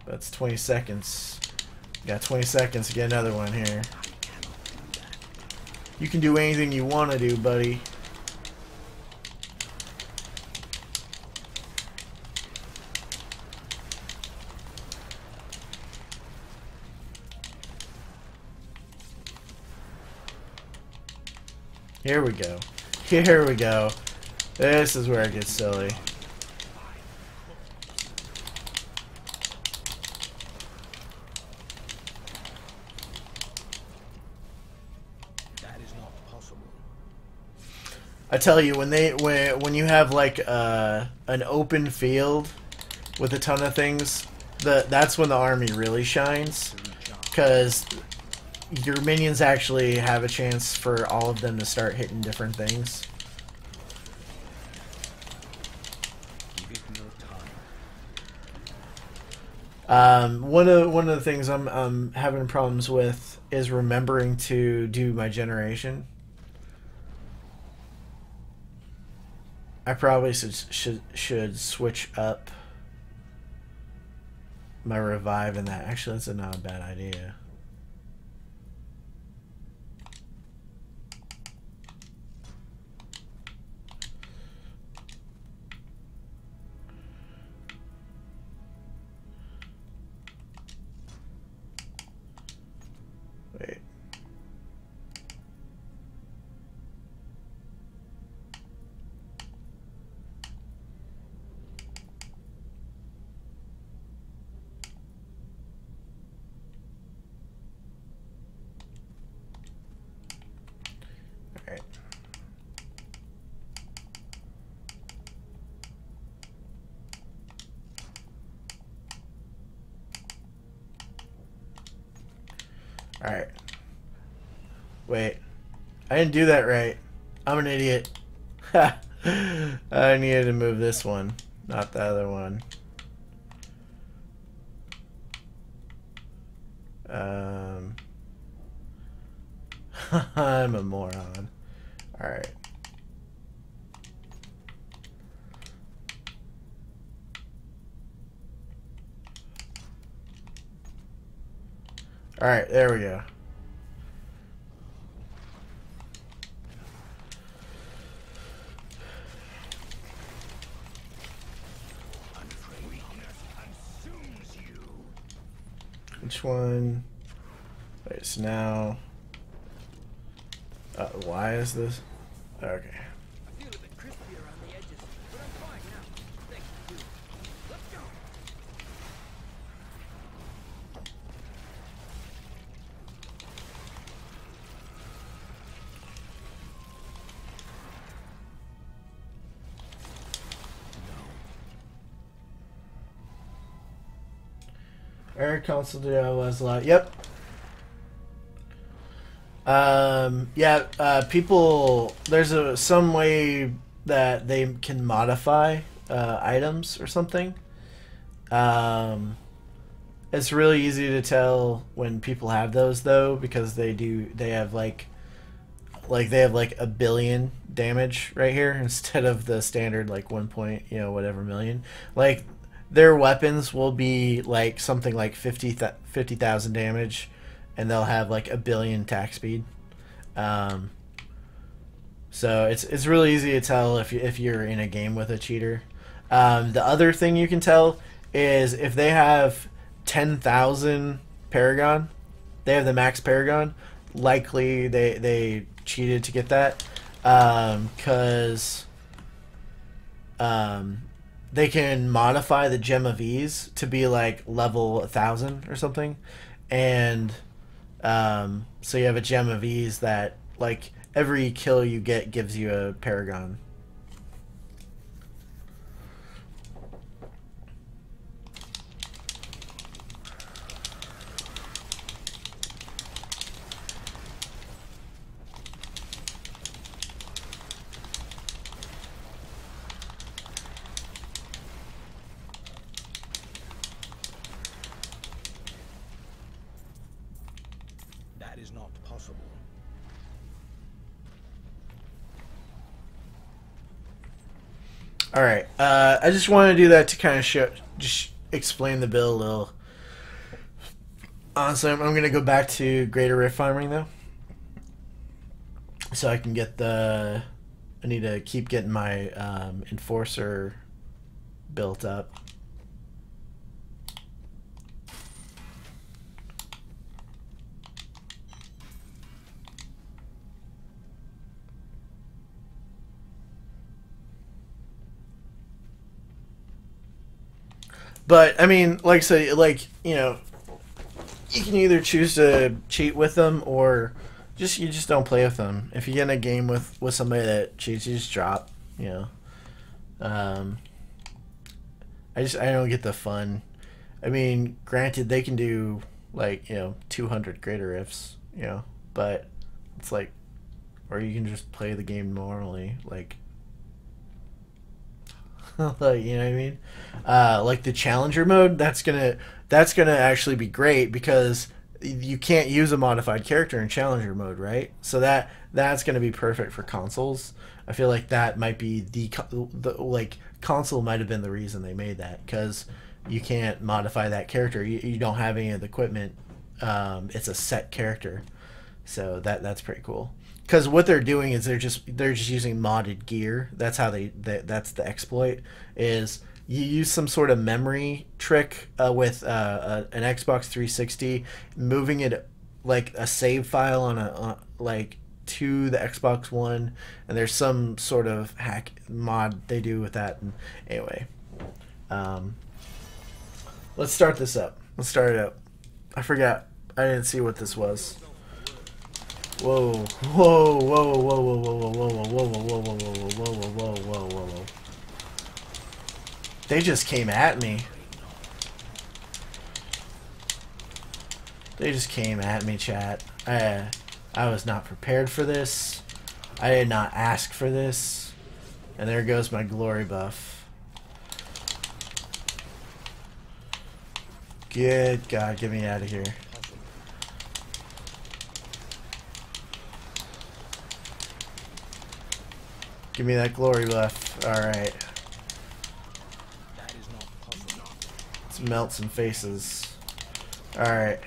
That's 20 seconds. Got 20 seconds to get another one here. You can do anything you want to do, buddy. Here we go. Here we go. This is where it gets silly. That is not possible. I tell you, when you have like an open field with a ton of things, that's when the army really shines, because your minions actually have a chance for all of them to start hitting different things. One of the things I'm having problems with is remembering to do my generation. I probably should switch up my revive in that. Actually, that's not a bad idea. Wait. All right. Alright. Wait. I didn't do that right. I'm an idiot. Ha! I needed to move this one, not the other one. I'm a moron. Alright. Alright, there we go. Which one? Wait, so now... why is this? Okay. I feel a bit crispy around the edges, but I'm fine now. Thank you. Let's go. Air console Diablo has a lot. Yep. People, there's some way that they can modify items or something. It's really easy to tell when people have those though, because they have like they have like 1 billion damage right here instead of the standard like 1 point, whatever million. Like their weapons will be like something like 50,000 damage, and they'll have like 1 billion attack speed. So it's really easy to tell if you're in a game with a cheater. The other thing you can tell is if they have 10,000 Paragon, they have the max Paragon. Likely they cheated to get that. because they can modify the Gem of Ease to be like level 1000 or something, and so you have a Gem of Ease that like every kill you get gives you a Paragon. That is not possible. All right, I just want to do that to kind of just explain the build a little. Honestly, I'm going to go back to Greater Rift farming though, so I can get the. I need to keep getting my Enforcer built up. But I mean, like I say, like, you know, you can either choose to cheat with them or you just don't play with them. If you get in a game with somebody that cheats, you just drop. You know, I don't get the fun. I mean, granted, they can do like, you know, 200 greater rifts, you know, but it's like, or you can just play the game normally, like. Like, you know what I mean? Like the challenger mode, that's gonna actually be great because you can't use a modified character in challenger mode, right? So that's gonna be perfect for consoles. I feel like that might be the like console might have been the reason they made that, because you can't modify that character. You don't have any of the equipment. It's a set character, so that's pretty cool. Because what they're doing is they're just using modded gear. That's how that's the exploit. Is you use some sort of memory trick with an Xbox 360, moving it like a save file on like to the Xbox One, and there's some sort of hack mod they do with that. And anyway, let's start this up. Let's start it up. I forgot. I didn't see what this was. Whoa, whoa, whoa, whoa, whoa, whoa, whoa, whoa, whoa, whoa, whoa, whoa, whoa, whoa, whoa, whoa, whoa. They just came at me. They just came at me, chat. I was not prepared for this. I did not ask for this. And there goes my glory buff. Good God, get me out of here. Give me that glory buff. Alright. Let's melt some faces. Alright.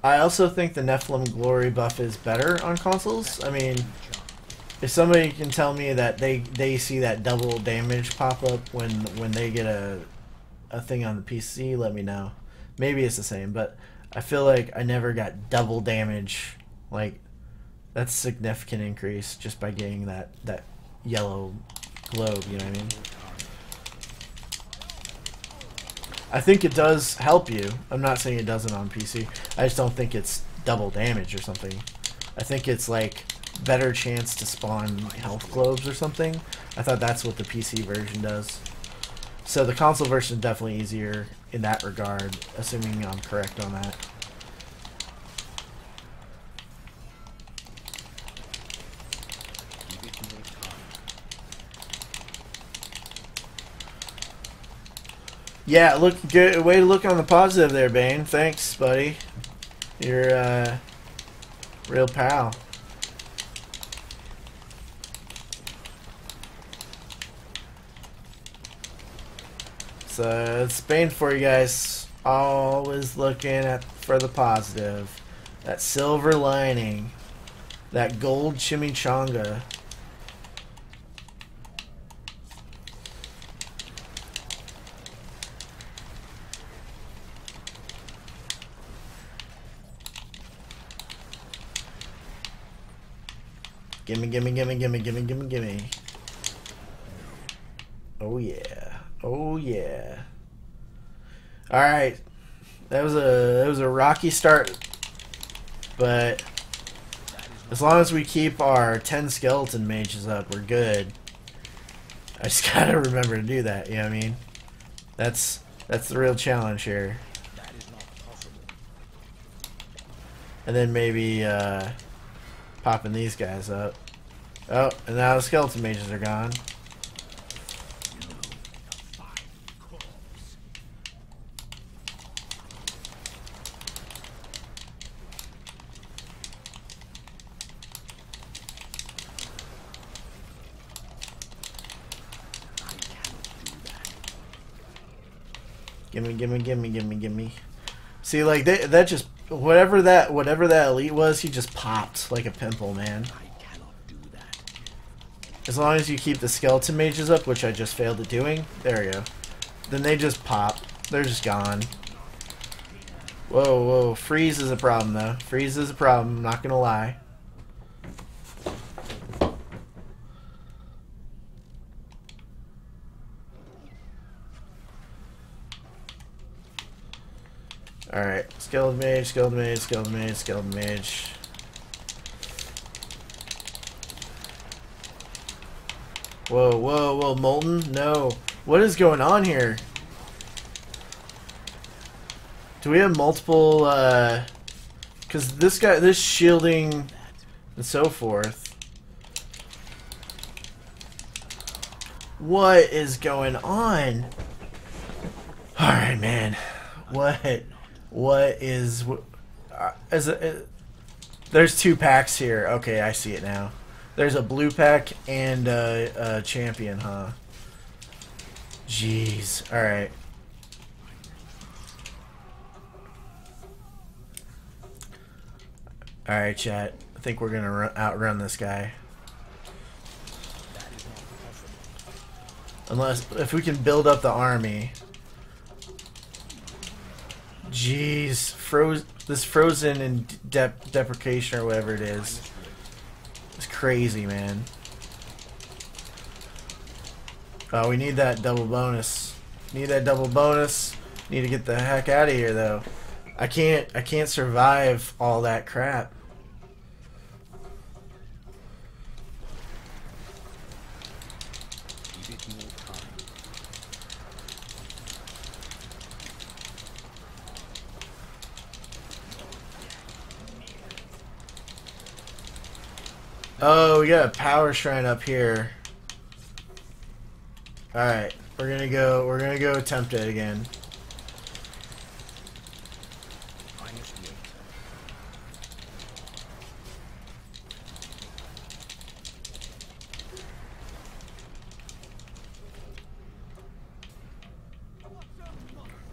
I also think the Nephilim glory buff is better on consoles. I mean, if somebody can tell me that they see that double damage pop up when they get a thing on the PC, let me know. Maybe it's the same, but I feel like I never got double damage. Like, that's a significant increase just by getting that yellow globe, you know what I mean? I think it does help you. I'm not saying it doesn't on PC. I just don't think it's double damage or something. I think it's like better chance to spawn health globes or something. I thought that's what the PC version does. So the console version is definitely easier in that regard, assuming I'm correct on that. Yeah, look good. Way to look on the positive there, Bane. Thanks, buddy. You're a real pal. So it's Bane for you guys. Always looking for the positive. That silver lining. That gold chimichanga. Gimme, gimme, gimme, gimme, gimme, gimme, gimme. Oh yeah. Oh yeah. Alright. That was a rocky start. But as long as we keep our 10 skeleton mages up, we're good. I just gotta remember to do that, you know what I mean? That's the real challenge here. That is not possible. And then maybe popping these guys up. Oh, and now the skeleton mages are gone. Gimme, gimme, gimme, gimme, gimme. See, like that just whatever that elite was, he just popped like a pimple, man. I cannot do that. As long as you keep the skeleton mages up, which I just failed at doing, there we go. Then they just pop. They're just gone. Whoa, whoa. Freeze is a problem, though. Freeze is a problem, I'm not gonna lie. Alright, skeleton mage, skeleton mage, skeleton mage, skeleton mage. Whoa, whoa, whoa, Molten? No. What is going on here? Do we have multiple, because this shielding and so forth. What is going on? Alright, man. What is... there's 2 packs here. Okay, I see it now. There's a blue pack and a champion, huh? Jeez. Alright. Alright, chat. I think we're gonna outrun this guy. Unless... if we can build up the army... Jeez, this frozen and deprecation or whatever it is. It's crazy, man. Oh, we need that double bonus. Need that double bonus. Need to get the heck out of here, though. I can't survive all that crap. Oh, we got a power shrine up here. Alright, we're gonna go attempt it again.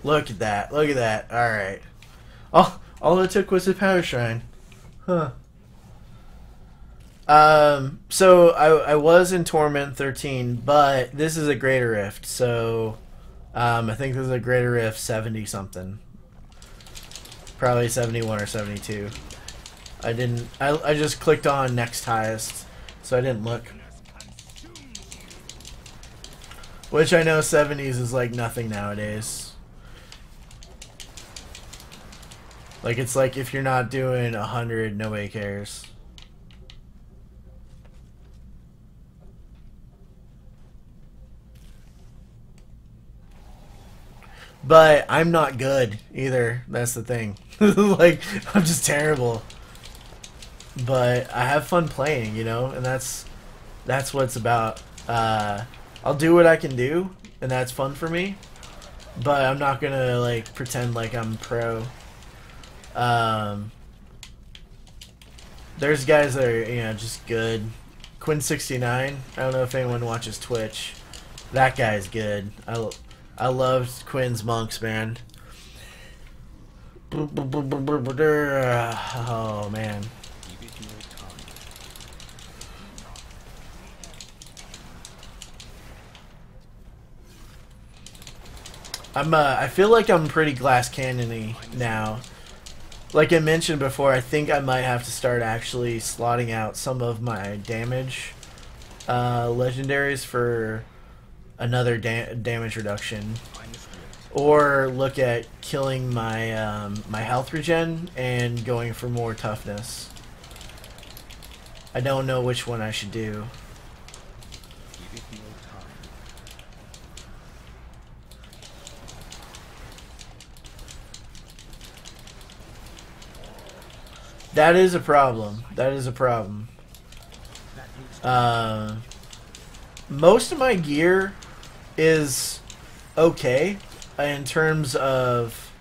Look at that, look at that. Alright. All it took was a power shrine. Huh. So I was in Torment 13, but this is a Greater Rift, so I think this is a Greater Rift 70 something. Probably 71 or 72. I just clicked on next highest, so I didn't look. Which I know 70s is like nothing nowadays. Like it's like if you're not doing 100, nobody cares. But I'm not good either. That's the thing. Like, I'm just terrible. But I have fun playing, you know, and that's what it's about. I'll do what I can do, and that's fun for me. But I'm not gonna like pretend like I'm pro. There's guys that are, you know, just good. Quinn69. I don't know if anyone watches Twitch. That guy's good. I loved Quinn's monks, man. Oh man. I feel like I'm pretty glass cannon-y now. like I mentioned before, I think I might have to start actually slotting out some of my damage legendaries for another damage reduction, or look at killing my my health regen and going for more toughness. I don't know which one I should do. Give it more time. That is a problem. That is a problem. Most of my gear is okay in terms of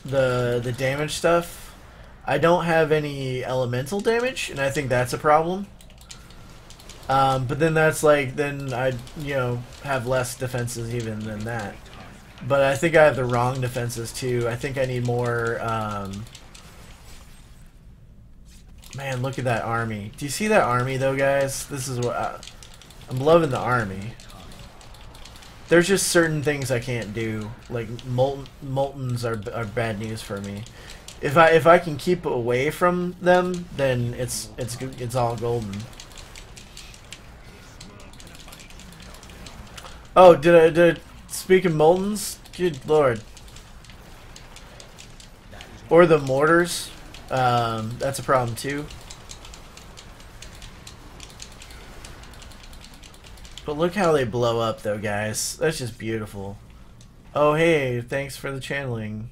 the damage stuff. I don't have any elemental damage, and I think that's a problem. But then that's like, then I, you know, have less defenses even than that. But I think I have the wrong defenses too. I think I need more. Man, look at that army. Do you see that army though, guys? This is what I'm loving, the army. There's just certain things I can't do. Like moltens are bad news for me. If I can keep away from them, then it's all golden. Oh, did I speak of moltens? Good lord. Or the mortars. That's a problem too. But look how they blow up though, guys. That's just beautiful. Oh hey, thanks for the channeling.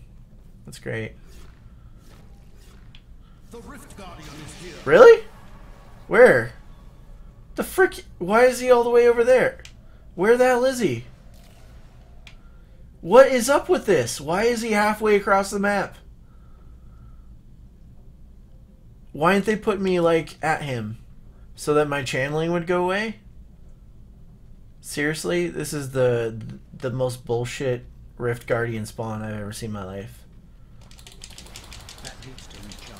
That's great. The Rift Guardian is here. Really? Where? The frick? Why is he all the way over there? Where the hell is he? What is up with this? Why is he halfway across the map? Why didn't they put me, like, at him? So that my channeling would go away? Seriously? This is the most bullshit Rift Guardian spawn I've ever seen in my life. That needs to recharge.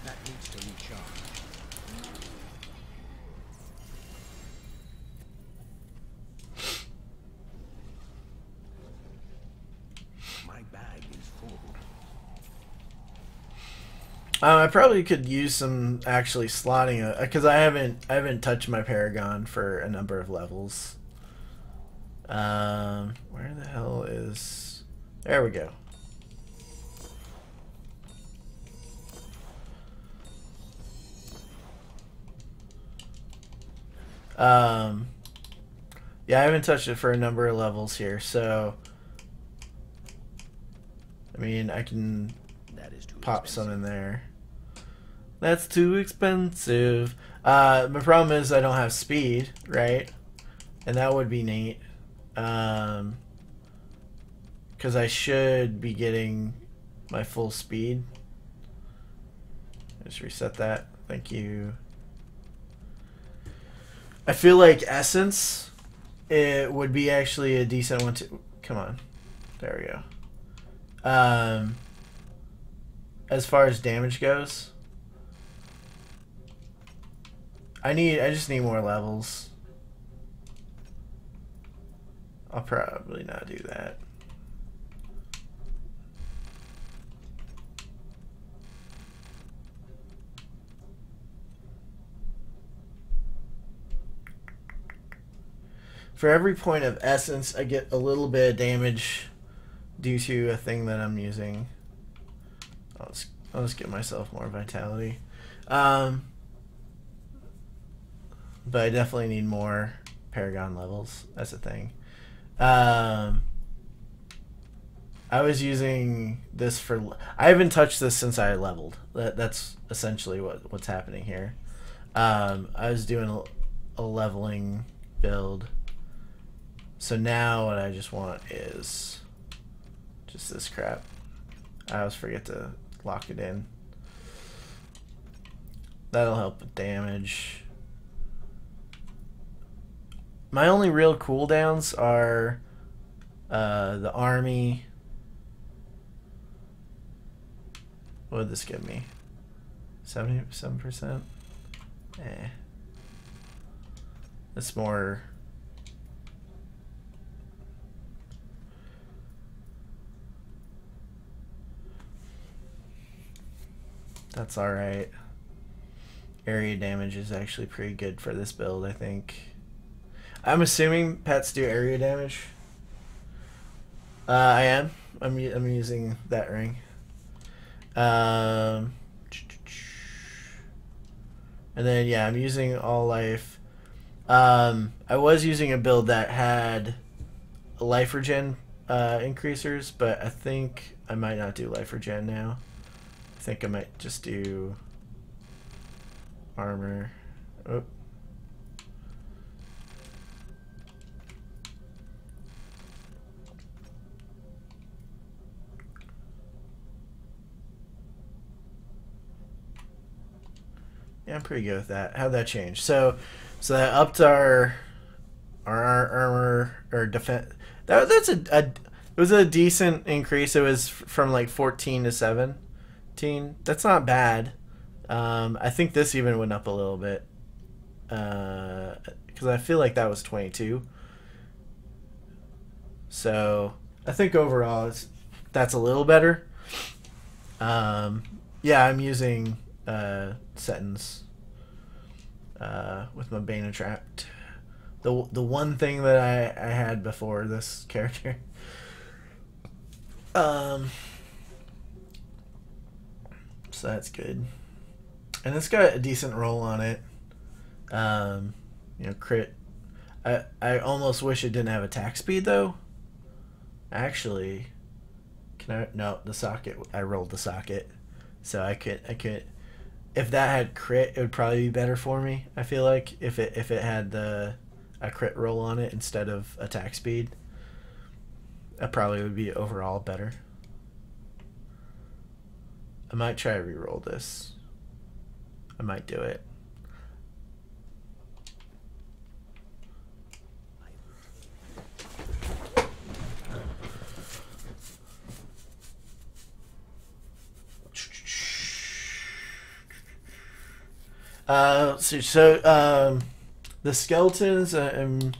That needs to recharge. My bag is full. I probably could use some actually slotting, because I haven't touched my Paragon for a number of levels. Where the hell is? There we go. Yeah, I haven't touched it for a number of levels here, so I mean I can That is too pop expensive. some in there. That's too expensive. My problem is I don't have speed, right? And that would be neat. Because I should be getting my full speed. Just reset that. Thank you. I feel like Essence, it would be actually a decent one to... Come on. There we go. As far as damage goes, I just need more levels. I'll probably not do that. For every point of essence, I get a little bit of damage due to a thing that I'm using. I'll just get myself more vitality. But I definitely need more Paragon levels. That's the thing. I was using this for... I haven't touched this since I leveled. That's essentially what's happening here. I was doing a leveling build. So now what I just want is just this crap. I always forget to lock it in. That'll help with damage. My only real cooldowns are the army. What would this give me? 77%? Eh. It's more. That's alright. Area damage is actually pretty good for this build, I think. I'm assuming pets do area damage. I am. I'm using that ring. And then yeah, I'm using all life. I was using a build that had life regen increasers, but I think I might not do life regen now. I think I might just do armor. Oh. Yeah, I'm pretty good with that. How'd that change? So that upped our armor or defense. That's it was a decent increase. It was from like 14 to 17. That's not bad. I think this even went up a little bit because I feel like that was 22. So I think overall that's a little better. Yeah, I'm using settings with my Bane Trapped. The one thing that I had before this character. So that's good. And it's got a decent roll on it. You know, crit. I almost wish it didn't have attack speed though. Actually, can I? No, the socket. I rolled the socket, so I could. If that had crit, it would probably be better for me. I feel like if it had a crit roll on it instead of attack speed, that probably would be overall better. I might try to re-roll this. I might do it. The skeletons I'm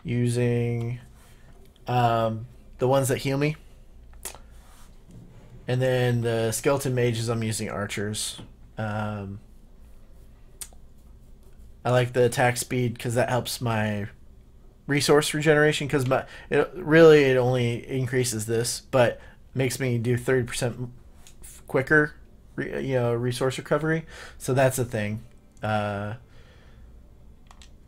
using the ones that heal me, and then the skeleton mages I'm using archers. I like the attack speed because that helps my resource regeneration, because it only increases this, but makes me do 30% quicker resource recovery. So that's a thing.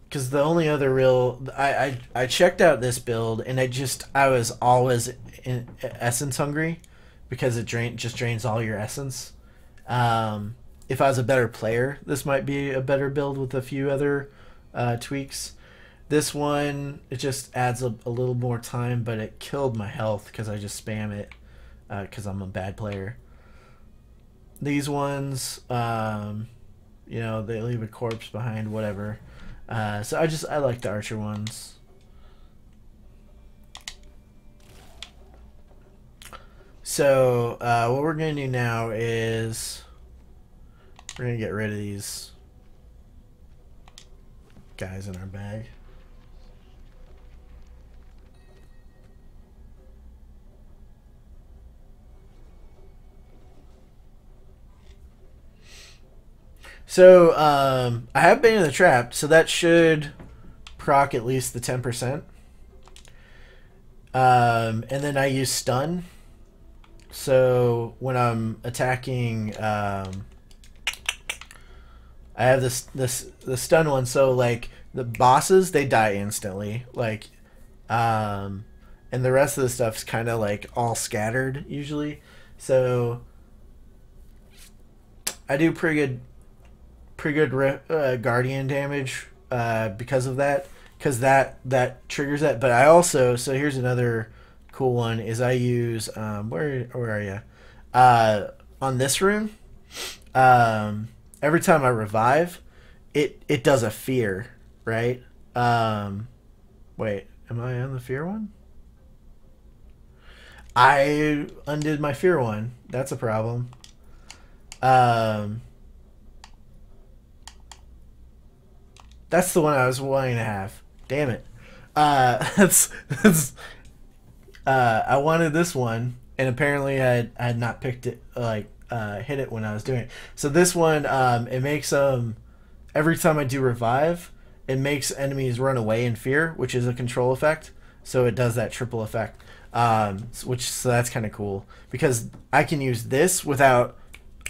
Because the only other real I checked out this build and I was always essence hungry because it just drains all your essence. If I was a better player, this might be a better build with a few other tweaks. This one, it just adds a little more time, but it killed my health because I just spam it because I'm a bad player. These ones, you know, they leave a corpse behind, whatever. So I like the archer ones. So what we're gonna do now is we're gonna get rid of these guys in our bag. So I have Bane of the Trapped, so that should proc at least the 10%. And then I use stun. So when I'm attacking, I have the stun one. So like the bosses, they die instantly. Like, and the rest of the stuff's kind of like all scattered usually. So I do pretty good guardian damage because of that, because that triggers that. But I also, so here's another cool one, is I use where are you on this rune, every time I revive it does a fear, right? Wait, am I on the fear one? I undid my fear one. That's a problem. That's the one I was wanting to have. Damn it. That's I wanted this one, and apparently I had not picked it, like, hit it when I was doing it. So this one, it makes, every time I do revive, it makes enemies run away in fear, which is a control effect. So it does that triple effect, so that's kind of cool. Because I can use this without,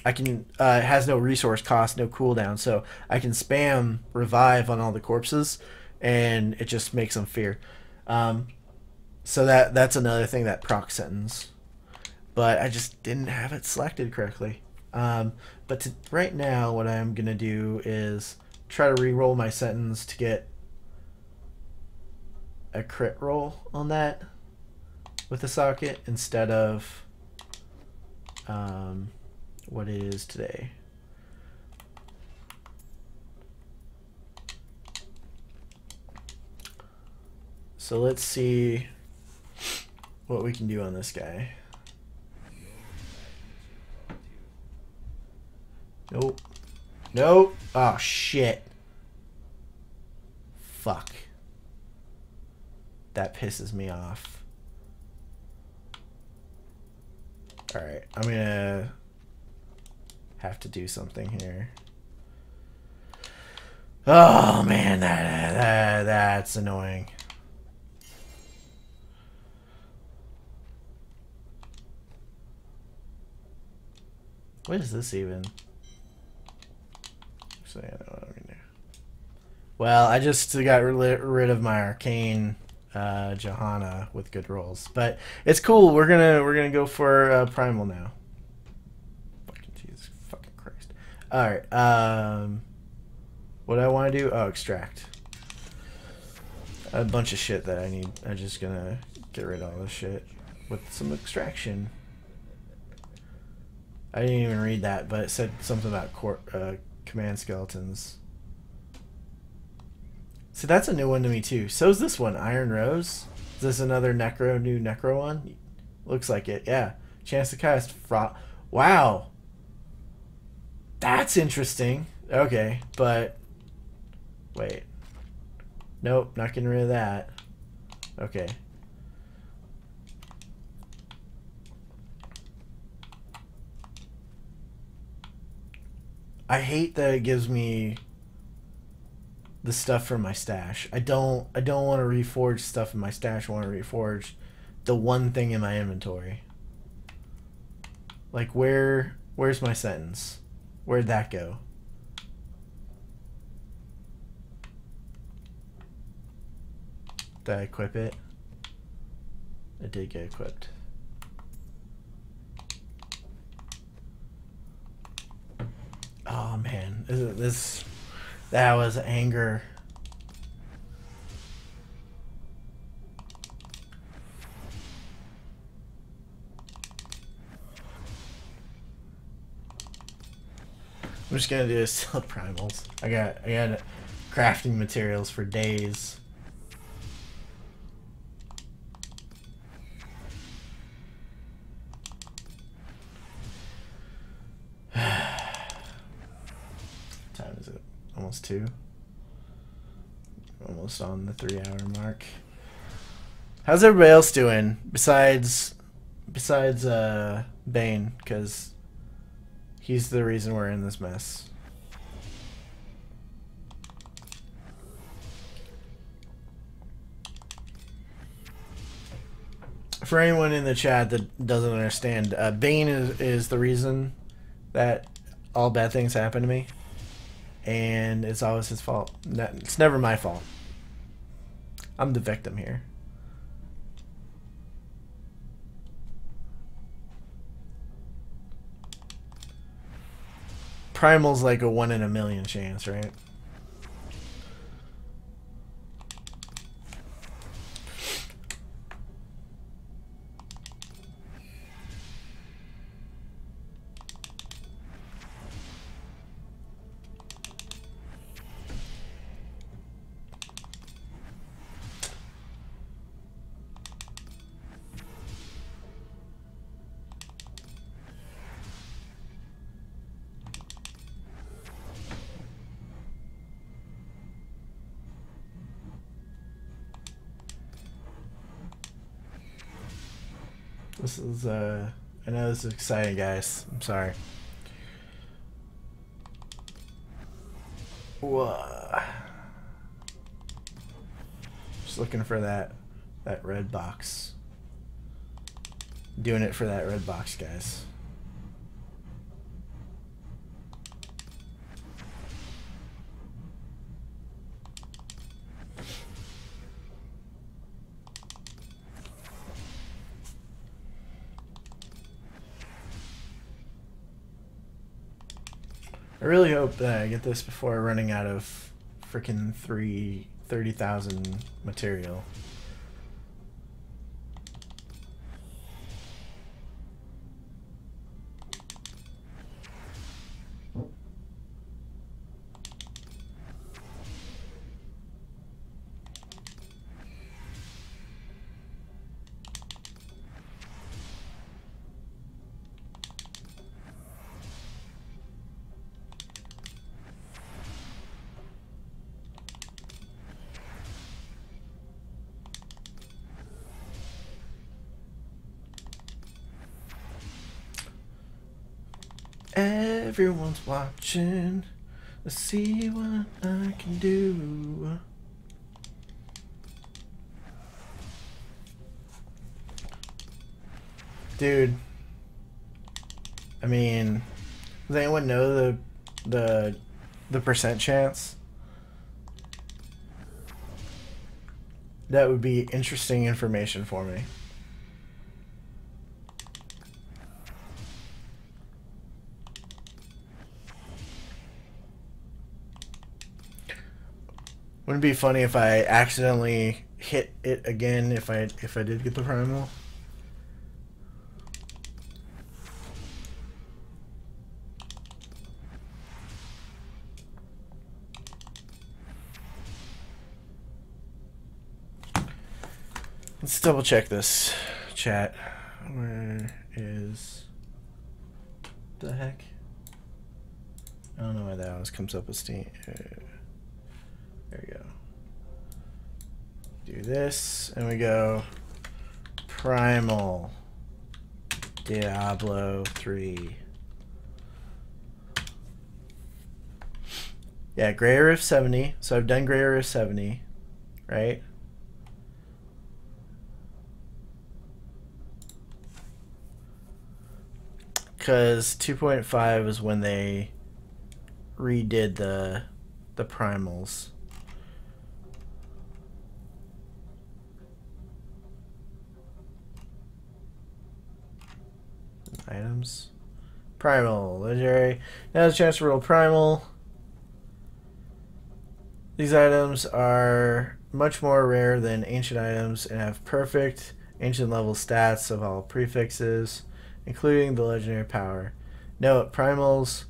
it has no resource cost, no cooldown, so I can spam revive on all the corpses, and it just makes them fear. So that's another thing that proc sentence. But I just didn't have it selected correctly. But right now, what I'm going to do is try to re-roll my sentence to get a crit roll on that with the socket instead of what it is today. So let's see what we can do on this guy. Nope. Nope. Oh, shit. Fuck. That pisses me off. Alright, I'm gonna have to do something here. Oh, man, that's annoying. What is this even? So, yeah, I don't know what I'm gonna do. Well, I just got rid of my arcane Johanna with good rolls, but it's cool. We're gonna go for Primal now. Fucking Jesus, fucking Christ! All right. What I want to do? Oh, extract. A bunch of shit that I need. I'm just gonna get rid of all this shit with some extraction. I didn't even read that, but it said something about command skeletons. So that's a new one to me too. So is this one, Iron Rose? Is this another new Necro one? Looks like it, yeah. Chance to cast wow. That's interesting. Okay, but wait. Nope, not getting rid of that. Okay. I hate that it gives me the stuff from my stash. I don't want to reforge stuff in my stash. I want to reforge the one thing in my inventory. Like where's my sentence? Where'd that go? Did I equip it? It did get equipped. Oh man, that was anger. I'm just gonna do is sell primals. I got crafting materials for days. Time is it? Almost 2. Almost on the 3-hour mark. How's everybody else doing besides Bane? Because he's the reason we're in this mess. For anyone in the chat that doesn't understand, Bane is the reason that all bad things happen to me. And it's always his fault. It's never my fault. I'm the victim here. Primal's like a 1 in a million chance, right? This is I know this is exciting, guys. I'm sorry. Whoa. Just looking for that red box. Doing it for that red box, guys. I really hope that I get this before running out of freaking 30,000 material. Everyone's watching. Let's see what I can do. Dude, I mean, does anyone know the percent chance? That would be interesting information for me. Wouldn't it be funny if I accidentally hit it again if I did get the primal? Let's double check this chat. Where is the heck? I don't know why that always comes up with Steam. There we go. Do this, and we go Primal Diablo 3. Yeah, Grey Rift 70. So I've done Grey Rift 70, right? Because 2.5 is when they redid the primals. Items. Primal. Legendary. Now there's a chance to roll Primal. These items are much more rare than ancient items and have perfect ancient level stats of all prefixes, including the legendary power. Note, primals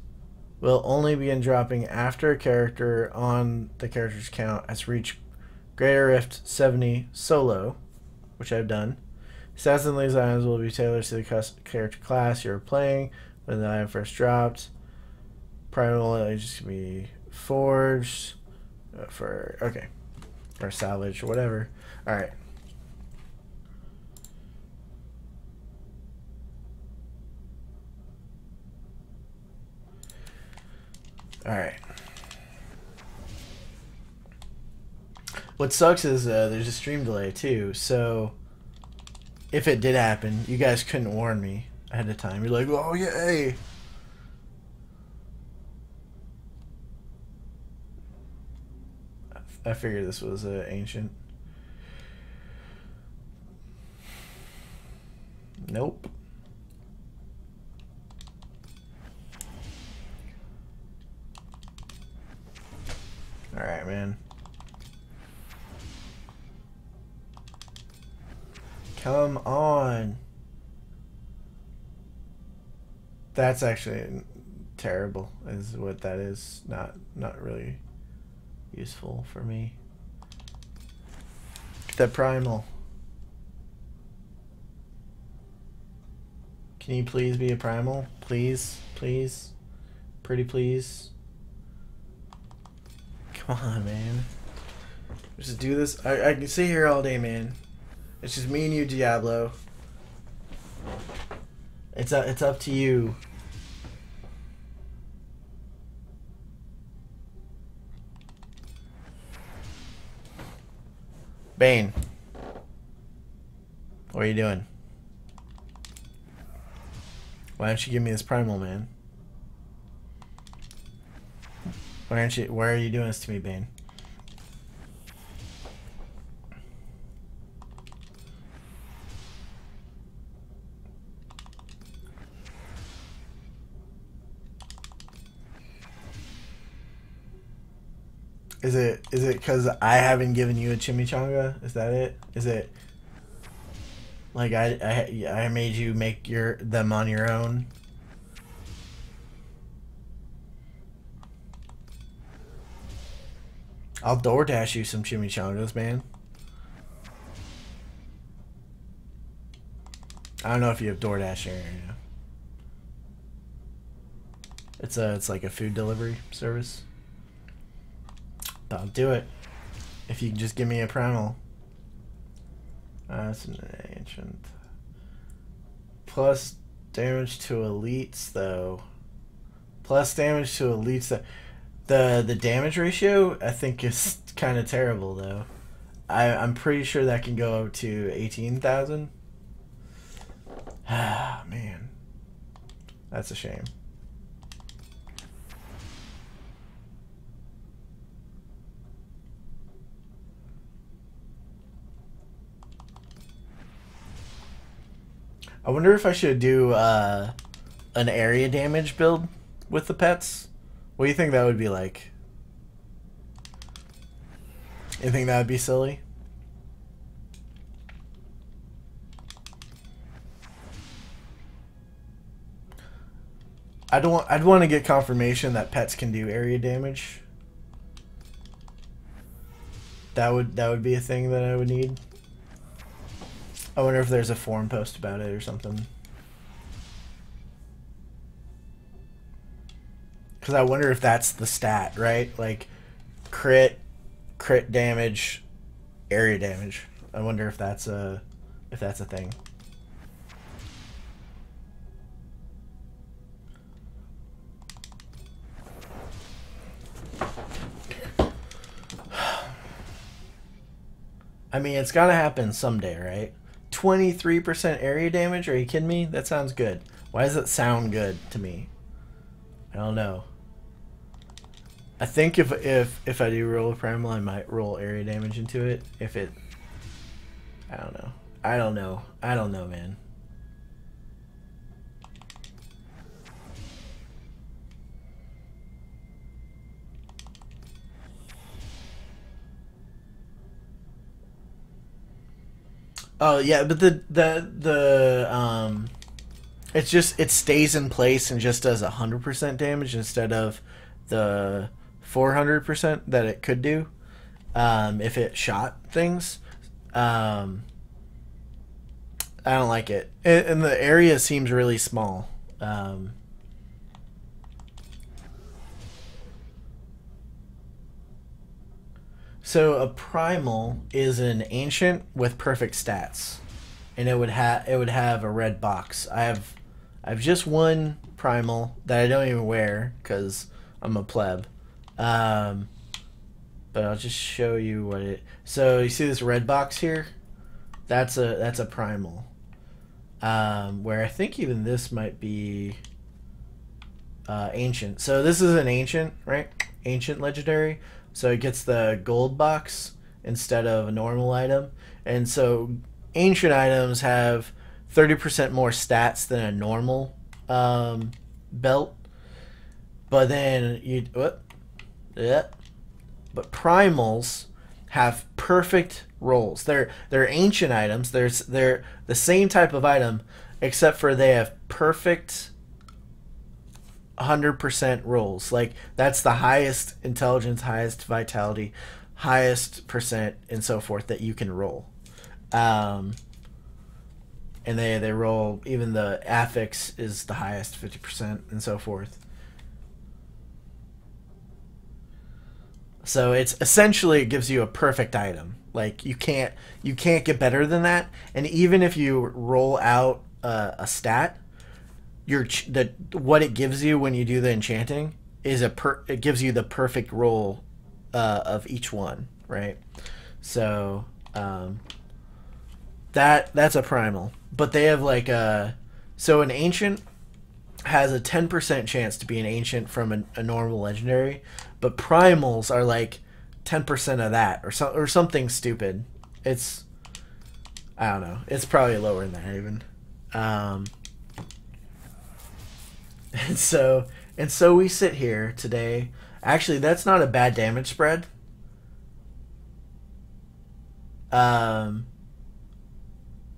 will only begin dropping after a character on the character's count has reached Greater Rift 70 solo, which I've done. Stats in these items will be tailored to the character class you're playing when the item first dropped. Primal is just going to be forged for, okay, or salvage or whatever. Alright. Alright. What sucks is there's a stream delay too, so if it did happen, you guys couldn't warn me ahead of time. You're like, oh, yay! I figured this was ancient. Nope. Alright, man. Come on. That's actually terrible, is what that is. Not really useful for me. Get that primal. Can you please be a primal? Please? Please? Pretty please? Come on, man. Just do this. I can sit here all day, man. It's just me and you, Diablo. It's up to you. Bane. What are you doing? Why don't you give me this primal, man? Why are you doing this to me, Bane? Is it because I haven't given you a chimichanga? Is that it? Is it like I made you make them on your own? I'll DoorDash you some chimichangas, man. I don't know if you have DoorDash here. It's like a food delivery service. I'll do it if you can just give me a primal. That's an ancient. Plus damage to elites, though. Plus damage to elites. The damage ratio, I think, is kind of terrible, though. I'm pretty sure that can go up to 18,000. Ah, man. That's a shame. I wonder if I should do an area damage build with the pets. What do you think that would be like? You think that would be silly? I'd want to get confirmation that pets can do area damage. That would be a thing that I would need. I wonder if there's a forum post about it or something. Because I wonder if that's the stat, right? Like crit damage, area damage. I wonder if that's a thing. I mean, it's gotta happen someday, right? 23% area damage? Are you kidding me? That sounds good. Why does it sound good to me? I don't know. I think if I do roll a primal, I might roll area damage into it. If it... I don't know. I don't know. I don't know, man. Oh yeah, but it stays in place and just does 100% damage instead of the 400% that it could do if it shot things. I don't like it, and the area seems really small. So a primal is an ancient with perfect stats, and it would have a red box. I've just one primal that I don't even wear because I'm a pleb. But I'll just show you what it. So you see this red box here? That's a primal. Where I think even this might be ancient. So this is an ancient, right? Ancient legendary. So it gets the gold box instead of a normal item. And so ancient items have 30% more stats than a normal belt. But then but primals have perfect rolls. They're ancient items. They're the same type of item, except for they have perfect 100% rolls. Like that's the highest intelligence, highest vitality, highest percent, and so forth that you can roll. And they roll, even the affix is the highest, 50%, and so forth. So it's essentially, it gives you a perfect item. Like you can't get better than that. And even if you roll out a stat, what it gives you when you do the enchanting is it gives you the perfect roll of each one, right? So that's a primal, but they have like so an ancient has a 10% chance to be an ancient from a normal legendary, but primals are like 10% of that or something stupid. It's, I don't know. It's probably lower than that even. And so we sit here today. Actually, that's not a bad damage spread.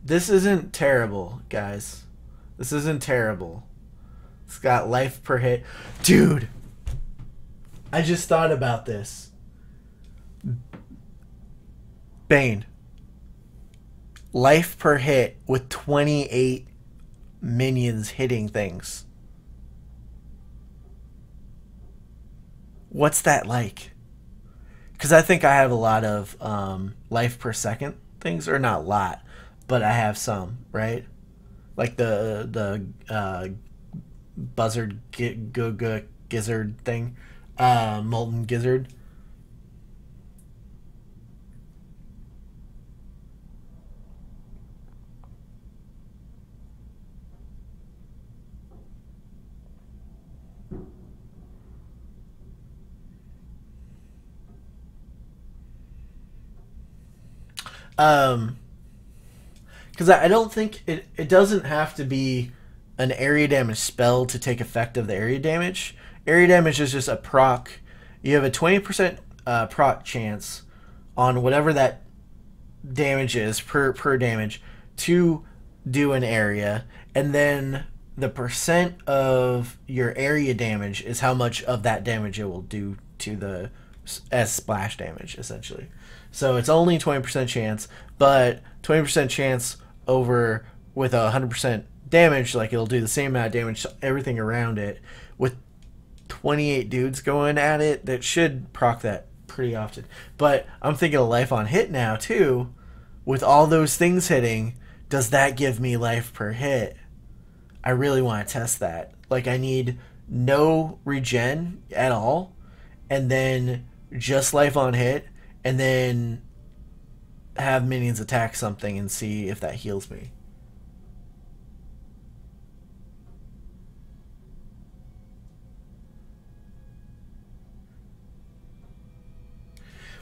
This isn't terrible, guys. This isn't terrible. It's got life per hit. Dude, I just thought about this. Bane. Life per hit with 28 minions hitting things. What's that like? Because I think I have a lot of life per second things, or not a lot, but I have some, right? Like the buzzard gizzard thing, molten gizzard. Because I don't think it doesn't have to be an area damage spell to take effect of the area damage. Area damage is just a proc. You have a 20% proc chance on whatever that damage is per damage to do an area, and then the percent of your area damage is how much of that damage it will do to the as splash damage, essentially. So it's only 20% chance, but 20% chance over with 100% damage, like it'll do the same amount of damage to everything around it. With 28 dudes going at it, that should proc that pretty often. But I'm thinking of life on hit now too. With all those things hitting, does that give me life per hit? I really want to test that. Like, I need no regen at all, and then just life on hit, and then have minions attack something and see if that heals me.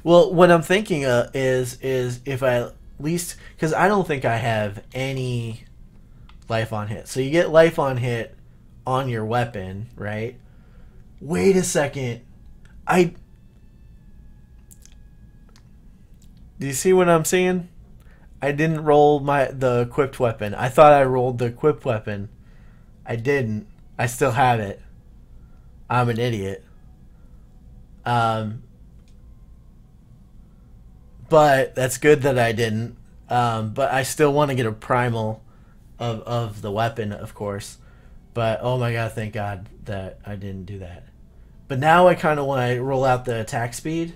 Well, what I'm thinking is if I at least, because I don't think I have any life on hit. So you get life on hit on your weapon, right? Wait a second. Do you see what I'm seeing? I didn't roll the equipped weapon. I thought I rolled the equipped weapon. I didn't. I still have it. I'm an idiot. But that's good that I didn't. But I still want to get a primal of the weapon, of course. But oh my god, thank god that I didn't do that. But now I kind of want to roll out the attack speed,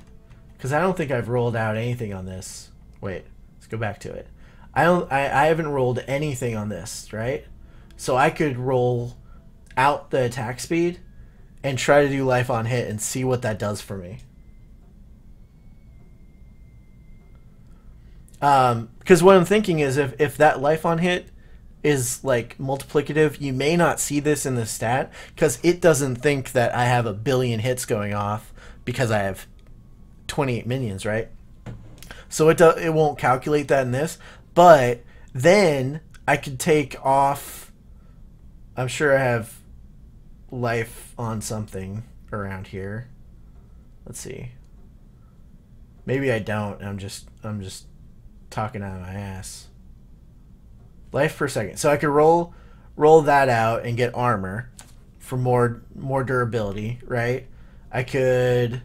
because I don't think I've rolled out anything on this. Wait, let's go back to it. I haven't rolled anything on this, right? So I could roll out the attack speed and try to do life on hit and see what that does for me. Because what I'm thinking is if that life on hit is like multiplicative, you may not see this in the stat because it doesn't think that I have 1 billion hits going off because I have 28 minions, right? So it won't calculate that in this, but then I could take off. I'm sure I have life on something around here. Let's see. Maybe I don't. I'm just talking out of my ass. Life per second. So I could roll that out and get armor for more durability, right? I could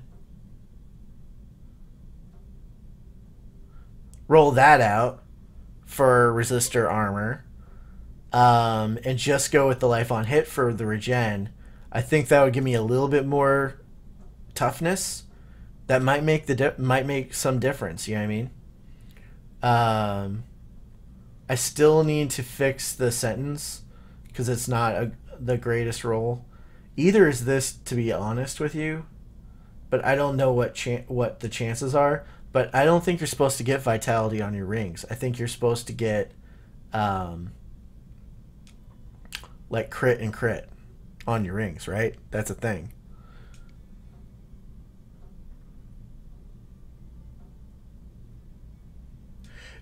roll that out for resistor armor, and just go with the life on hit for the regen. I think that would give me a little bit more toughness. That might make some difference. You know what I mean? I still need to fix the sentence because it's not the greatest role. Either is this, to be honest with you, but I don't know what the chances are. But I don't think you're supposed to get vitality on your rings. I think you're supposed to get like crit and crit on your rings, right? That's a thing.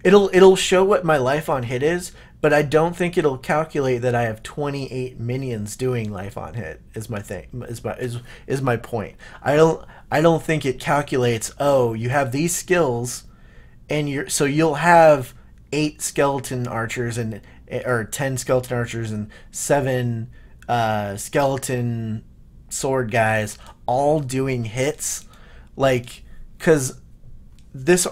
It'll show what my life on hit is, but I don't think it'll calculate that I have 28 minions doing life on hit. Is my thing. Is my point. I don't think it calculates. Oh, you have these skills, and you'll have 8 skeleton archers or 10 skeleton archers and 7 skeleton sword guys all doing hits, like, because this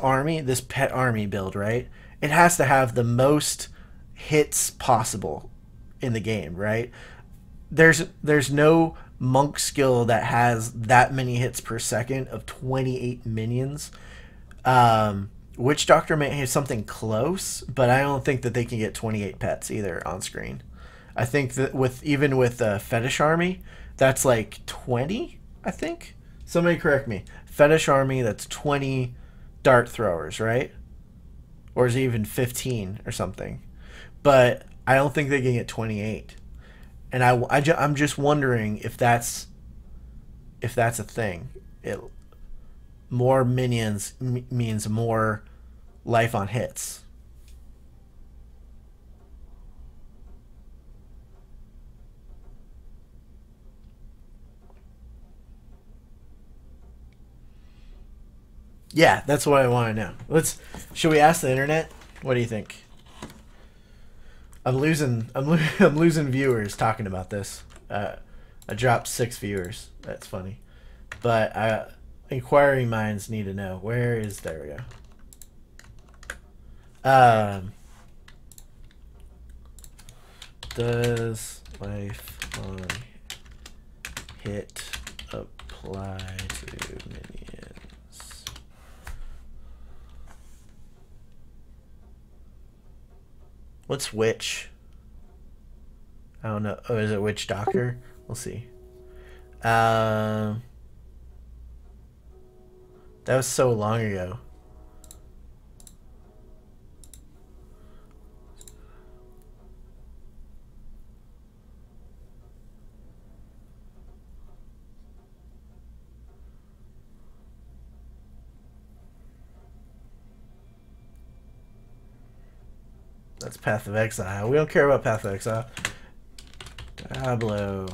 pet army build, right? It has to have the most hits possible in the game, right? There's no monk skill that has that many hits per second of 28 minions. Witch Doctor may have something close, but I don't think that they can get 28 pets either on screen. I think that with Fetish Army, that's like 20, I think. Somebody correct me. Fetish Army, that's 20 dart throwers, right? Or is it even 15 or something? But I don't think they can get 28. And I'm just wondering if that's a thing. More minions means more life on hits. Yeah, that's what I want to know. Should we ask the internet? What do you think? I'm losing viewers talking about this. I dropped 6 viewers. That's funny. But inquiring minds need to know. There we go. Does life on hit apply to minions? What's witch? I don't know. Oh, is it witch doctor? We'll see. That was so long ago. That's Path of Exile. We don't care about Path of Exile. Diablo.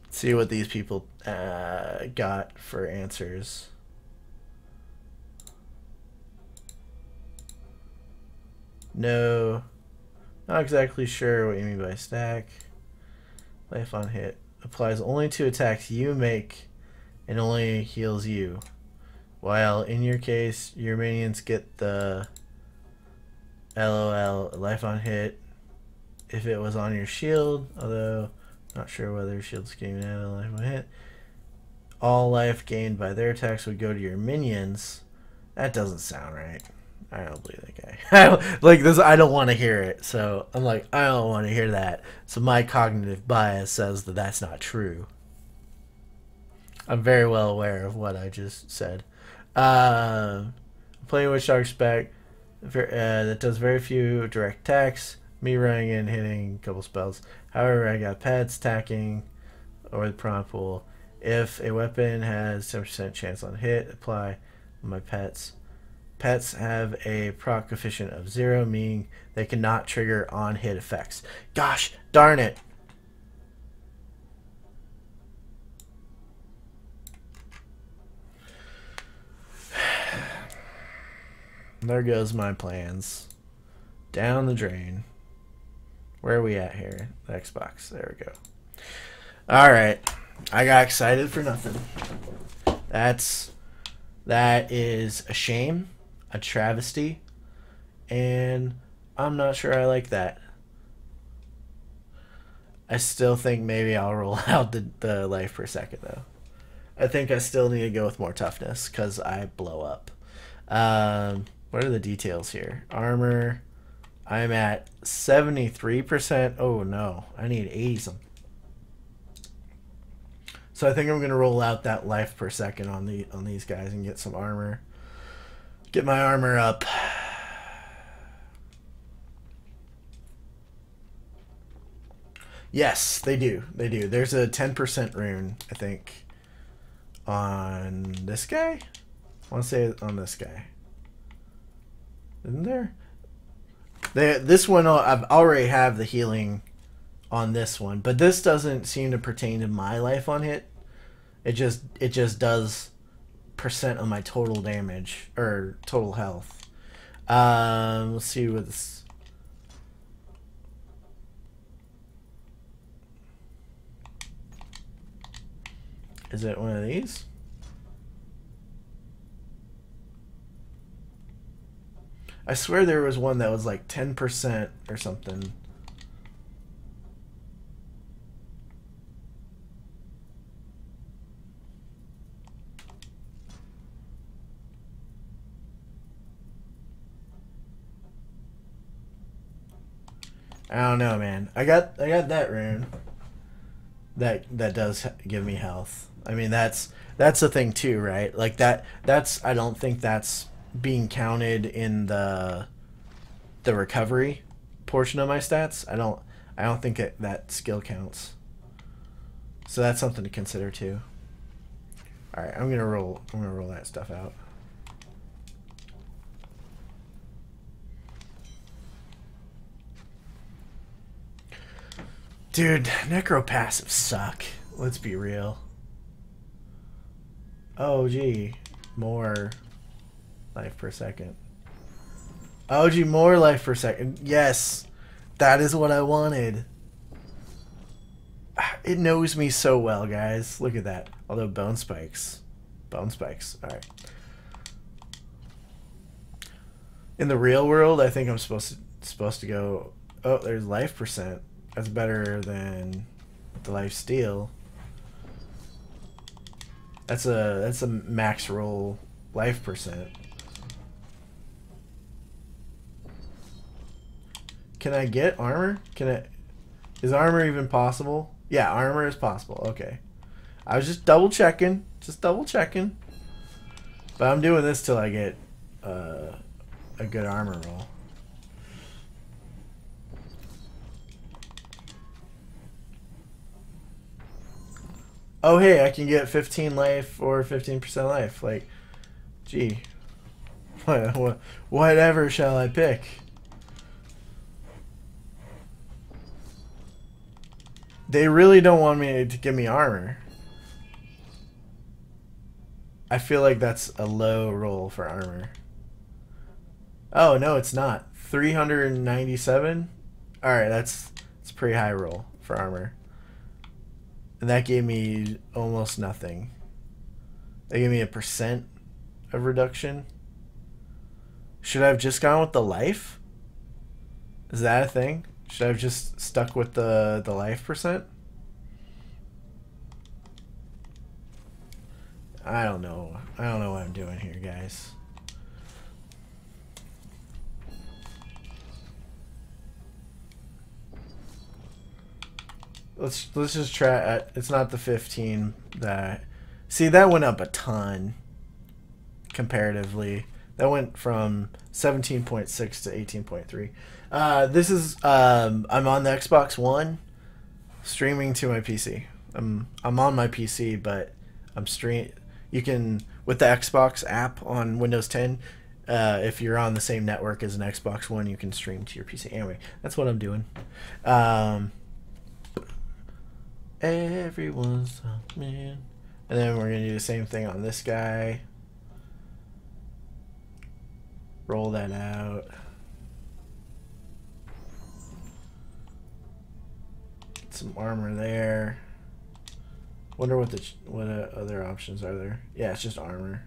See what these people got for answers. No, not exactly sure what you mean by stack. Life on hit applies only to attacks you make and only heals you. While in your case, your minions get the LOL life on hit if it was on your shield, although not sure whether shield's gaining out life on hit. All life gained by their attacks would go to your minions. That doesn't sound right. I don't believe that guy. Like this, I don't want to hear it. So I'm like, I don't want to hear that. So my cognitive bias says that that's not true. I'm very well aware of what I just said. Playing Witch Dog Spec that does very few direct attacks. Me running in, hitting a couple spells. However, I got pets, attacking, or the prawn pool. If a weapon has 10% chance on hit, apply on my pets. Pets have a proc coefficient of 0, meaning they cannot trigger on hit effects. Gosh darn it! There goes my plans. Down the drain. Where are we at here? The Xbox. There we go. Alright. I got excited for nothing. That's That is a shame, a travesty, and I'm not sure I like that. I still think maybe I'll roll out the life per second, though. I think I still need to go with more toughness because I blow up. What are the details here? Armor, I'm at 73%. Oh, no. I need 80 something. So I think I'm going to roll out that life per second on these guys and get some armor. Get my armor up. Yes, they do. They do. There's a 10% rune, I think, on this guy. I want to say on this guy. Isn't there? This one, I've already have the healing on this one, but this doesn't seem to pertain to my life on hit. It just does percent of my total damage or total health. Let's see what this. Is it one of these? I swear there was one that was like 10% or something. I don't know, man. I got that rune. That does give me health. I mean, that's the thing too, right? Like that's I don't think that's being counted in the recovery portion of my stats. I don't think that skill counts. So that's something to consider too. All right, I'm gonna roll that stuff out. Dude, Necro passives suck. Let's be real. Oh, gee. More life per second. Oh, gee, more life per second. Yes. That is what I wanted. It knows me so well, guys. Look at that. Although bone spikes. Bone spikes. Alright. In the real world, I think I'm supposed to go... Oh, there's life percent. That's better than the life steal. That's a max roll life percent. Can I get armor? Is armor even possible? Yeah, armor is possible. Okay. I was just double checking. But I'm doing this till I get a good armor roll. Oh, hey, I can get 15 life or 15% life. Like, gee. Whatever shall I pick? They really don't want me to give me armor. I feel like that's a low roll for armor. Oh, no, it's not. 397? Alright, that's a pretty high roll for armor. And that gave me almost nothing. They gave me a % of reduction. Should I have just gone with the life? Is that a thing? Should I have just stuck with the life %? I don't know. I don't know what I'm doing here, guys. Let's just try. It's not the 15 that. See, that went up a ton. Comparatively, that went from 17.6 to 18.3. This is. I'm on the Xbox One, streaming to my PC. I'm on my PC, but I'm stream. You can with the Xbox app on Windows 10. If you're on the same network as an Xbox One, you can stream to your PC. Anyway, that's what I'm doing. Everyone's a man. And then we're going to do the same thing on this guy. Roll that out. Get some armor there. Wonder what other options are there. Yeah, it's just armor.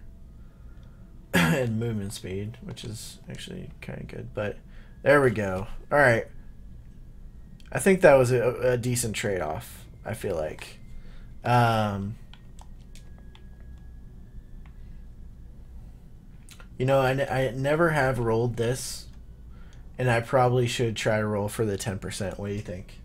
and movement speed, which is actually kind of good. But there we go. All right. I think that was a decent trade-off, I feel like. You know, I never have rolled this, and I probably should try to roll for the 10%. What do you think?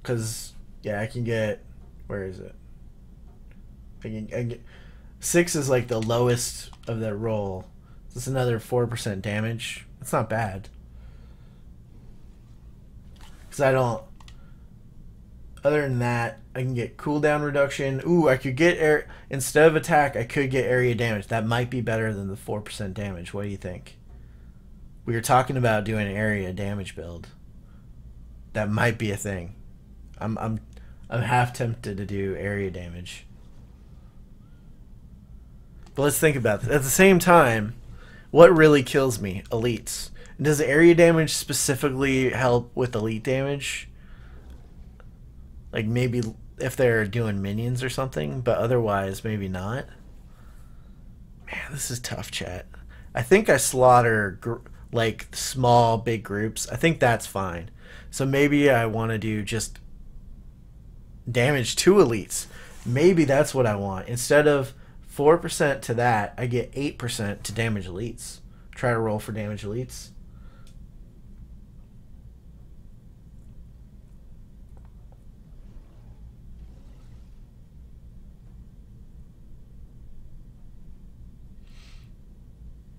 Because, yeah, I can get... Where is it? I get 6 is like the lowest of that roll. That's another 4% damage. That's not bad. Because I don't... Other than that, I can get cooldown reduction. Ooh, I could get air... Instead of attack, I could get area damage. That might be better than the 4% damage. What do you think? We were talking about doing an area damage build. That might be a thing. I'm half tempted to do area damage. But let's think about this. At the same time, what really kills me? Elites. Does area damage specifically help with elite damage? Like maybe if they're doing minions or something, but otherwise maybe not. Man, this is tough, chat. I think I slaughter like small, big groups. I think that's fine. So maybe I want to do just damage to elites. Maybe that's what I want. Instead of 4% to that, I get 8% to damage elites. Try to roll for damage elites.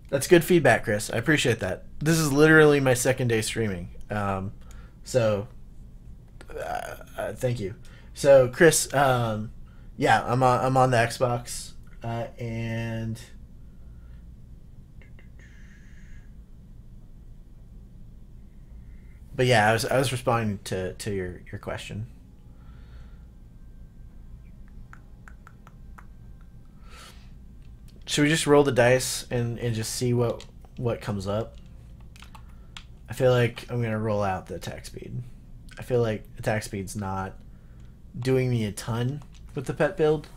That's good feedback, Chris. I appreciate that. This is literally my second day streaming. So thank you. So Chris, yeah, I'm on the Xbox, and but yeah, I was responding to your question. Should we just roll the dice and just see what comes up? I feel like I'm gonna roll out the attack speed. I feel like attack speed's not doing me a ton with the pet build.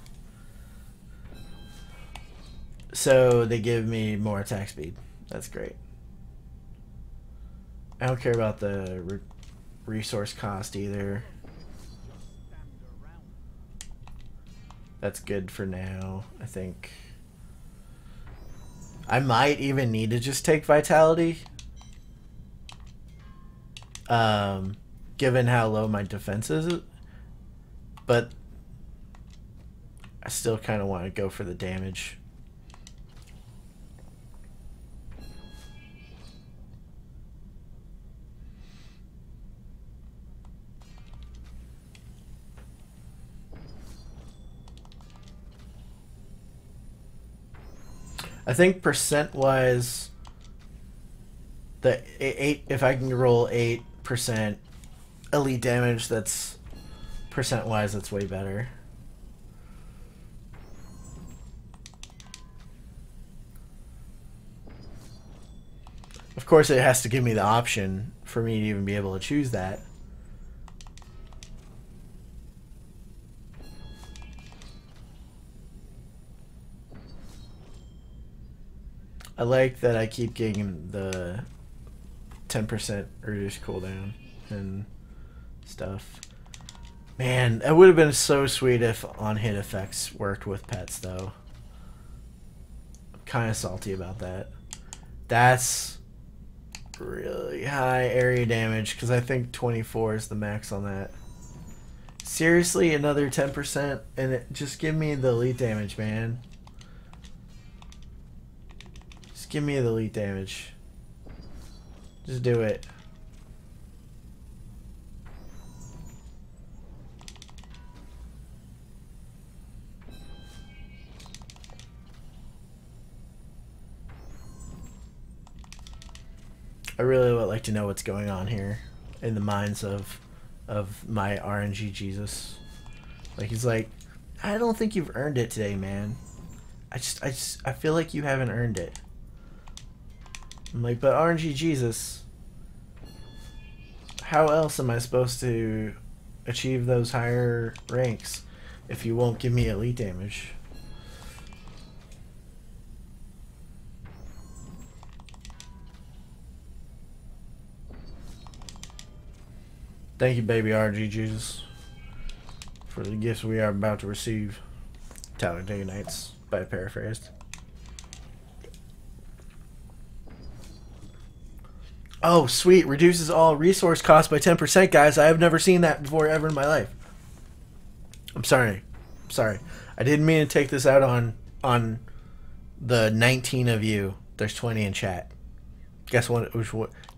So they give me more attack speed. That's great. I don't care about the resource cost either. That's good for now, I think. I might even need to just take vitality. Given how low my defense is. But I still kind of want to go for the damage. I think percent-wise, the 8, if I can roll 8% elite damage, that's percent-wise, that's way better. Of course, it has to give me the option for me to even be able to choose that. I like that I keep getting the 10% reduced cooldown and stuff. Man, that would have been so sweet if on-hit effects worked with pets, though. I'm kind of salty about that. That's really high area damage, because I think 24 is the max on that. Seriously, another 10%? And just give me the elite damage, man. Give me the elite damage. Just do it. I really would like to know what's going on here in the minds of my RNG Jesus. Like, he's like, I don't think you've earned it today, man. I feel like you haven't earned it. I'm like, but RNG Jesus, how else am I supposed to achieve those higher ranks if you won't give me elite damage. Thank you, baby RGGs, for the gifts we are about to receive. Talladega Nights, by paraphrased. Oh, sweet. Reduces all resource costs by 10%, guys. I have never seen that before ever in my life. I'm sorry. I'm sorry. I didn't mean to take this out on the 19 of you. There's 20 in chat. Guess what?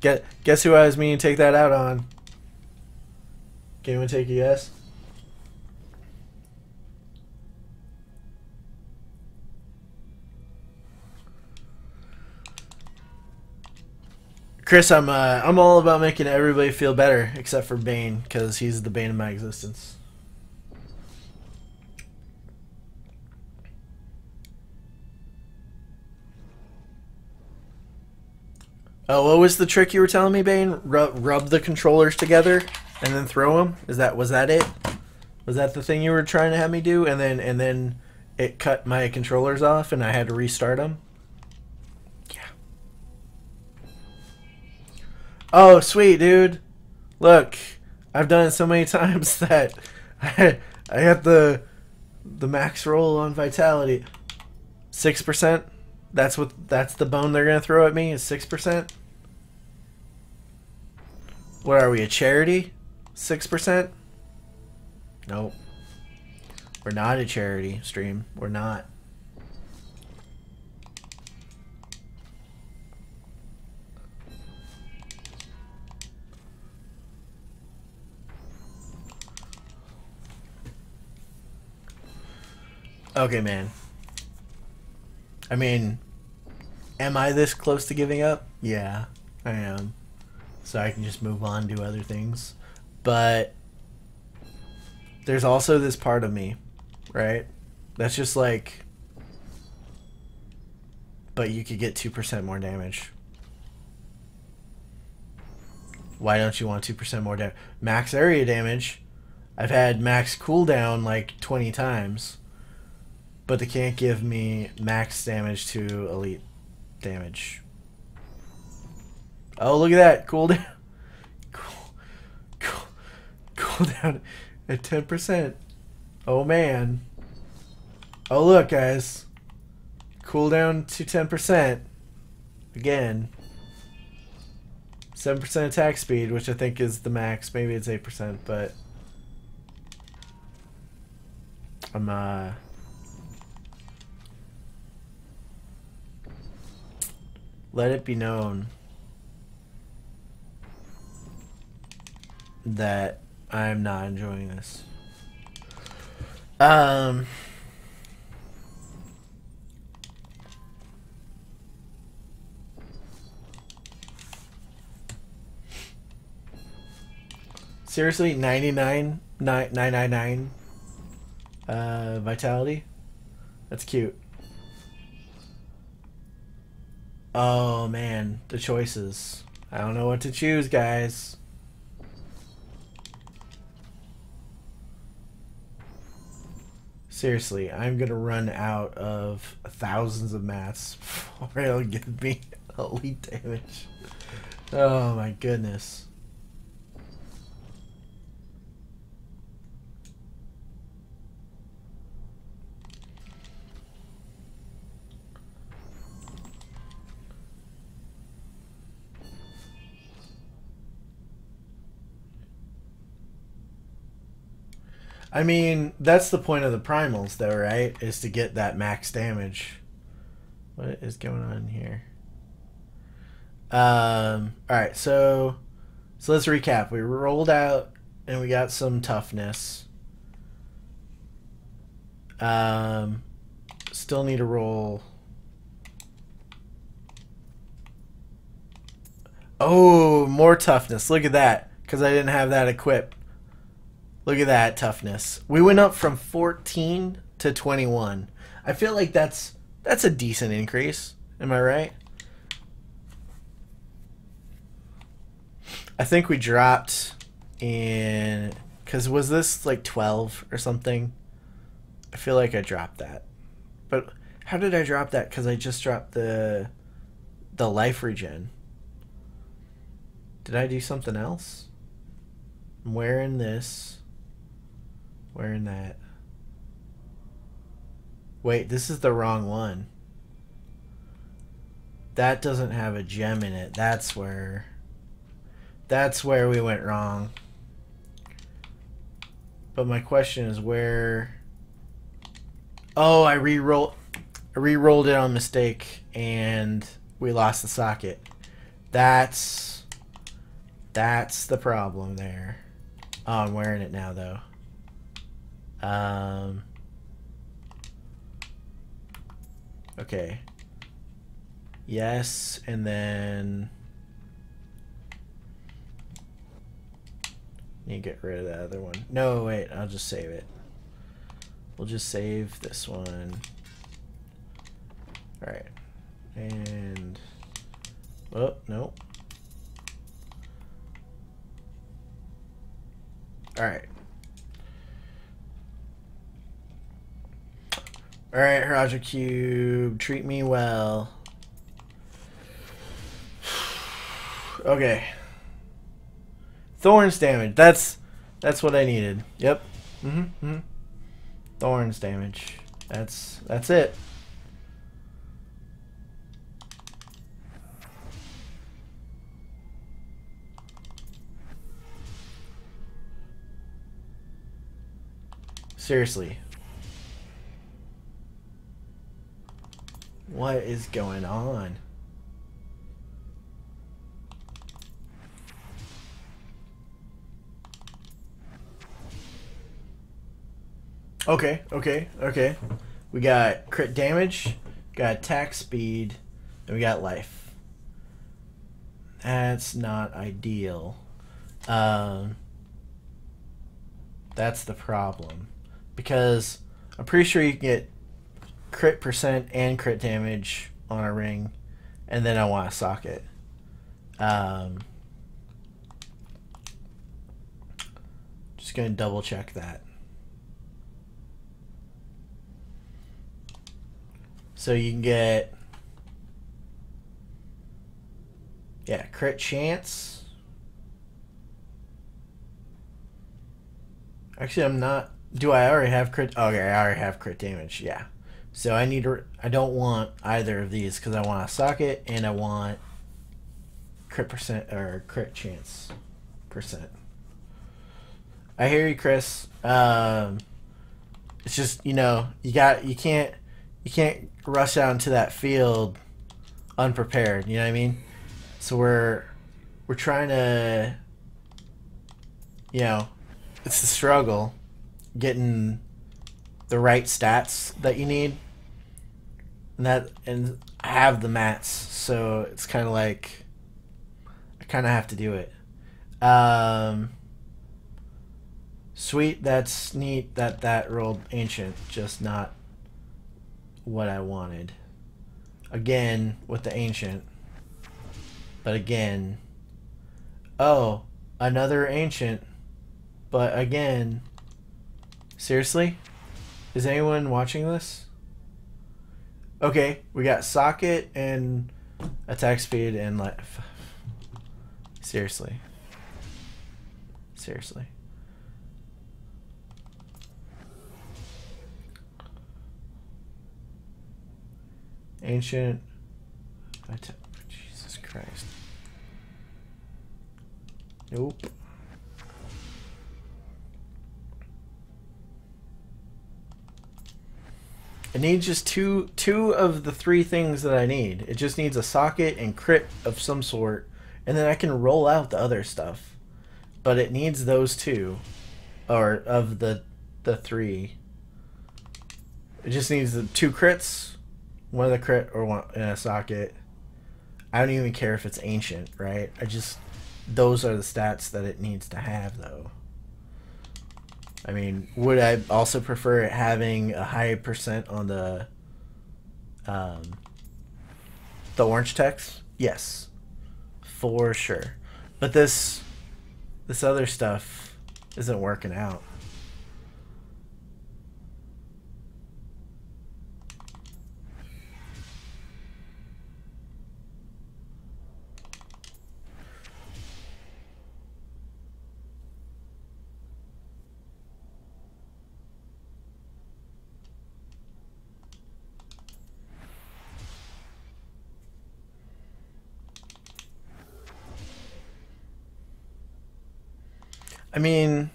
Guess who I was meaning to take that out on? Can anyone take a guess? Chris, I'm all about making everybody feel better, except for Bane, because he's the bane of my existence. Oh, what was the trick you were telling me, Bane? Rub the controllers together and then throw them. Was that it? Was that the thing you were trying to have me do? And then it cut my controllers off and I had to restart them. Oh, sweet, dude. Look, I've done it so many times that I got the max roll on vitality. 6%? That's the bone they're gonna throw at me, is 6%? What are we, a charity? 6%? Nope. We're not a charity stream. We're not. Okay, man. I mean, am I this close to giving up? Yeah, I am. So I can just move on, do other things. But there's also this part of me, right? That's just like, but you could get 2% more damage. Why don't you want 2% more damage? Max area damage. I've had max cooldown like 20 times. But they can't give me max damage to elite damage. Oh, look at that. Cooldown. Cooldown at 10%. Oh, man. Oh, look, guys. Cooldown to 10%. Again. 7% attack speed, which I think is the max. Maybe it's 8%, but I'm, let it be known that I'm not enjoying this. Seriously, 999 vitality? That's cute. Oh man, the choices. I don't know what to choose, guys. Seriously, I'm gonna run out of thousands of mats before it'll give me elite damage. Oh my goodness. I mean, that's the point of the primals, though, right? Is to get that max damage. What is going on here? Alright, so let's recap. We rolled out, and we got some toughness. Still need to roll. Oh, more toughness. Look at that, because I didn't have that equipped. Look at that toughness. We went up from 14 to 21. I feel like that's a decent increase. Am I right? I think we dropped in Because was this like 12 or something? I feel like I dropped that. But how did I drop that? Because I just dropped the life regen. Did I do something else? I'm wearing this. Wearing that. Wait, this is the wrong one. That doesn't have a gem in it. That's where we went wrong. But my question is where... Oh, I re-rolled it on mistake and we lost the socket. That's the problem there. Oh, I'm wearing it now though. Okay. Yes, and then need to get rid of the other one. No, wait, I'll just save it. We'll just save this one. Alright. And oh, no. Alright. Alright, Roger Cube, treat me well. Okay. Thorns damage. That's what I needed. Yep. Thorns damage. That's it. Seriously. What is going on? Okay. We got crit damage, got attack speed, and we got life. That's not ideal. That's the problem. Because I'm pretty sure you can get crit percent and crit damage on a ring, and then I want a socket. Just gonna double check that. So you can get, yeah, crit chance. Actually, I'm not. Do I already have crit? Okay, I already have crit damage. Yeah. So I need to. I don't want either of these because I want a socket and I want crit percent or crit chance percent. I hear you, Chris. It's just, you know, you can't rush out into that field unprepared. You know what I mean? So we're trying to, you know, it's the struggle getting the right stats that you need, and I have the mats, so it's kind of like I kind of have to do it. Sweet, that's neat that rolled ancient, just not what I wanted. Again with the ancient, but again, oh, another ancient, but again, seriously, is anyone watching this? Okay, we got socket and attack speed and life. Seriously. Ancient. Jesus Christ. Nope. It needs just two of the three things that I need. It just needs a socket and crit of some sort, and then I can roll out the other stuff. But it needs those two, or of the three. It just needs the two crits, one of the crit or one in a socket. I don't even care if it's ancient, right? Those are the stats that it needs to have, though. I mean, would I also prefer it having a high percent on the orange text? Yes, for sure. But this other stuff, isn't working out. I mean,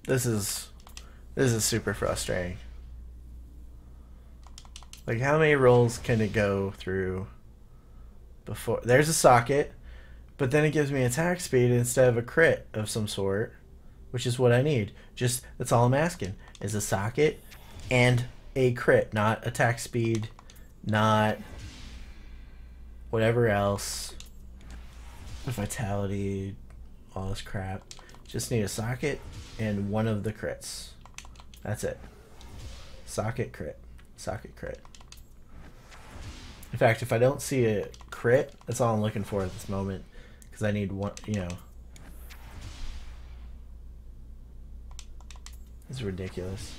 this is super frustrating. Like, how many rolls can it go through before? There's a socket, but then it gives me attack speed instead of a crit of some sort, which is what I need. Just, that's all I'm asking, is a socket and a crit, not attack speed, not whatever else, vitality, all this crap. Just need a socket and one of the crits. That's it. Socket, crit. Socket, crit. In fact, if I don't see a crit, that's all I'm looking for at this moment. Because I need one, you know. This is ridiculous.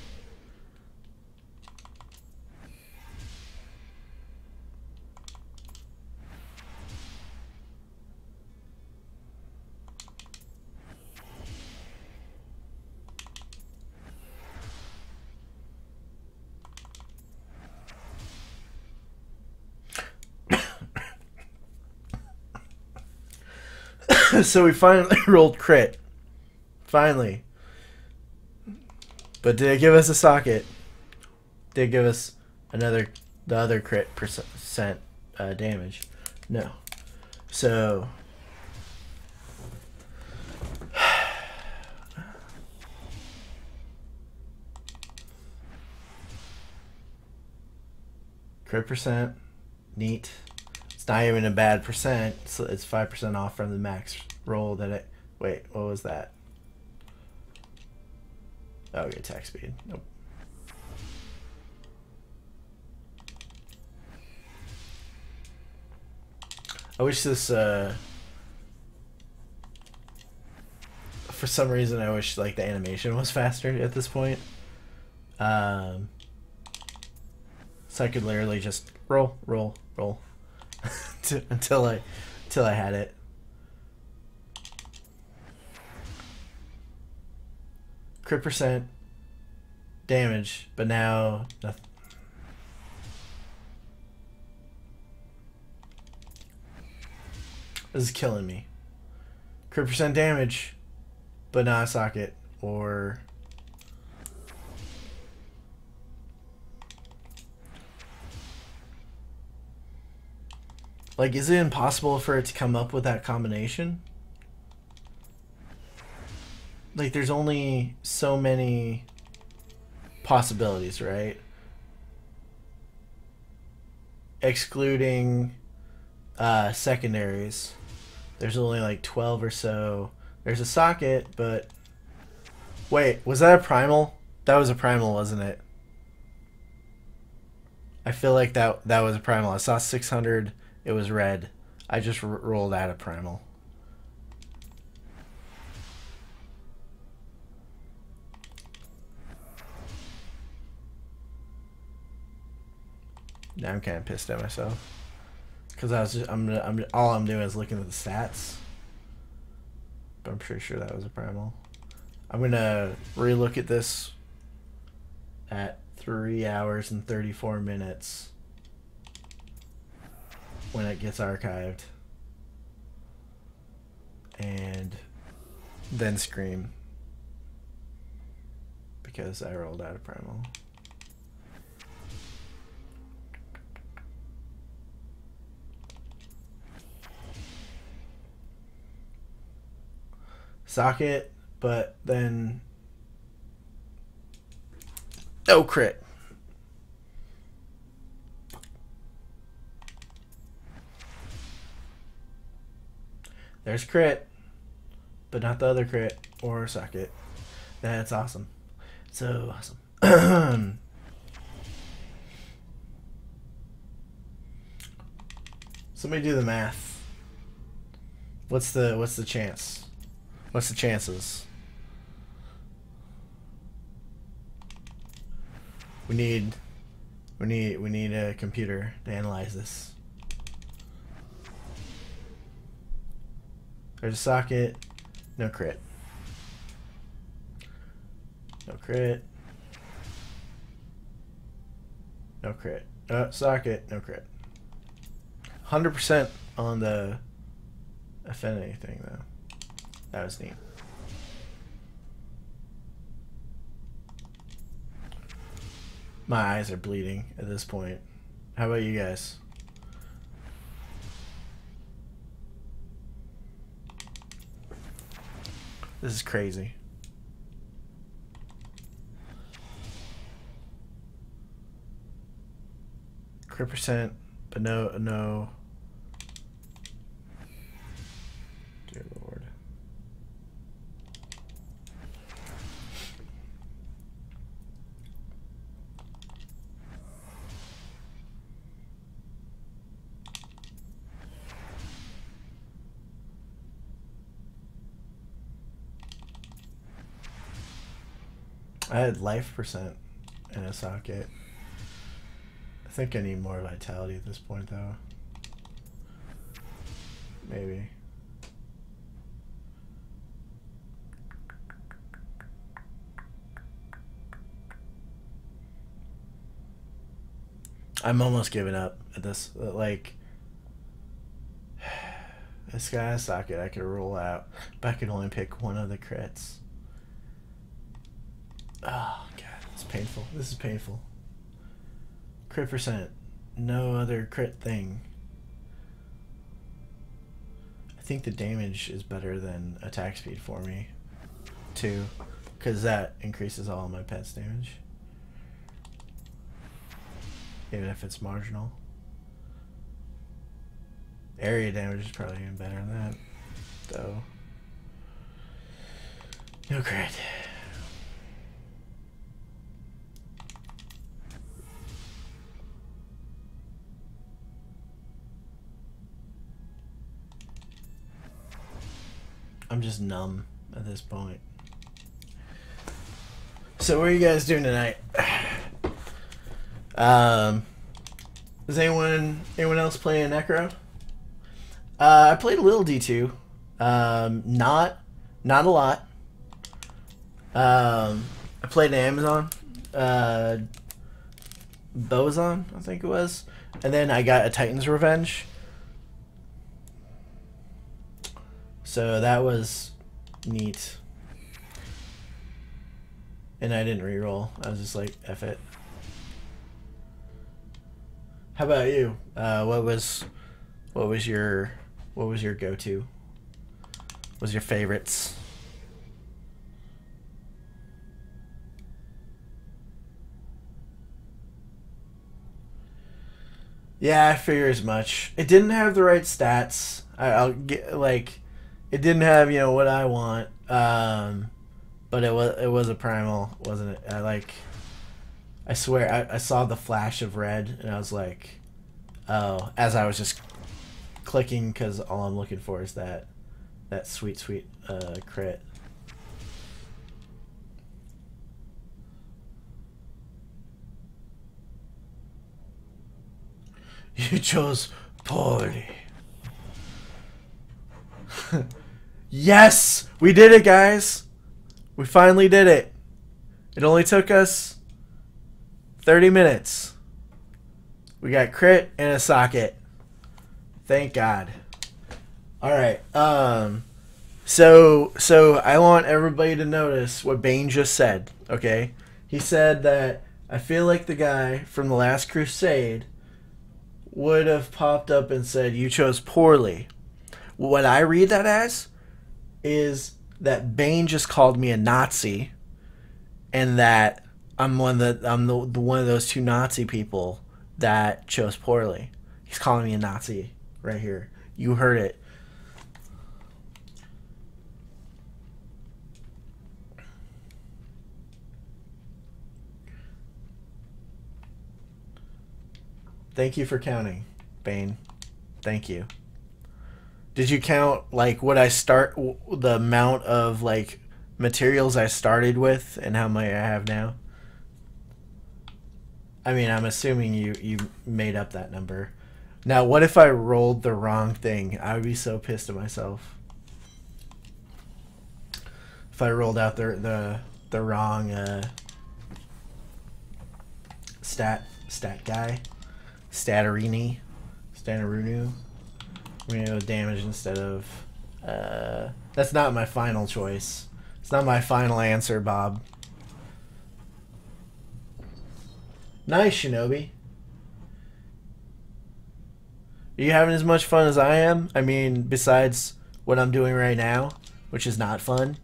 So we finally rolled crit. Finally. But did it give us a socket? Did it give us the other crit percent damage? No. So crit percent, neat. It's not even a bad percent. So it's 5% off from the max roll that it. Wait, what was that? Oh, okay, attack speed. Nope. I wish this. For some reason, I wish like the animation was faster at this point. So I could literally just roll until I had it. Crit percent damage, but now nothing. This is killing me. Crit percent damage, but not a socket or. Like, is it impossible for it to come up with that combination? Like, there's only so many possibilities, right? Excluding secondaries. There's only like 12 or so. There's a socket, but... Wait, was that a Primal? That was a Primal, wasn't it? I feel like that was a Primal. I saw 600... It was red. I just rolled out a Primal. Now I'm kind of pissed at myself because all I'm doing is looking at the stats. But I'm pretty sure that was a Primal. I'm gonna relook at this at 3 hours and 34 minutes. When it gets archived, and then scream because I rolled out a Primal. Socket, but then no crit. There's crit, but not the other crit or socket. That's awesome. So awesome. Somebody do the math. What's the chance? What's the chances? We need a computer to analyze this. There's a socket. No crit. No crit. No crit. Socket. No crit. 100% on the affinity thing though. That was neat. My eyes are bleeding at this point. How about you guys? This is crazy. Crit percent, but no. Dear Lord. I had life percent in a socket. I think I need more vitality at this point though. Maybe. I'm almost giving up at this. Like, this guy has socket I could roll out, but I could only pick one of the crits. Oh god, it's painful. This is painful. Crit percent. No other crit thing. I think the damage is better than attack speed for me, too, because that increases all of my pet's damage. Even if it's marginal. Area damage is probably even better than that, though. No crit. I'm just numb at this point. So what are you guys doing tonight? Is anyone else playing Necro? I played a little D2. Not a lot. I played an Amazon. Boson, I think it was. And then I got a Titan's Revenge. So that was neat. And I didn't reroll. I was just like, F it. How about you? What was your go-to? What was your favorites? Yeah, I figure as much. It didn't have the right stats. I'll get like, it didn't have, you know, what I want. But it was a primal, wasn't it? I swear I saw the flash of red and I was like, oh, as I was just clicking, because all I'm looking for is that sweet crit. You chose poorly. Yes! We did it, guys! We finally did it. It only took us 30 minutes. We got crit and a socket. Thank God. Alright, so I want everybody to notice what Bane just said, okay? He said that I feel like the guy from the last crusade would have popped up and said, you chose poorly. What I read that as is that Bane just called me a Nazi, and that I'm one of those two Nazi people that chose poorly. He's calling me a Nazi right here. You heard it. Thank you for counting, Bane. Thank you. Did you count like what I start, the amount of like materials I started with, and how many I have now? I mean, I'm assuming you made up that number. Now, what if I rolled the wrong thing? I would be so pissed at myself. If I rolled out the wrong stat guy, Statarunu, damage instead of that's not my final choice. It's not my final answer, Bob. Nice, Shinobi. Are you having as much fun as I am? I mean, besides what I'm doing right now, which is not fun.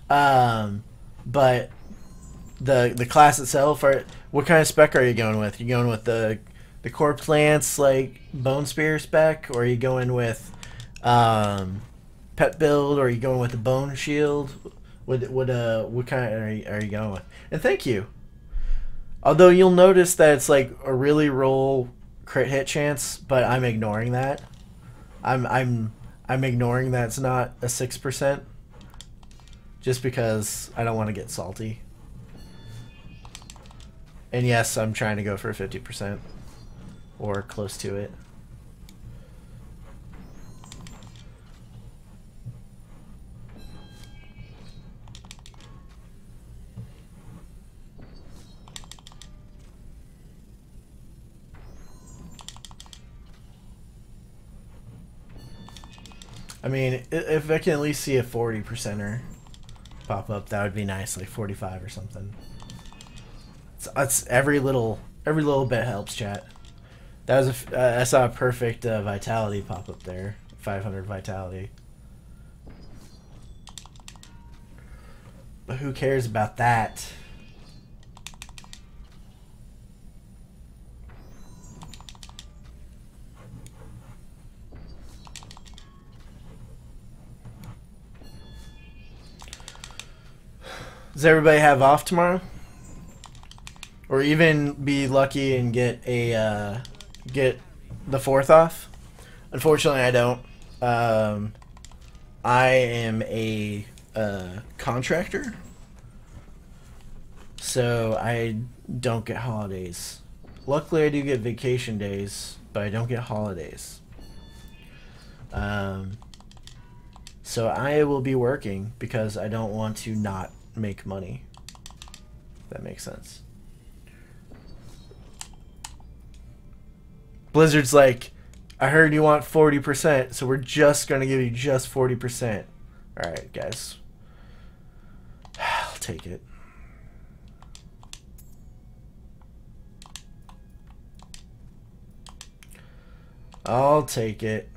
But the class itself, what kind of spec are you going with? You going with the Corpse Lance, like Bone Spear spec, or are you going with pet build, or are you going with the Bone Shield? What kind are you going with? And thank you. Although you'll notice that it's like a really roll crit hit chance, but I'm ignoring that. I'm ignoring that it's not a 6%, just because I don't want to get salty. And yes, I'm trying to go for 50% or close to it. I mean, if I can at least see a 40%er pop up, that would be nice, like 45 or something. It's every little bit helps, chat. That was I saw a perfect vitality pop up there, 500 vitality. But who cares about that? Does everybody have off tomorrow? Or even be lucky and get a get the 4th off? Unfortunately, I don't. I am a contractor, so I don't get holidays. Luckily, I do get vacation days, but I don't get holidays. So I will be working because I don't want to not make money. If that makes sense. Blizzard's like, I heard you want 40%, so we're just gonna give you just 40%. Alright, guys. I'll take it. I'll take it.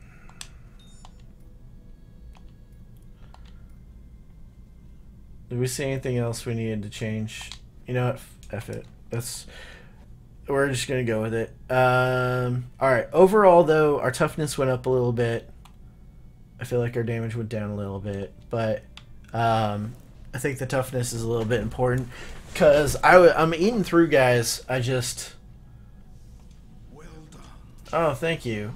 Did we see anything else we needed to change? You know what? F it. We're just going to go with it. Alright. Overall, though, our toughness went up a little bit. I feel like our damage went down a little bit. But I think the toughness is a little bit important. Because I'm eating through, guys. I just... Well done. Oh, thank you.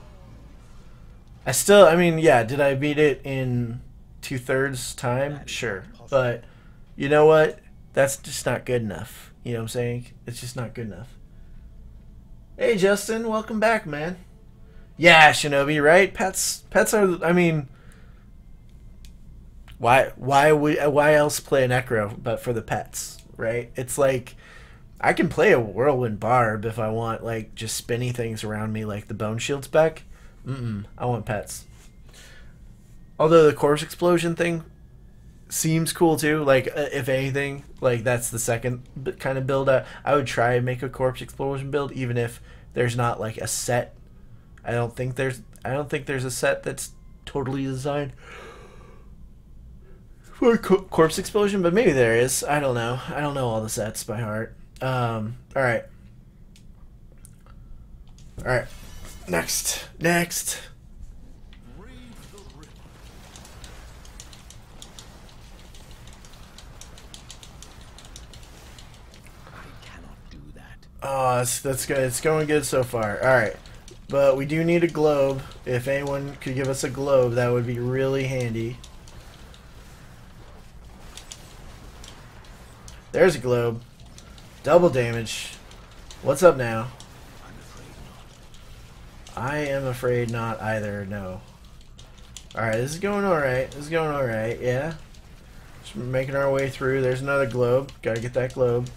I mean, yeah, did I beat it in 2/3 time? Sure. But... you know what? That's just not good enough. You know what I'm saying? It's just not good enough. Hey, Justin. Welcome back, man. Yeah, Shinobi, right? Pets are... I mean... Why else play a Necro but for the pets, right? It's like... I can play a Whirlwind Barb if I want, like, just spinny things around me like the Bone Shield spec. I want pets. Although the Corpse Explosion thing... seems cool too. Like if anything, like that's the second kind of build I would try and make a Corpse Explosion build, even if there's not like a set. I don't think there's a set that's totally designed for Corpse Explosion, but maybe there is. I don't know. I don't know all the sets by heart. All right. Next. Oh, that's good. It's going good so far. All right. But we do need a globe. If anyone could give us a globe, that would be really handy. There's a globe. Double damage. What's up now? I'm afraid not. I am afraid not either, no. Alright, this is going alright. This is going alright, yeah. Just making our way through. There's another globe. Gotta get that globe.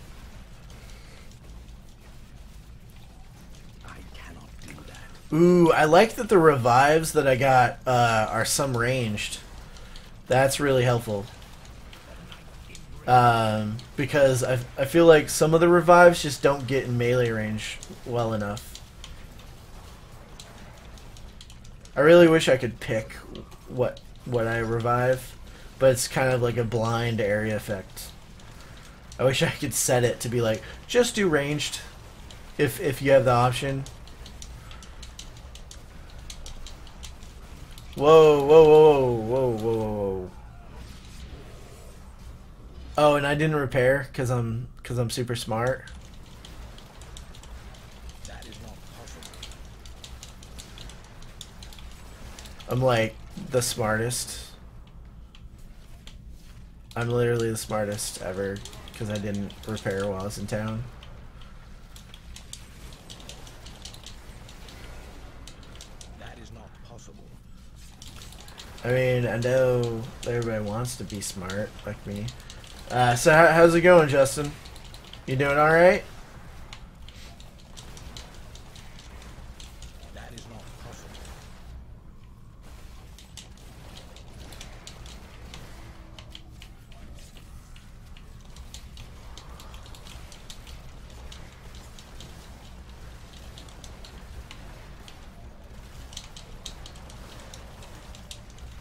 I cannot do that. Ooh, I like that the revives that I got are some ranged. That's really helpful. Because I feel like some of the revives just don't get in melee range well enough. I really wish I could pick what I revive, but it's kind of like a blind area effect. I wish I could set it to be like, just do ranged if you have the option. Whoa, whoa, whoa, whoa, whoa, whoa. Oh, and I didn't repair because I'm super smart. That is not possible. I'm like the smartest. I'm literally the smartest ever because I didn't repair while I was in town. That is not possible. I mean, I know everybody wants to be smart like me. So how's it going, Justin? You doing all right? That is not possible.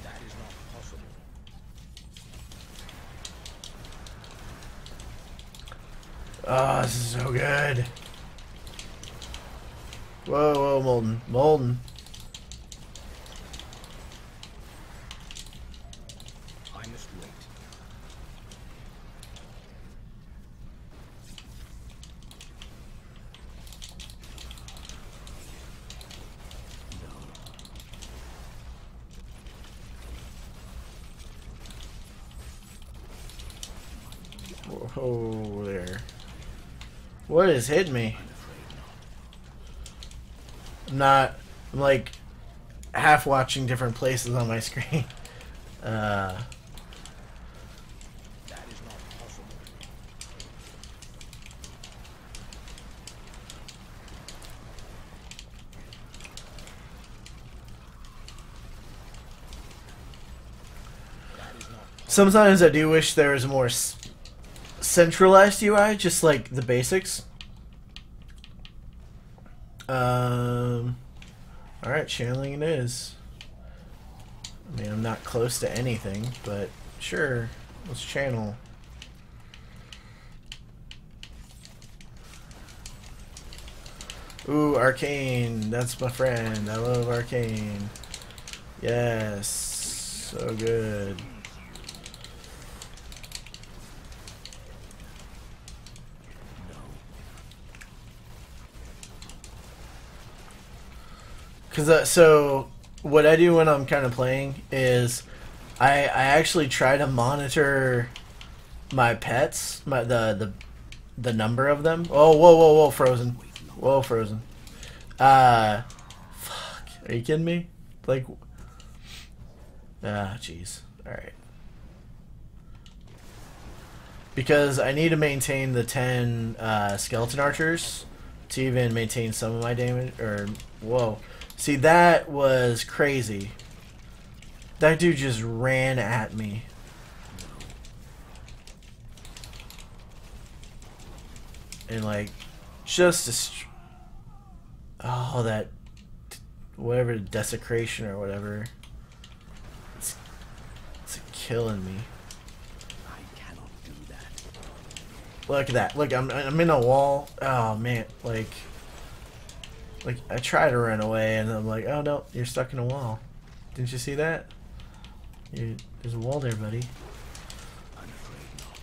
That is not possible. Oh, this is so good. Whoa, whoa, Molten. Molten. I must wait. Whoa, there. What has hit me? I'm like half watching different places on my screen. That is not possible. That is not possible. Sometimes I do wish there was a more centralized UI, just like the basics. Alright, channeling it is. I mean, I'm not close to anything, but sure, let's channel. Ooh, Arcane, that's my friend. I love Arcane. Yes, so good. Cause so what I do when I'm kind of playing is I actually try to monitor my pets, the number of them. Oh, whoa, whoa, whoa, frozen. Whoa, frozen. Fuck. Are you kidding me? Like, jeez. All right. Because I need to maintain the 10 skeleton archers to even maintain some of my damage. Or whoa. See, that was crazy. That dude just ran at me. And like, just oh, that whatever desecration or whatever. It's killing me. I cannot do that. Look at that. Look, I'm in a wall. Oh man, like I try to run away and I'm like, oh no, you're stuck in a wall. Didn't you see that? There's a wall there, buddy. I'm afraid not.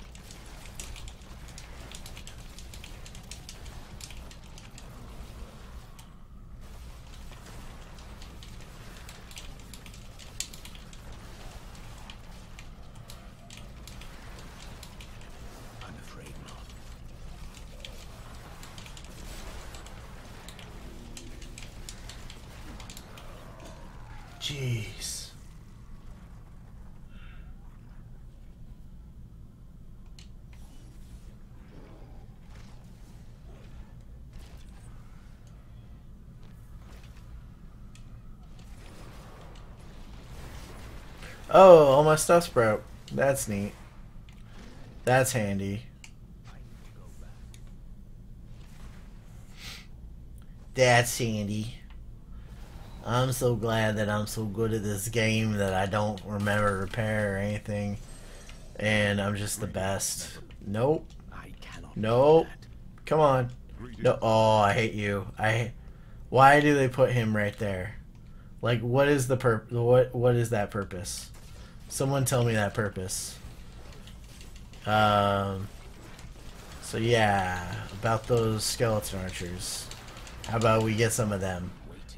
Jeez. Oh, all my stuff's broke. That's neat. That's handy. That's handy. I'm so glad that I'm so good at this game that I don't remember repair or anything. And I'm just the best. Nope. I cannot Nope. do that. Come on. No. Oh, I hate you. Why do they put him right there? Like, what is the what is that purpose? Someone tell me that purpose. So yeah, about those skeleton archers. How about we get some of them?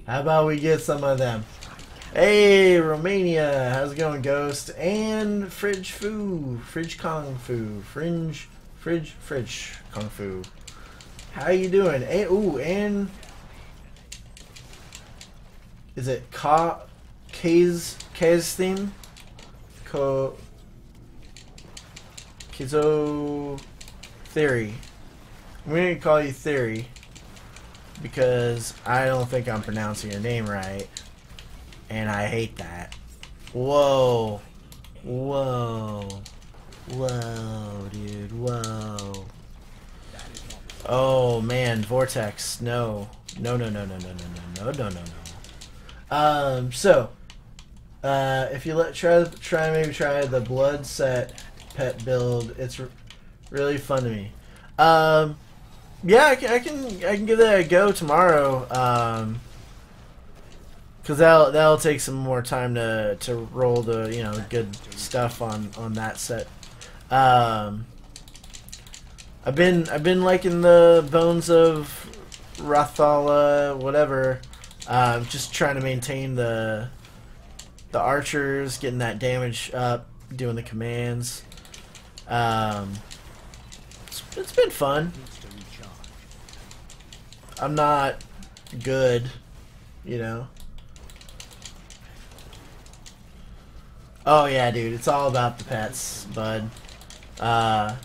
How about we get some of them? Hey, Romania, how's it going, Ghost? And Fridge Kung Fu. How you doing? Hey, ooh, and is it K's theme? Kizo Theory. I'm gonna call you Theory because I don't think I'm pronouncing your name right, and I hate that. Whoa, whoa, whoa, dude, whoa. Oh man, Vortex, no, no, no, no, no, no, no, no, no, no, no, no. If you maybe try the blood set pet build, it's really fun to me. Yeah, I can give that a go tomorrow. Cause that'll take some more time to roll the good stuff on that set. I've been liking the Bones of Rathala, whatever. Just trying to maintain the archers, getting that damage up, doing the commands. It's been fun. I'm not good, you know. Oh yeah, dude, it's all about the pets, bud. That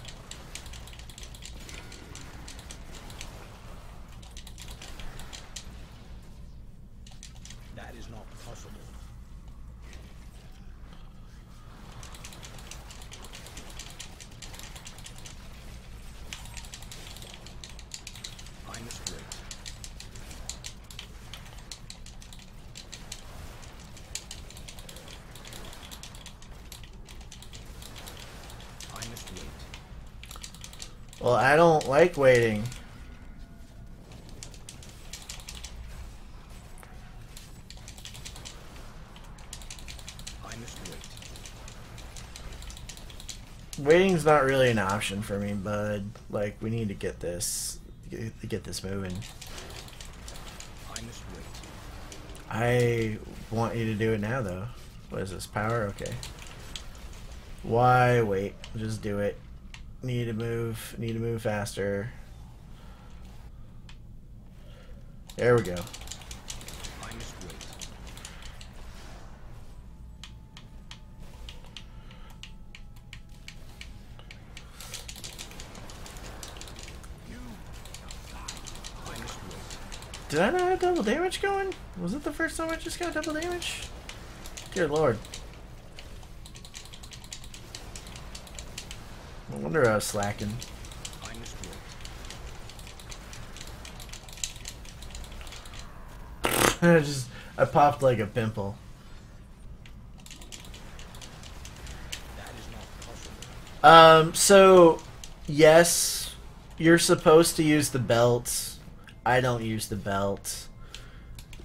is not possible. I must wait. I must wait. Well, I don't like waiting. I must wait. Waiting's not really an option for me, bud. Like, we need to get this moving. I must wait. I want you to do it now, though. What is this? Power? Okay. Why wait? Just do it. Need to move. Need to move faster. There we go. I must wait. I must wait. Did I not have double damage going? Was it the first time I just got double damage? Dear Lord. No wonder I was slacking. I must wait. I popped like a pimple. That is not possible. So yes, you're supposed to use the belt. I don't use the belt.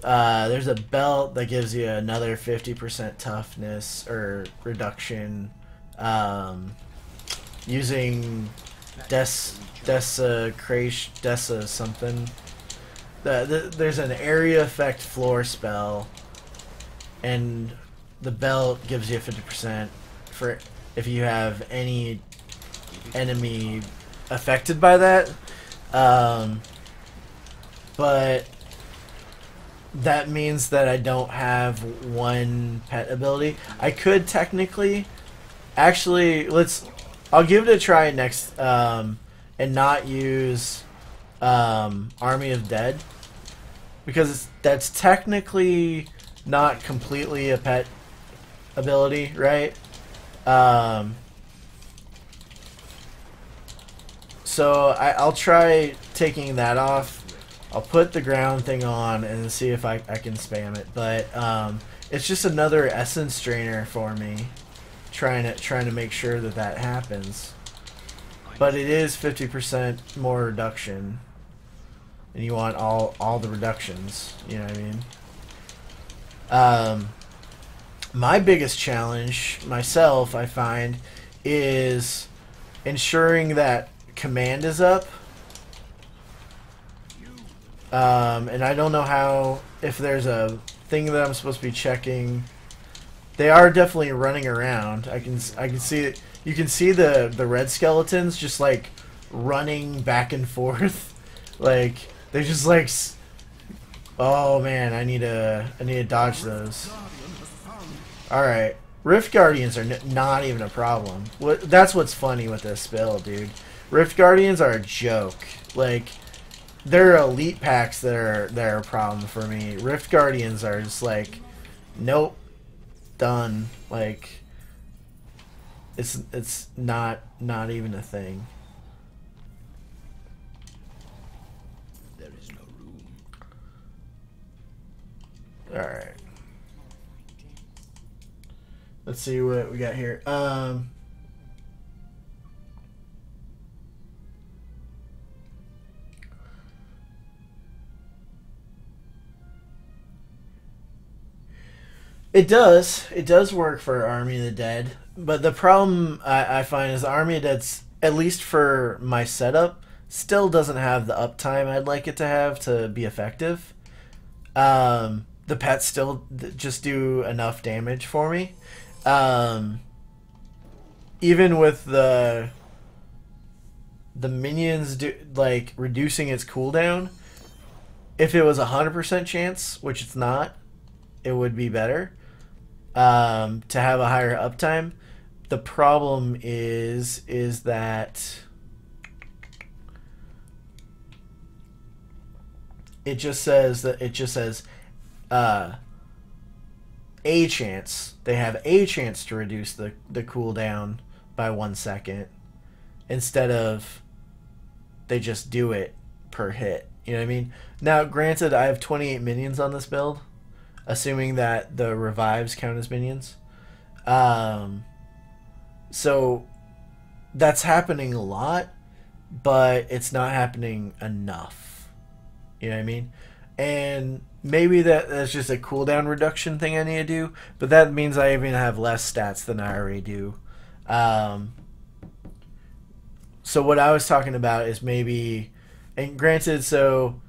There's a belt that gives you another 50% toughness or reduction. Using Desa something. There's an area effect floor spell, and the belt gives you 50% for if you have any enemy affected by that. But that means that I don't have one pet ability. I could technically, actually, I'll give it a try next, and not use Army of Dead, because that's technically not completely a pet ability, right? So I'll try taking that off. I'll put the ground thing on and see if I can spam it. But it's just another essence drainer for me, trying to make sure that that happens. But it is 50% more reduction, and you want all the reductions. You know what I mean? My biggest challenge myself, I find, is ensuring that command is up. And I don't know how, if there's a thing that I'm supposed to be checking. They are definitely running around. I can see it. You can see the red skeletons just like running back and forth. Like they're just like, oh man, I need to dodge those. All right, Rift Guardians are not even a problem. That's what's funny with this build, dude. Rift Guardians are a joke. Like, they're elite packs that are a problem for me. Rift Guardians are just like, nope, done. Like, it's not even a thing. There is no room. All right. Let's see what we got here. It does work for Army of the Dead, but the problem I find is Army of the Dead's, at least for my setup, still doesn't have the uptime I'd like it to have to be effective. The pets still just do enough damage for me. Even with the minions like reducing its cooldown, if it was 100% chance, which it's not, it would be better to have a higher uptime. The problem is that it just says a chance. They have a chance to reduce the cooldown by 1 second, instead of they just do it per hit. You know what I mean? Now, granted, I have 28 minions on this build, assuming that the revives count as minions. So that's happening a lot, but it's not happening enough. You know what I mean? And maybe that's just a cooldown reduction thing I need to do, but that means I even have less stats than I already do. So what I was talking about is maybe, and granted, so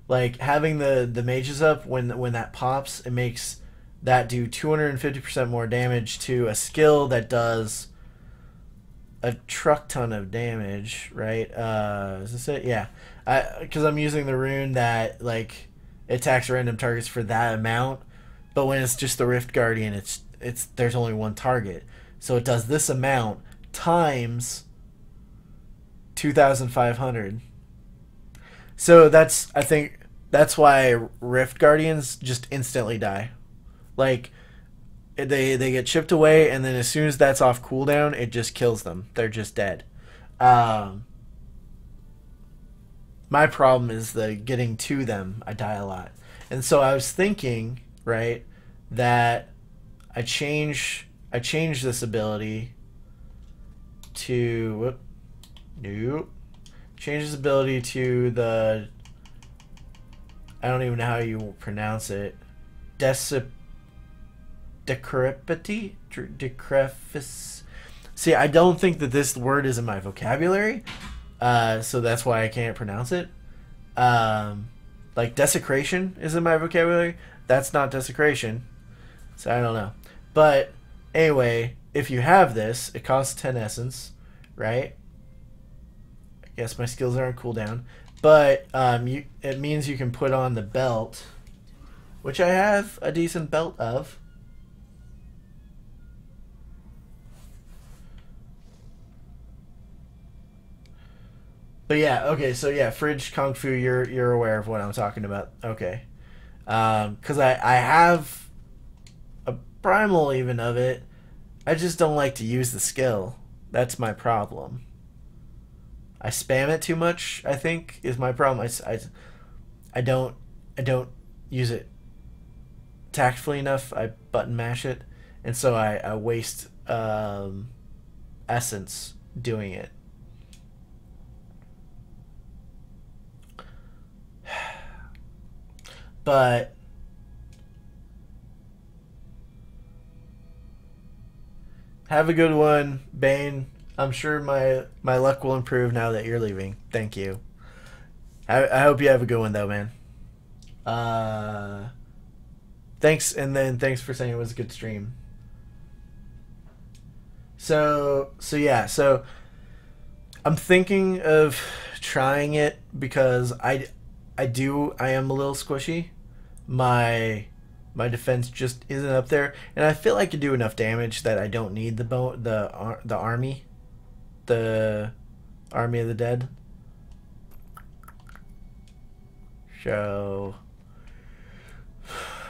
like having the mages up, when that pops, it makes that do 250% more damage to a skill that does a truck ton of damage, right? Is this it? Yeah. Because I'm using the rune that like attacks random targets for that amount, but when it's just the Rift Guardian, it's there's only one target, so it does this amount times 2,500. So I think that's why Rift Guardians just instantly die. Like, they get chipped away, and then as soon as that's off cooldown, it just kills them. They're just dead. My problem is the getting to them. I die a lot. And so I was thinking, right, that I change this ability to change this ability to the, I don't even know how you pronounce it, decrepity. See, I don't think that this word is in my vocabulary, so that's why I can't pronounce it. Like desecration is in my vocabulary. That's not desecration, so I don't know. But anyway, if you have this, it costs 10 essence, right? I guess my skills are on cooldown. But it means you can put on the belt, which I have a decent belt of. But yeah, okay, so yeah, Fridge Kung Fu, you're aware of what I'm talking about. Okay. Because I have a Primal even of it. I just don't like to use the skill. That's my problem. I spam it too much, I think, is my problem. I don't use it tactfully enough. I button mash it, and so I waste essence doing it. But have a good one, Bane. I'm sure my luck will improve now that you're leaving. Thank you. I hope you have a good one though, man. Thanks, and then thanks for saying it was a good stream. So yeah, so I'm thinking of trying it because I am a little squishy. My defense just isn't up there, and I feel I can do enough damage that I don't need the army of the dead. So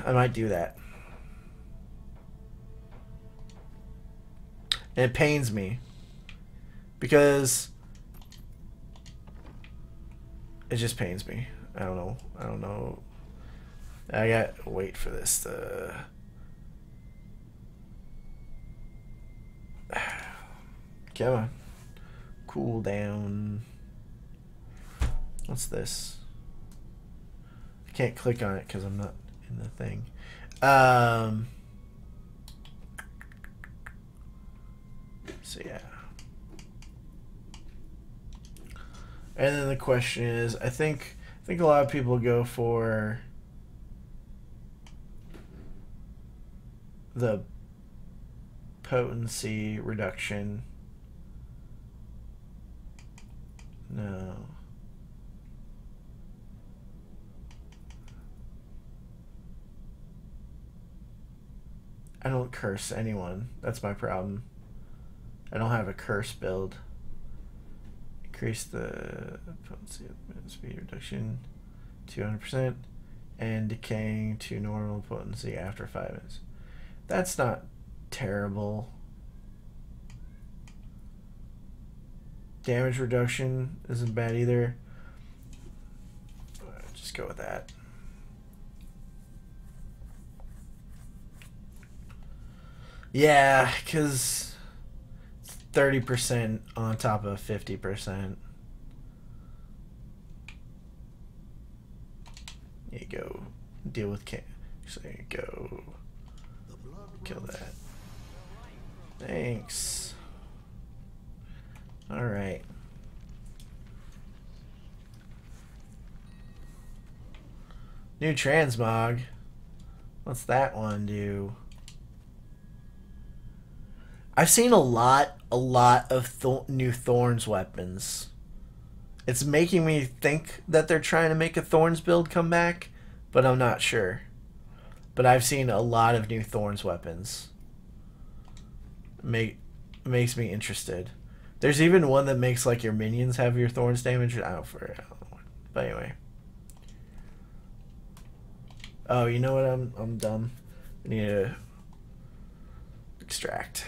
I might do that. And it pains me because it just pains me. I don't know. I got to wait for this to... Come on. Cool down. What's this? I can't click on it because I'm not in the thing. So yeah. And then the question is, I think a lot of people go for the potency reduction. No. I don't curse anyone. That's my problem. I don't have a curse build. Increase the potency of speed reduction to 100% and decaying to normal potency after 5 minutes. That's not terrible. Damage reduction isn't bad either. Just go with that. Yeah, because 30% on top of 50%. There you go. Deal with so there you go. Kill that. Thanks. Alright. New transmog. What's that one do? I've seen a lot of new Thorns weapons. It's making me think that they're trying to make a Thorns build come back, but I'm not sure. But I've seen a lot of new Thorns weapons. Makes me interested. There's even one that makes like your minions have your Thorns damage. I don't know. But anyway. Oh, you know what? I'm dumb. I need to extract.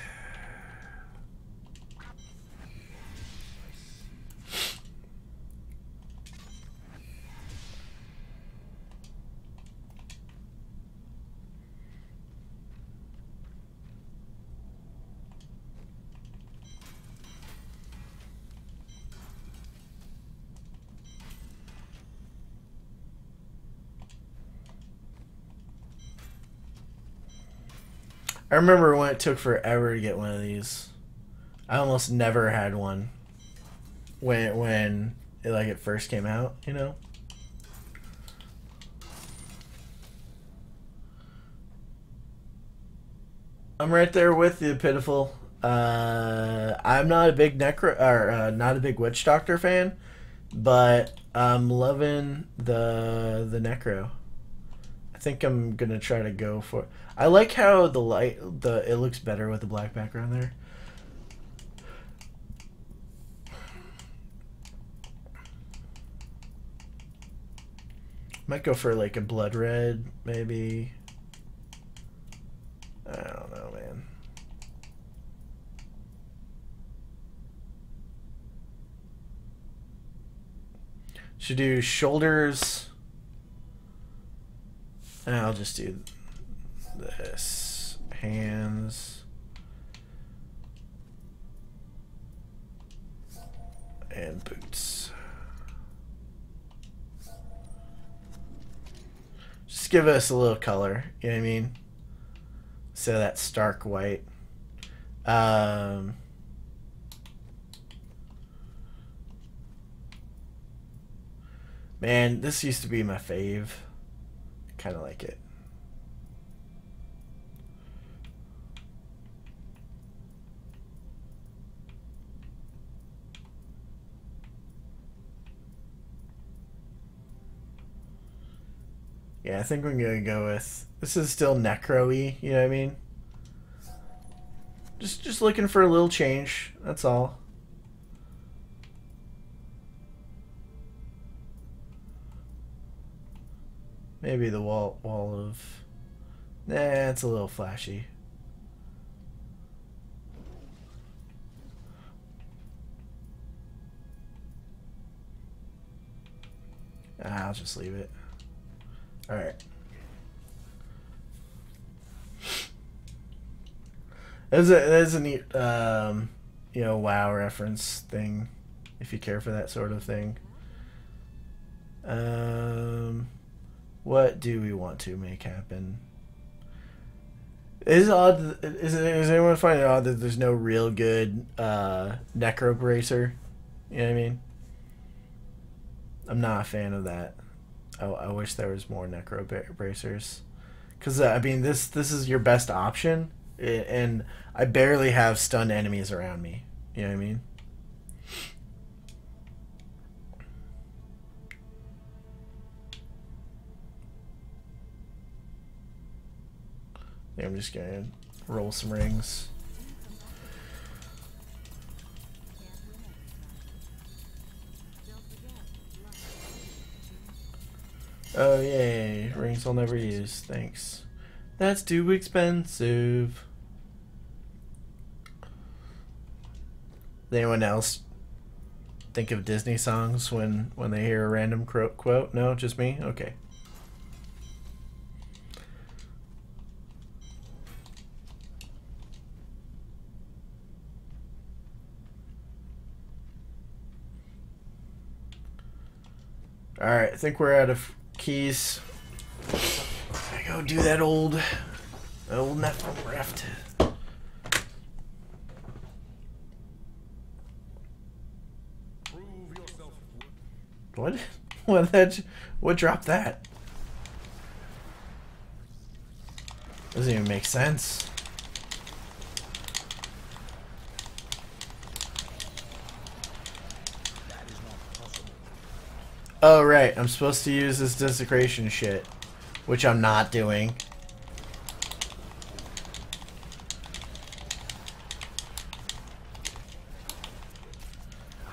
I remember when it took forever to get one of these. I almost never had one when it first came out, you know? I'm right there with you, Pitiful. I'm not a big not a big Witch Doctor fan, but I'm loving the Necro. I think I'm gonna try to go for. I like how it looks better with the black background there. Might go for like a blood red, maybe. I don't know, man. Should do shoulders. And I'll just do this. Hands. And boots. Just give us a little color, you know what I mean? So that stark white. Man, this used to be my fave. Kind of like it. Yeah, I think we're gonna go with this is still Necro-y, you know what I mean? Just looking for a little change, that's all. Maybe the wall of nah, it's a little flashy. I'll just leave it. Alright. There's a neat you know, WoW reference thing, if you care for that sort of thing. What do we want to make happen? Is anyone finding it odd that there's no real good Necro bracer? You know what I mean? I'm not a fan of that. I wish there was more Necro bracers, because I mean this is your best option, and I barely have stunned enemies around me. You know what I mean? Yeah, I'm just gonna roll some rings. Oh yay, rings I'll never use, thanks. That's too expensive. Does anyone else think of Disney songs when they hear a random quote? No, just me? Okay. Alright, I think we're out of keys. I go do that old Nephilim rift. What? What dropped that? Doesn't even make sense. Oh right, I'm supposed to use this desecration shit, which I'm not doing.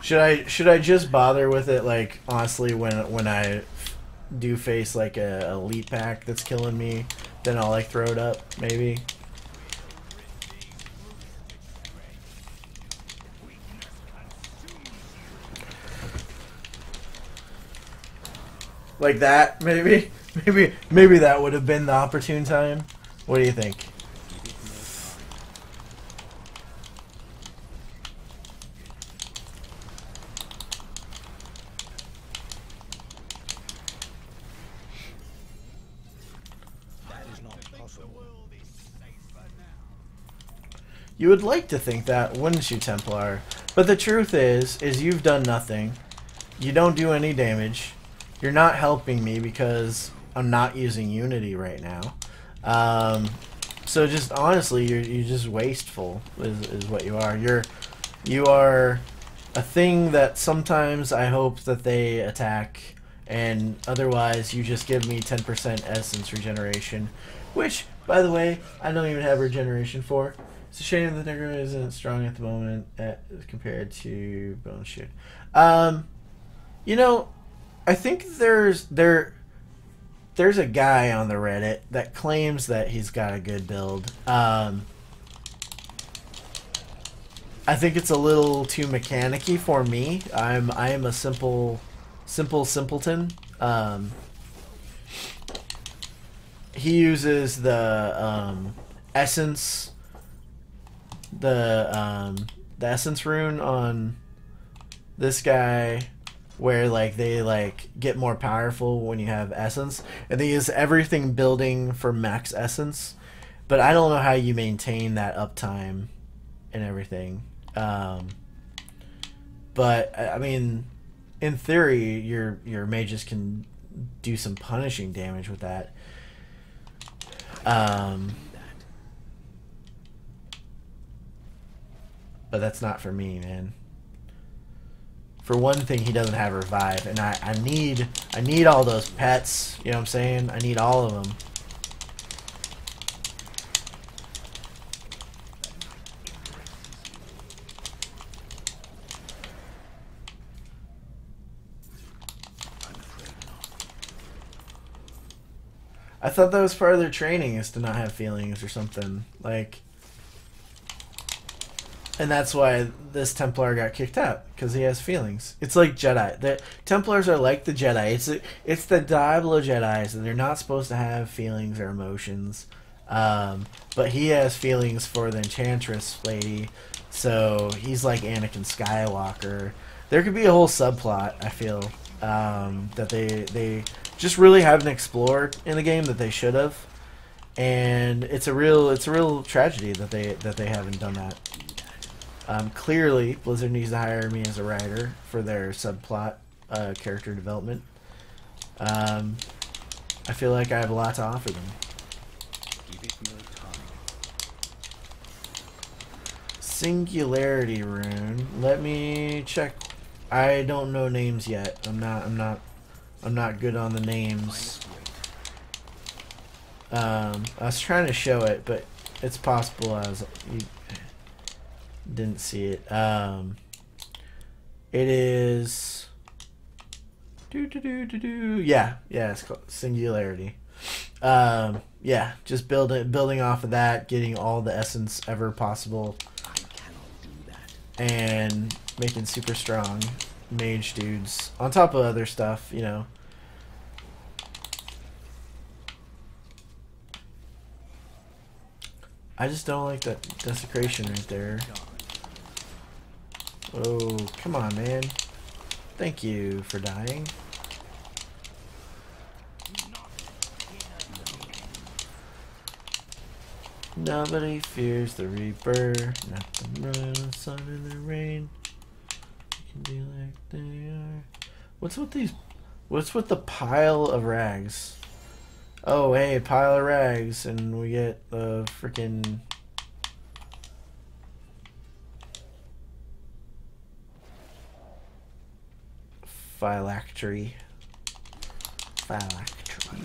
Should I just bother with it, like, honestly, when I do face like a elite pack that's killing me, then I'll like throw it up, maybe? Like that, maybe? Maybe that would have been the opportune time. What do you think? You would like to think that, wouldn't you, Templar? But the truth is you've done nothing. You don't do any damage. You're not helping me because I'm not using Unity right now. So just honestly, you're just wasteful is what you are. You are a thing that sometimes I hope that they attack, and otherwise you just give me 10% essence regeneration, which, by the way, I don't even have regeneration for. It's a shame that Necro isn't strong at the moment compared to Bone Shoot. You know, I think there's a guy on the Reddit that claims that he's got a good build. I think it's a little too mechanic-y for me. I am a simpleton. He uses the essence, the essence rune on this guy, where like they like get more powerful when you have essence, and they use everything building for max essence. But I don't know how you maintain that uptime and everything. But I mean, in theory, your mages can do some punishing damage with that. But that's not for me, man. For one thing, he doesn't have revive, and I need all those pets. You know what I'm saying? I need all of them. I thought that was part of their training, is to not have feelings or something. Like, and that's why this Templar got kicked out, because he has feelings. It's like Jedi. The Templars are like the Jedi. It's the Diablo Jedis, and they're not supposed to have feelings or emotions. But he has feelings for the Enchantress lady, so he's like Anakin Skywalker. There could be a whole subplot, I feel, that they just really haven't explored in the game that they should have, and it's a real tragedy that they haven't done that. Clearly, Blizzard needs to hire me as a writer for their subplot character development. I feel like I have a lot to offer them. Singularity rune. Let me check. I don't know names yet. I'm not good on the names. I was trying to show it, but it's possible you didn't see it. It is. Yeah, it's called Singularity. Yeah, just building off of that, getting all the essence ever possible, and making super strong mage dudes on top of other stuff, you know. I just don't like that desecration right there. Oh, come on, man. Thank you for dying. Nobody fears the Reaper, not the moon, the sun, and the rain. You can be like they are. What's with these? What's with the pile of rags? Oh, hey, pile of rags, and we get the freaking. Phylactery. Phylactery.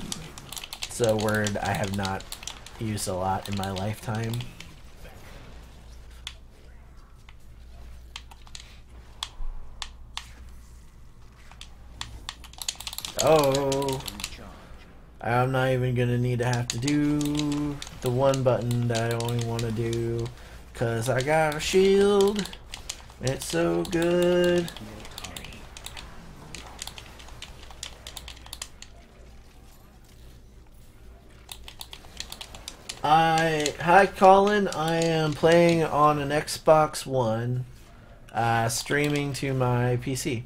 It's a word I have not used a lot in my lifetime. Oh, I'm not even gonna need to have to do the one button that I only want to do, cause I got a shield. It's so good. Hi Colin, I am playing on an Xbox One, streaming to my PC.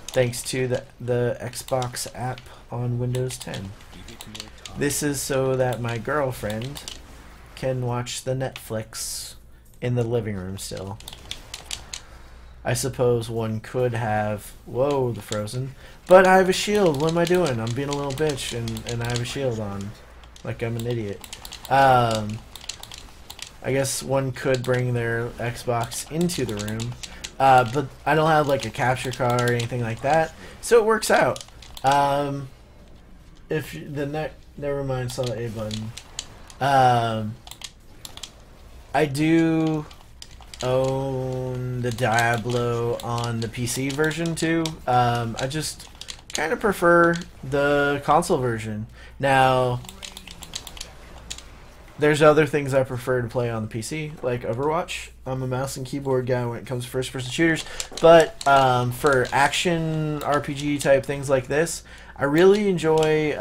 Thanks to the Xbox app on Windows 10. This is so that my girlfriend can watch the Netflix in the living room still. I suppose one could have... Whoa, the frozen. But I have a shield. What am I doing? I'm being a little bitch, and I have a shield on. Like I'm an idiot. I I guess one could bring their Xbox into the room, but I don't have like a capture card or anything like that, so it works out. If the never mind, saw the A button. I do own the Diablo on the PC version too. I just kind of prefer the console version. Now, there's other things I prefer to play on the PC, like Overwatch. I'm a mouse and keyboard guy when it comes to first-person shooters, but for action RPG type things like this, I really enjoy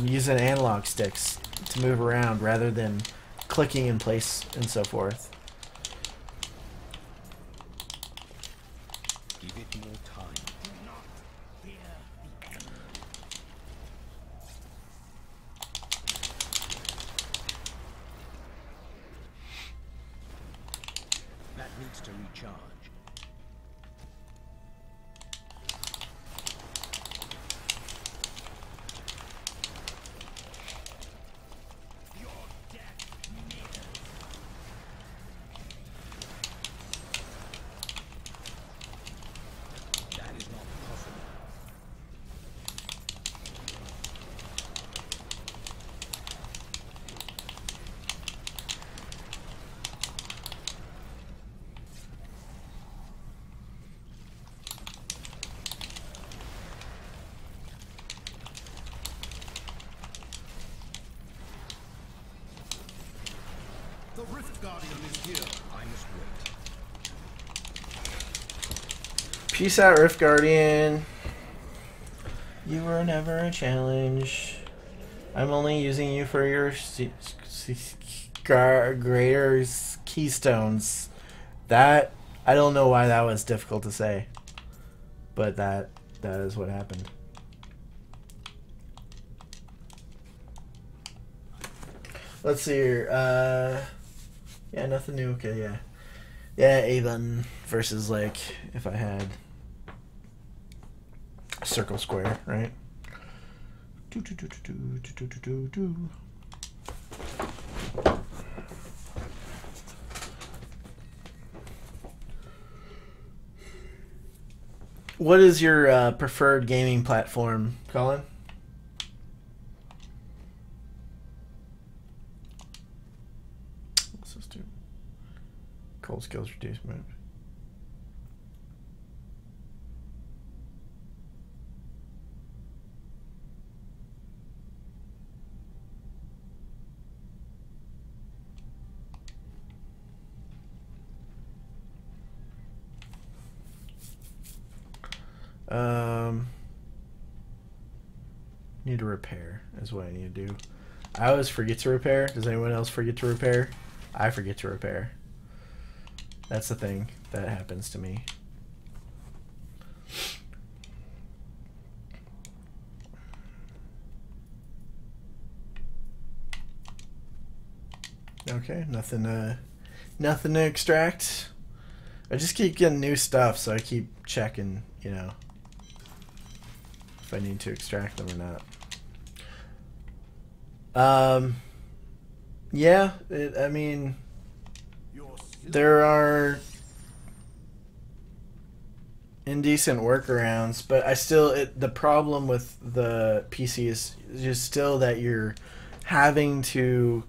using analog sticks to move around rather than clicking in place and so forth. Give it more time. Do not fear the enemy. That needs to recharge. Your death nears. That is not possible. The Rift Guardian is here. I must wait. Peace out, Rift Guardian. You were never a challenge. I'm only using you for your greater keystones. That, I don't know why that was difficult to say, but that is what happened. Let's see here. Yeah, nothing new. Okay, yeah. Yeah, A button versus, like, if I had circle square, right? What is your preferred gaming platform, Colin? What's this do? Cold skills reduce move. Need to repair is what I need to do. I always forget to repair. Does anyone else forget to repair? I forget to repair. That's the thing that happens to me. Okay, nothing to extract. I just keep getting new stuff, so I keep checking, you know, if I need to extract them or not. Yeah, I mean, there are indecent workarounds, but I still, the problem with the PC is just still that you're having to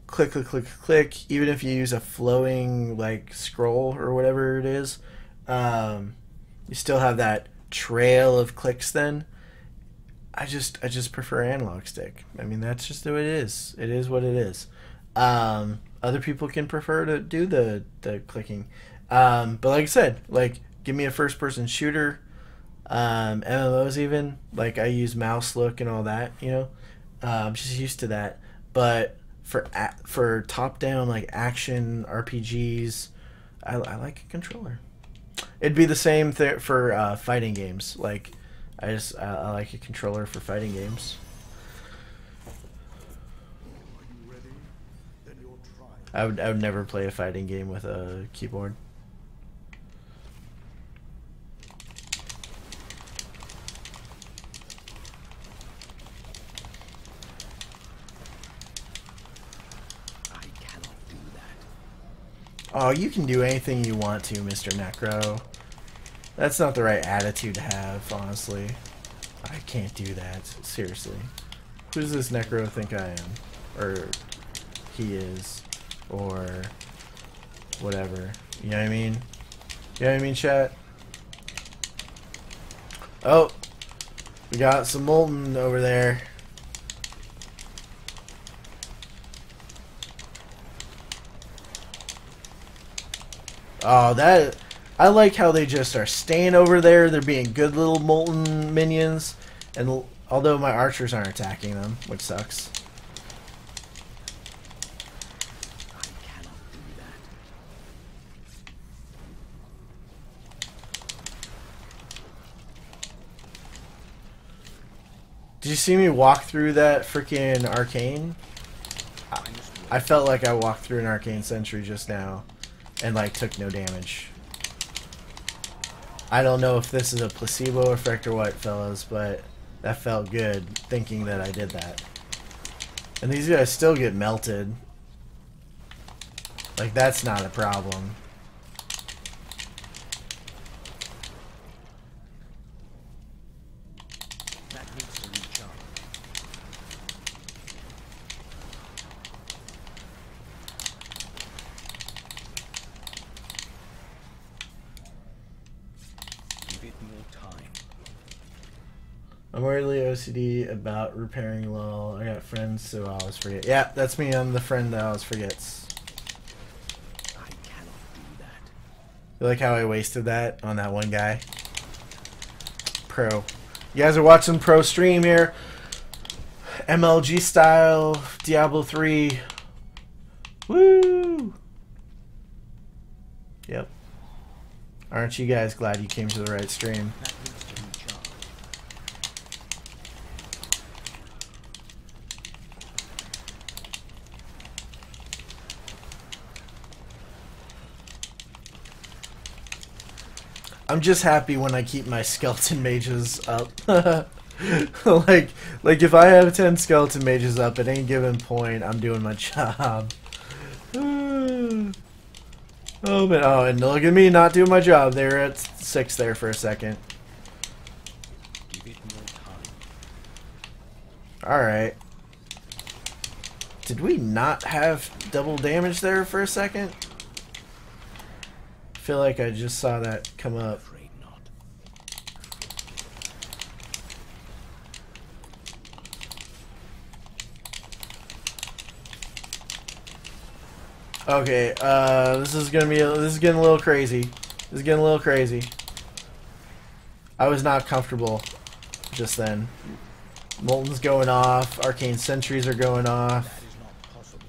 click, click, click, click, even if you use a flowing, like, scroll or whatever it is, you still have that trail of clicks then. I just prefer analog stick. I mean, that's just the way it is. It is what it is. Other people can prefer to do the clicking. But like I said, like, give me a first-person shooter, MMOs even. Like, I use mouse look and all that, you know. I'm just used to that. But for top-down, like, action RPGs, I like a controller. It'd be the same for fighting games. Like, I like a controller for fighting games. I would never play a fighting game with a keyboard. I cannot do that. Oh, you can do anything you want to, Mr. Necro. That's not the right attitude to have, honestly. I can't do that. Seriously. Who does this Necro think I am? Or he is. Or whatever. You know what I mean? You know what I mean, chat? Oh! We got some molten over there. Oh, that... I like how they just are staying over there. They're being good little molten minions. And although my archers aren't attacking them, which sucks. I cannot do that. Did you see me walk through that freaking arcane? I felt like I walked through an arcane sentry just now. And like took no damage. I don't know if this is a placebo effect or what, fellas, but that felt good thinking that I did that. And these guys still get melted. Like, that's not a problem. That needs to recharge. Give it more time. I'm weirdly OCD about repairing lol. I got friends, so I always forget. Yeah, that's me. I'm the friend that always forgets. I cannot do that. You like how I wasted that on that one guy? Pro. You guys are watching pro stream here. MLG style. Diablo 3. Woo! Yep. Aren't you guys glad you came to the right stream? That needs to recharge. I'm just happy when I keep my skeleton mages up. like if I have 10 skeleton mages up at any given point, I'm doing my job. Oh man! Oh, and look at me not doing my job. They were at 6 there for a second. Give it more time. All right. Did we not have double damage there for a second? I feel like I just saw that come up. Afraid not. Okay, this is getting a little crazy. This is getting a little crazy. I was not comfortable just then. Molten's going off, arcane sentries are going off. That is not possible.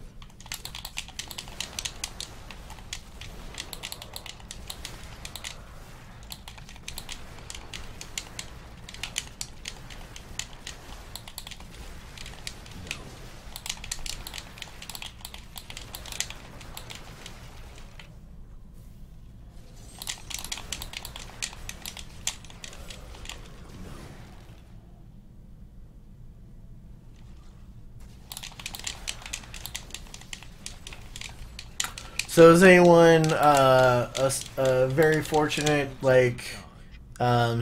So is anyone a very fortunate like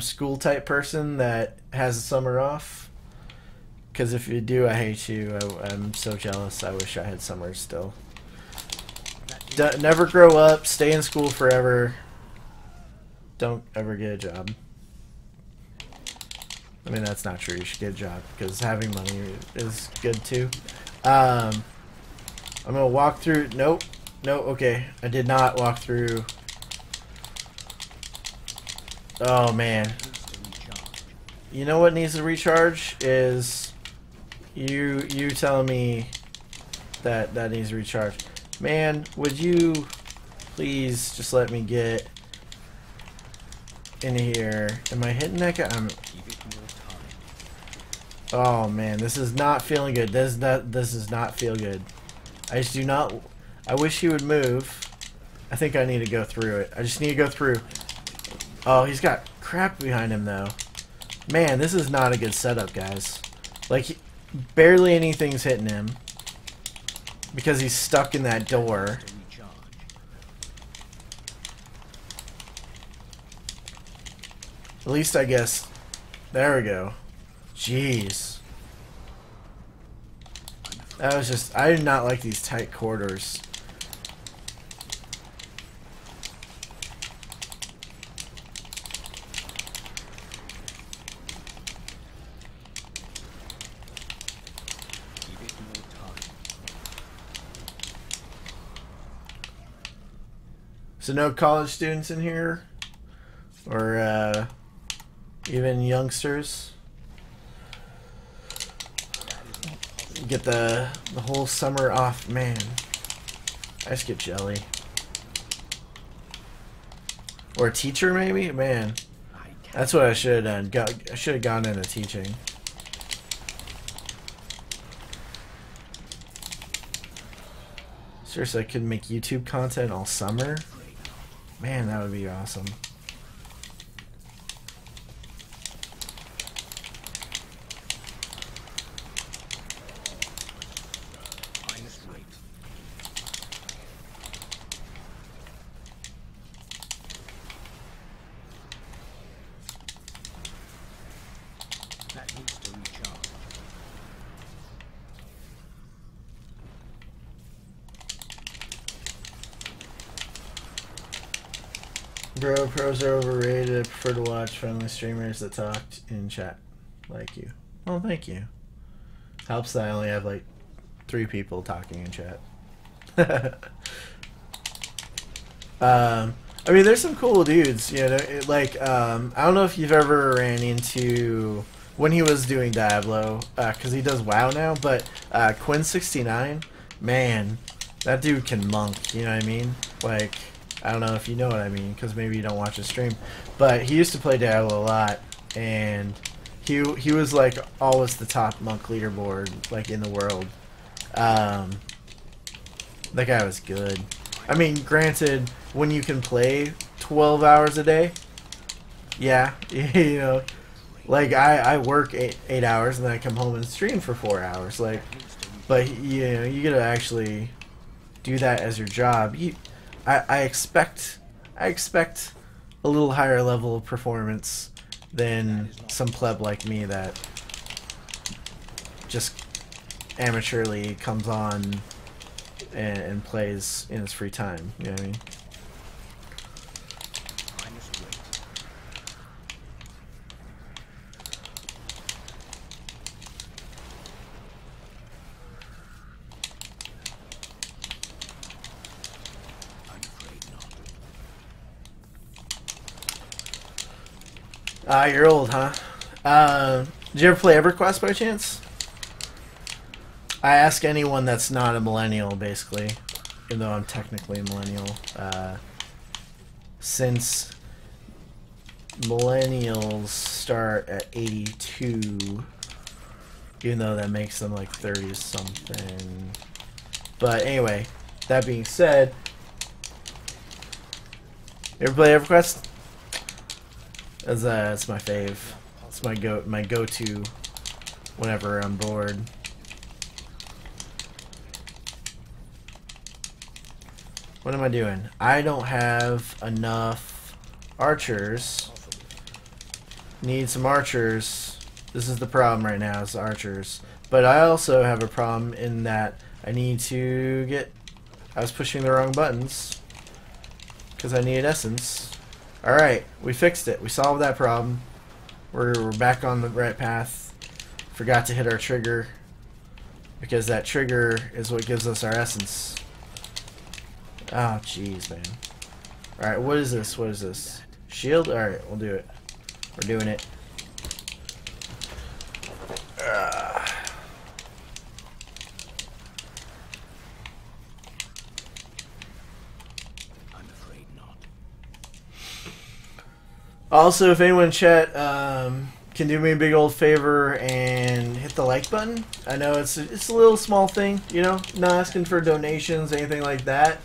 school type person that has a summer off? Because if you do, I hate you. I'm so jealous. I wish I had summers still. Never grow up. Stay in school forever. Don't ever get a job. I mean, that's not true. You should get a job because having money is good too. I'm gonna walk through. Nope. No, okay. I did not walk through. Oh man. Needs to recharge. You know what needs to recharge is you telling me that needs to recharge. Man, would you please just let me get in here? Am I hitting that guy? Give it more time. Oh man, this is not feeling good. This does not feel good. I just do not. I wish he would move. I think I need to go through it. I just need to go through. Oh, he's got crap behind him though. Man, this is not a good setup, guys. Like, barely anything's hitting him because he's stuck in that door. To recharge. At least I guess. There we go. Jeez. That was just... I do not like these tight quarters. Give it more time. So no college students in here? Or, even youngsters? Get the whole summer off, man. I just get jelly. Or a teacher, maybe? Man, that's what I should have done. I should have gone into teaching. Seriously, I could make YouTube content all summer? Man, that would be awesome. Finest rate. That needs to recharge. Bro, pros are overrated. I prefer to watch friendly streamers that talk in chat like you. Well, thank you. Helps that I only have like 3 people talking in chat. I mean, there's some cool dudes, you know. Like, I don't know if you've ever ran into when he was doing Diablo, because he does WoW now. But Quinn69, man, that dude can monk. You know what I mean? Like, I don't know if you know what I mean, because maybe you don't watch his stream. But he used to play Diablo a lot, and he was like always the top monk leaderboard like in the world. That guy was good. I mean, granted, when you can play 12 hours a day, yeah, you know, like I work 8 hours and then I come home and stream for 4 hours. Like, but you know, you gotta actually do that as your job. I expect a little higher level of performance than some pleb like me that just amateurly comes on and plays in his free time. You know what I mean? Finest rate. I'm afraid not. You're old, huh? Did you ever play EverQuest by chance? I ask anyone that's not a millennial, basically, even though I'm technically a millennial. Since millennials start at 82, even though that makes them like 30 something. But anyway, that being said, you ever play EverQuest? That's my fave. It's my go-to whenever I'm bored. What am I doing? I don't have enough archers. Need some archers. This is the problem right now, is archers. But I also have a problem in that I need to get... I was pushing the wrong buttons because I needed essence. Alright, we fixed it. We solved that problem. We're back on the right path. Forgot to hit our trigger because that trigger is what gives us our essence. Oh, jeez, man. Alright, what is this? What is this? Shield? Alright, we'll do it. We're doing it. I'm afraid not. Also, if anyone in chat can do me a big old favor and hit the like button. I know it's a little small thing, you know, not asking for donations, anything like that.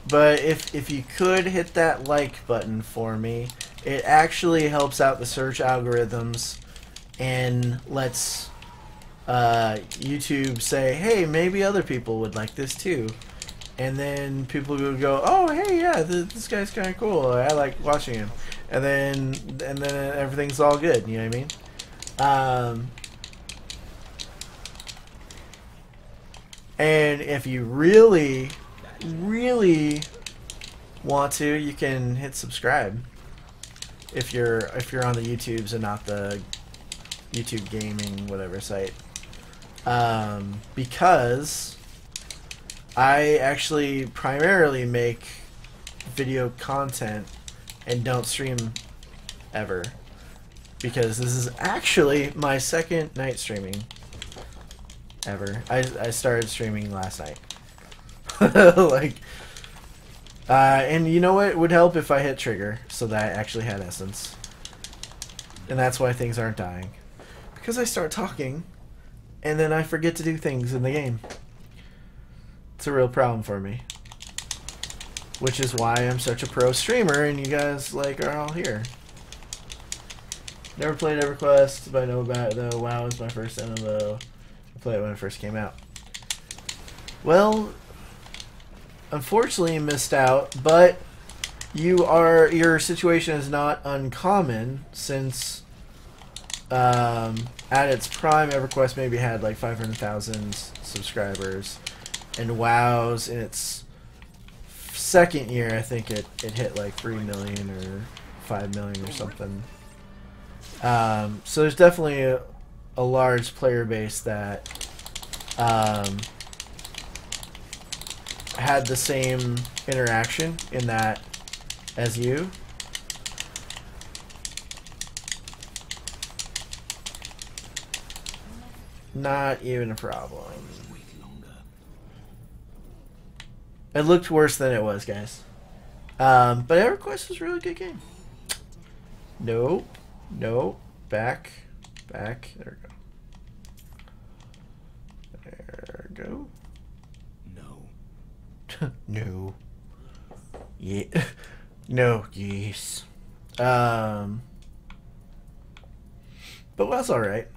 But if you could hit that like button for me, it actually helps out the search algorithms and lets YouTube say, hey, maybe other people would like this too. and then people would go, "Oh, hey, yeah, this guy's kind of cool. I like watching him," and then everything's all good. You know what I mean? And if you really, really want to, you can hit subscribe if you're on the YouTubes and not the YouTube gaming whatever site, because I actually primarily make video content and don't stream ever, because this is actually my second night streaming ever. I started streaming last night. Like, and you know what would help if I hit trigger so that I actually had essence, and that's why things aren't dying, because I start talking and then I forget to do things in the game. It's a real problem for me, which is why I'm such a pro streamer and you guys like are all here. Never played EverQuest, but I know about it though. WoW was my first MMO. I played it when it first came out. Well, unfortunately you missed out, but your situation is not uncommon, since at its prime EverQuest maybe had like 500,000 subscribers, and WoW's in its second year I think it hit like 3 million or 5 million or something. So there's definitely a large player base that had the same interaction in that as you. Not even a problem. It looked worse than it was, guys. But EverQuest was a really good game. Nope. Nope. Back. Back. There we go. There we go. No. No. Yeah. No. Yes. But was alright.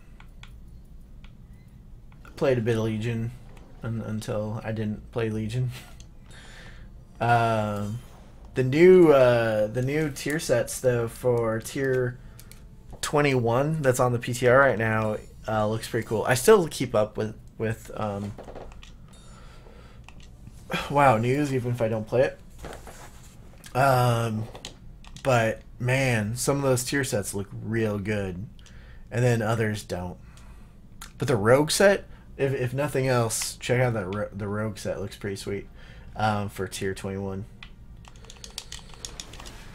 Played a bit of Legion until I didn't play Legion. The new tier sets though for tier 21 that's on the PTR right now looks pretty cool. I still keep up with WoW news even if I don't play it. But man, some of those tier sets look real good, and then others don't. But the rogue set, if nothing else, check out the rogue set. Looks pretty sweet for tier 21.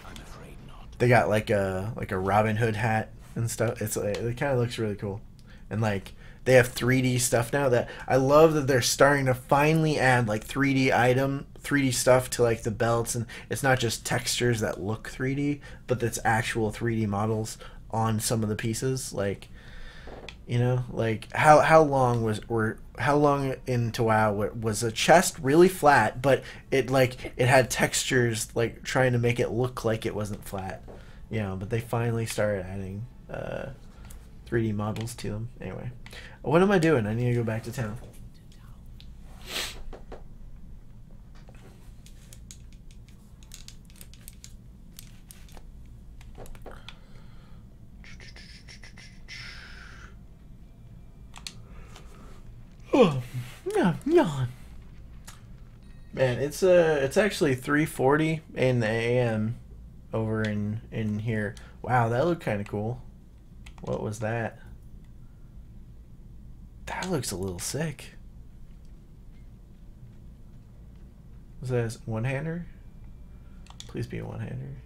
I'm afraid not. They got like a Robin Hood hat and stuff. It kind of looks really cool, and like they have 3D stuff now. That I love that they're starting to finally add like 3D stuff to like the belts, and it's not just textures that look 3D, but it's actual 3D models on some of the pieces. Like, you know, like how long into WoW was a chest really flat, but it had textures like trying to make it look like it wasn't flat, you know. But they finally started adding 3D models to them. Anyway, what am I doing? I need to go back to town. Oh, yawn. Man, it's actually 3:40 in the AM over in here. Wow, that looked kind of cool. What was that? That looks a little sick. Was that a one-hander? Please be a one-hander.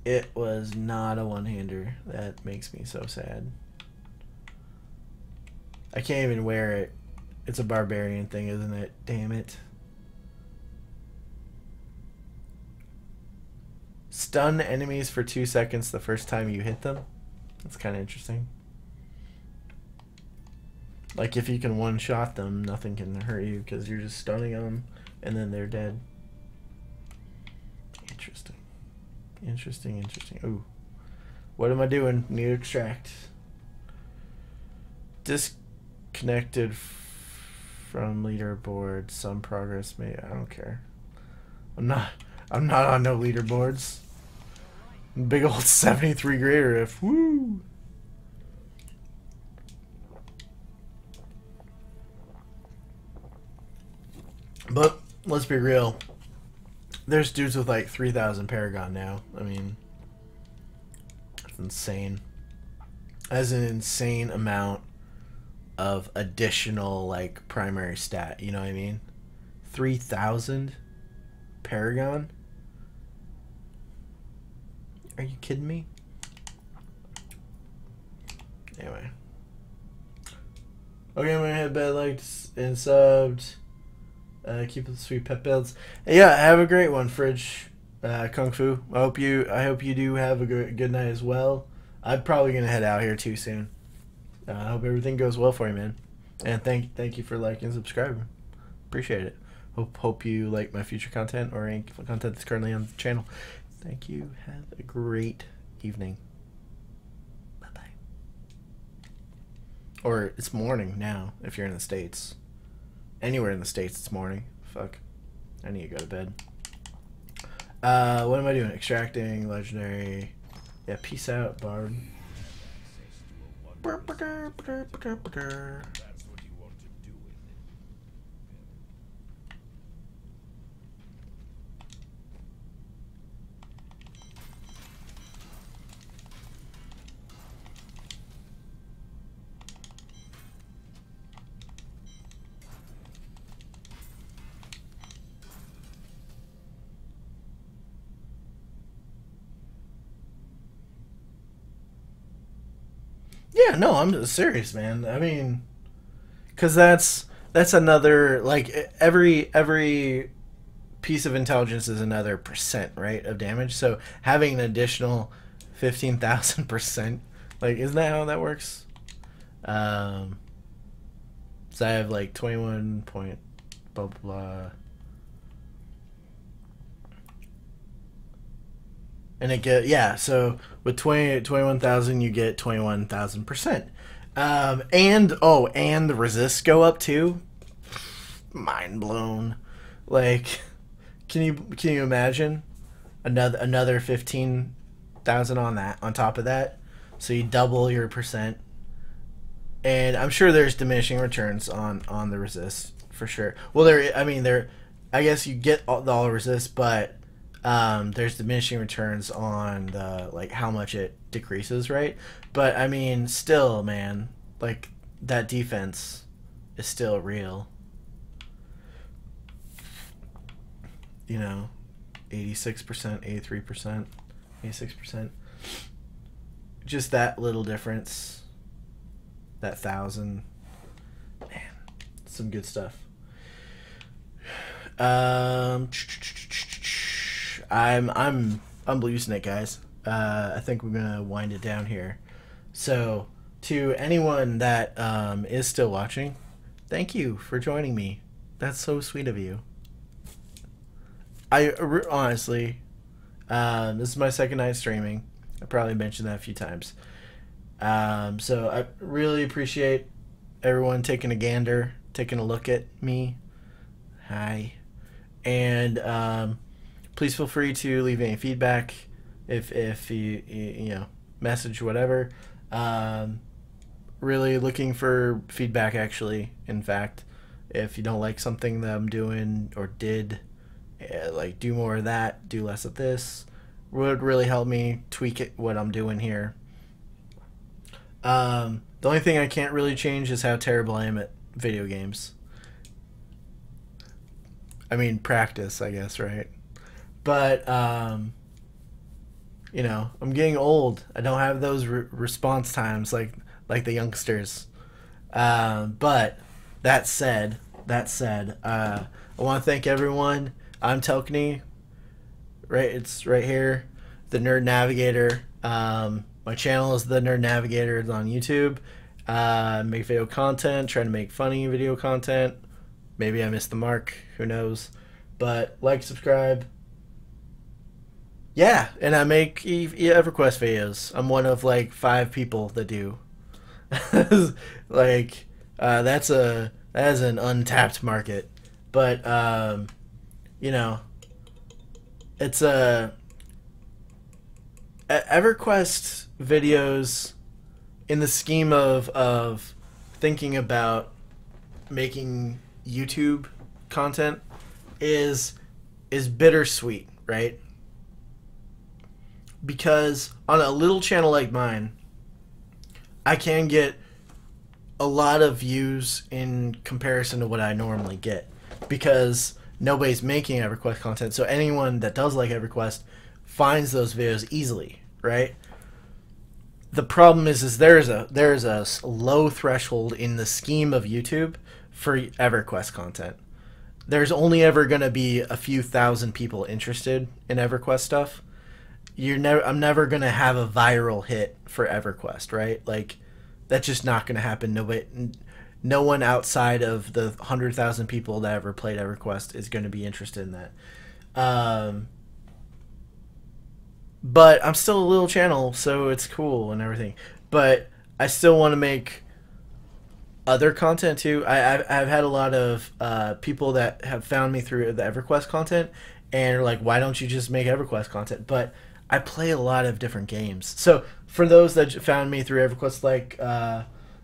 It was not a one-hander. That makes me so sad. I can't even wear it. It's a barbarian thing, isn't it? Damn it. Stun enemies for 2 seconds the first time you hit them. That's kind of interesting. Like if you can one-shot them, nothing can hurt you because you're just stunning them and then they're dead. Interesting. Interesting. Ooh. What am I doing? Need to extract. Disconnected from leaderboard. Some progress made. I don't care. I'm not on no leaderboards. Big old 73 greater if. Woo! But let's be real. There's dudes with like 3,000 Paragon now. I mean, that's insane. That's an insane amount of additional like primary stat. You know what I mean? 3,000 Paragon? Are you kidding me? Anyway. Okay, I'm gonna hit bed, liked and subbed. Keep the sweet pet builds. Yeah, have a great one, Fridge. Kung Fu. I hope you do have a good night as well. I'm probably gonna head out here too soon. I hope everything goes well for you, man. And thank you for liking and subscribing. Appreciate it. Hope you like my future content or any content that's currently on the channel. Thank you. Have a great evening. Bye bye. Or it's morning now if you're in the States. Anywhere in the States, it's morning. Fuck. I need to go to bed. What am I doing? Extracting, legendary. Yeah, peace out, Bard. That's what you want to do with it. Yeah, no, I'm serious, man. I mean, because that's another, like, every piece of intelligence is another percent, right, of damage. So having an additional 15,000%, like, isn't that how that works? So I have like 21 point blah blah blah. And it get, yeah, so with 21,000 you get 21,000%. And the resists go up too. Mind blown. Like, can you imagine another 15,000 on that, on top of that? So you double your percent. And I'm sure there's diminishing returns on the resist for sure. Well, I guess you get all resist, but there's diminishing returns on the, like, how much it decreases, right? But I mean, still, man, like, that defense is still real. You know, 86%, 83%, 86%. Just that little difference, that 1,000, man, some good stuff. I'm losing it, guys. I think we're gonna wind it down here. So, to anyone that is still watching, thank you for joining me. That's so sweet of you. Honestly, this is my second night streaming. I probably mentioned that a few times. So I really appreciate everyone taking a gander, taking a look at me. Hi. And please feel free to leave any feedback if you know, message, whatever. Really looking for feedback, actually. In fact, if you don't like something that I'm doing or did, like, do more of that, do less of this, would really help me tweak it, what I'm doing here. The only thing I can't really change is how terrible I am at video games. I mean, practice, I guess, right? But, you know, I'm getting old. I don't have those response times like the youngsters. But that said, I want to thank everyone. I'm Telkiney. Right, it's right here, the Nerd Navigator. My channel is the Nerd Navigator. It's on YouTube. Make video content, try to make funny video content. Maybe I missed the mark, who knows. But like, subscribe, Yeah, and I make EverQuest videos. I'm one of like 5 people that do. Like that is an untapped market, but you know, it's a EverQuest videos in the scheme of thinking about making YouTube content is bittersweet, right? Because on a little channel like mine, I can get a lot of views in comparison to what I normally get because nobody's making EverQuest content. So anyone that does like EverQuest finds those videos easily, right? The problem is there's a low threshold in the scheme of YouTube for EverQuest content. There's only ever going to be a few thousand people interested in EverQuest stuff. I'm never going to have a viral hit for EverQuest, right? Like, that's just not going to happen. No one outside of the 100,000 people that ever played EverQuest is going to be interested in that. But I'm still a little channel, so it's cool and everything. But I still want to make other content too. I've had a lot of people that have found me through the EverQuest content and are like, why don't you just make EverQuest content? But I play a lot of different games. So for those that found me through EverQuest, like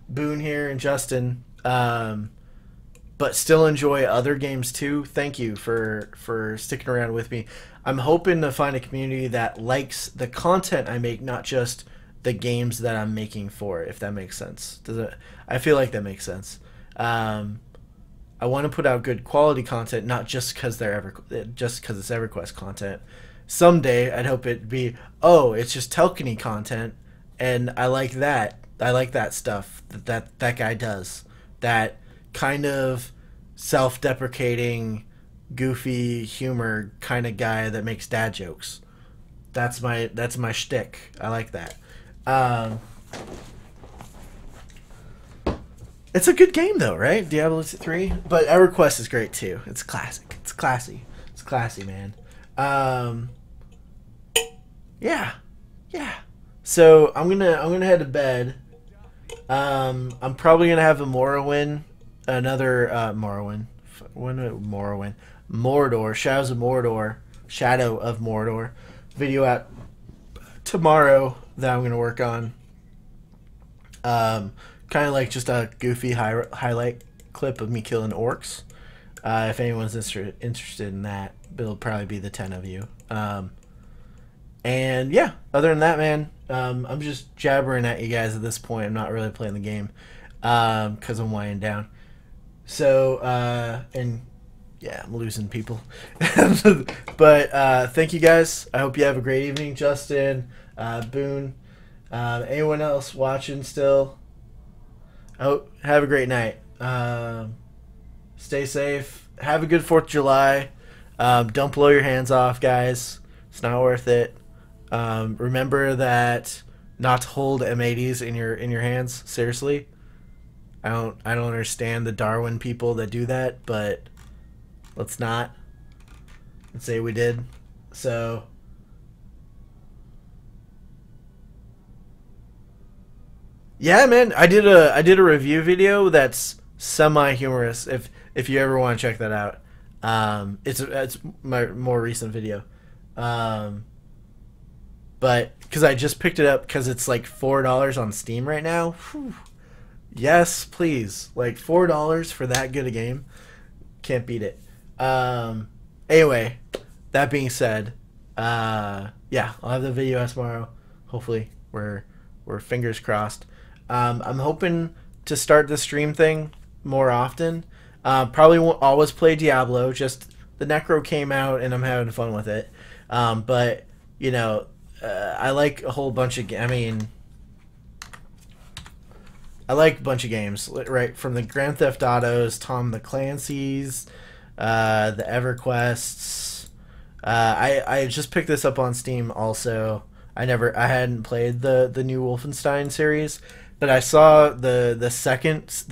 Boone here and Justin, but still enjoy other games too, thank you for sticking around with me. I'm hoping to find a community that likes the content I make, not just the games that I'm making for it, if that makes sense. I feel like that makes sense. I want to put out good quality content, not just because it's EverQuest content. Someday I'd hope it'd be, oh, it's just Telkiney content, and I like that. I like that stuff that guy does. That kind of self-deprecating, goofy humor kind of guy that makes dad jokes. That's my shtick. I like that. It's a good game though, right? Diablo 3. But EverQuest is great too. It's classic. It's classy. It's classy, man. Yeah. So I'm gonna head to bed. I'm probably gonna have a Morrowind, another Morrowind. Mordor, Shadow of Mordor video out tomorrow that I'm gonna work on. Kind of like just a goofy highlight clip of me killing orcs. If anyone's interested in that, it'll probably be the 10 of you. And yeah, other than that, man, I'm just jabbering at you guys at this point. I'm not really playing the game because I'm winding down. So, and yeah, I'm losing people. But thank you guys. I hope you have a great evening. Justin, Boone, anyone else watching still? Have a great night. Stay safe. Have a good 4th of July. Don't blow your hands off, guys. It's not worth it. Remember that not to hold M80s in your hands. Seriously. I don't understand the Darwin people that do that, but let's not. Let's say we did. So yeah, man, I did a review video that's semi-humorous. If you ever want to check that out, it's my more recent video. But because I just picked it up because it's like $4 on Steam right now. Whew. Yes, please, like $4 for that good a game, can't beat it. Anyway, that being said, yeah, I'll have the video out tomorrow. Hopefully, we're fingers crossed. I'm hoping to start the stream thing more often. Probably won't always play Diablo. Just the Necro came out and I'm having fun with it. But you know, I like a whole bunch of. I like a bunch of games, right? From the Grand Theft Autos, Tom the Clancy's, the EverQuests. I just picked this up on Steam. Also, I hadn't played the new Wolfenstein series. But I saw the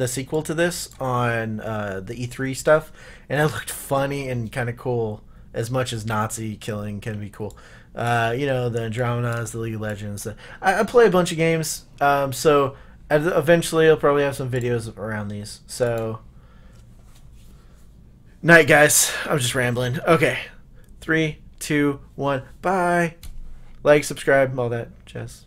sequel to this on the E3 stuff, and it looked funny and kind of cool, as much as Nazi killing can be cool. You know, the Andromedas, the League of Legends. I play a bunch of games, so eventually I'll probably have some videos around these. So, night, guys. I'm just rambling. Okay, 3, 2, 1, bye. Like, subscribe, all that jazz.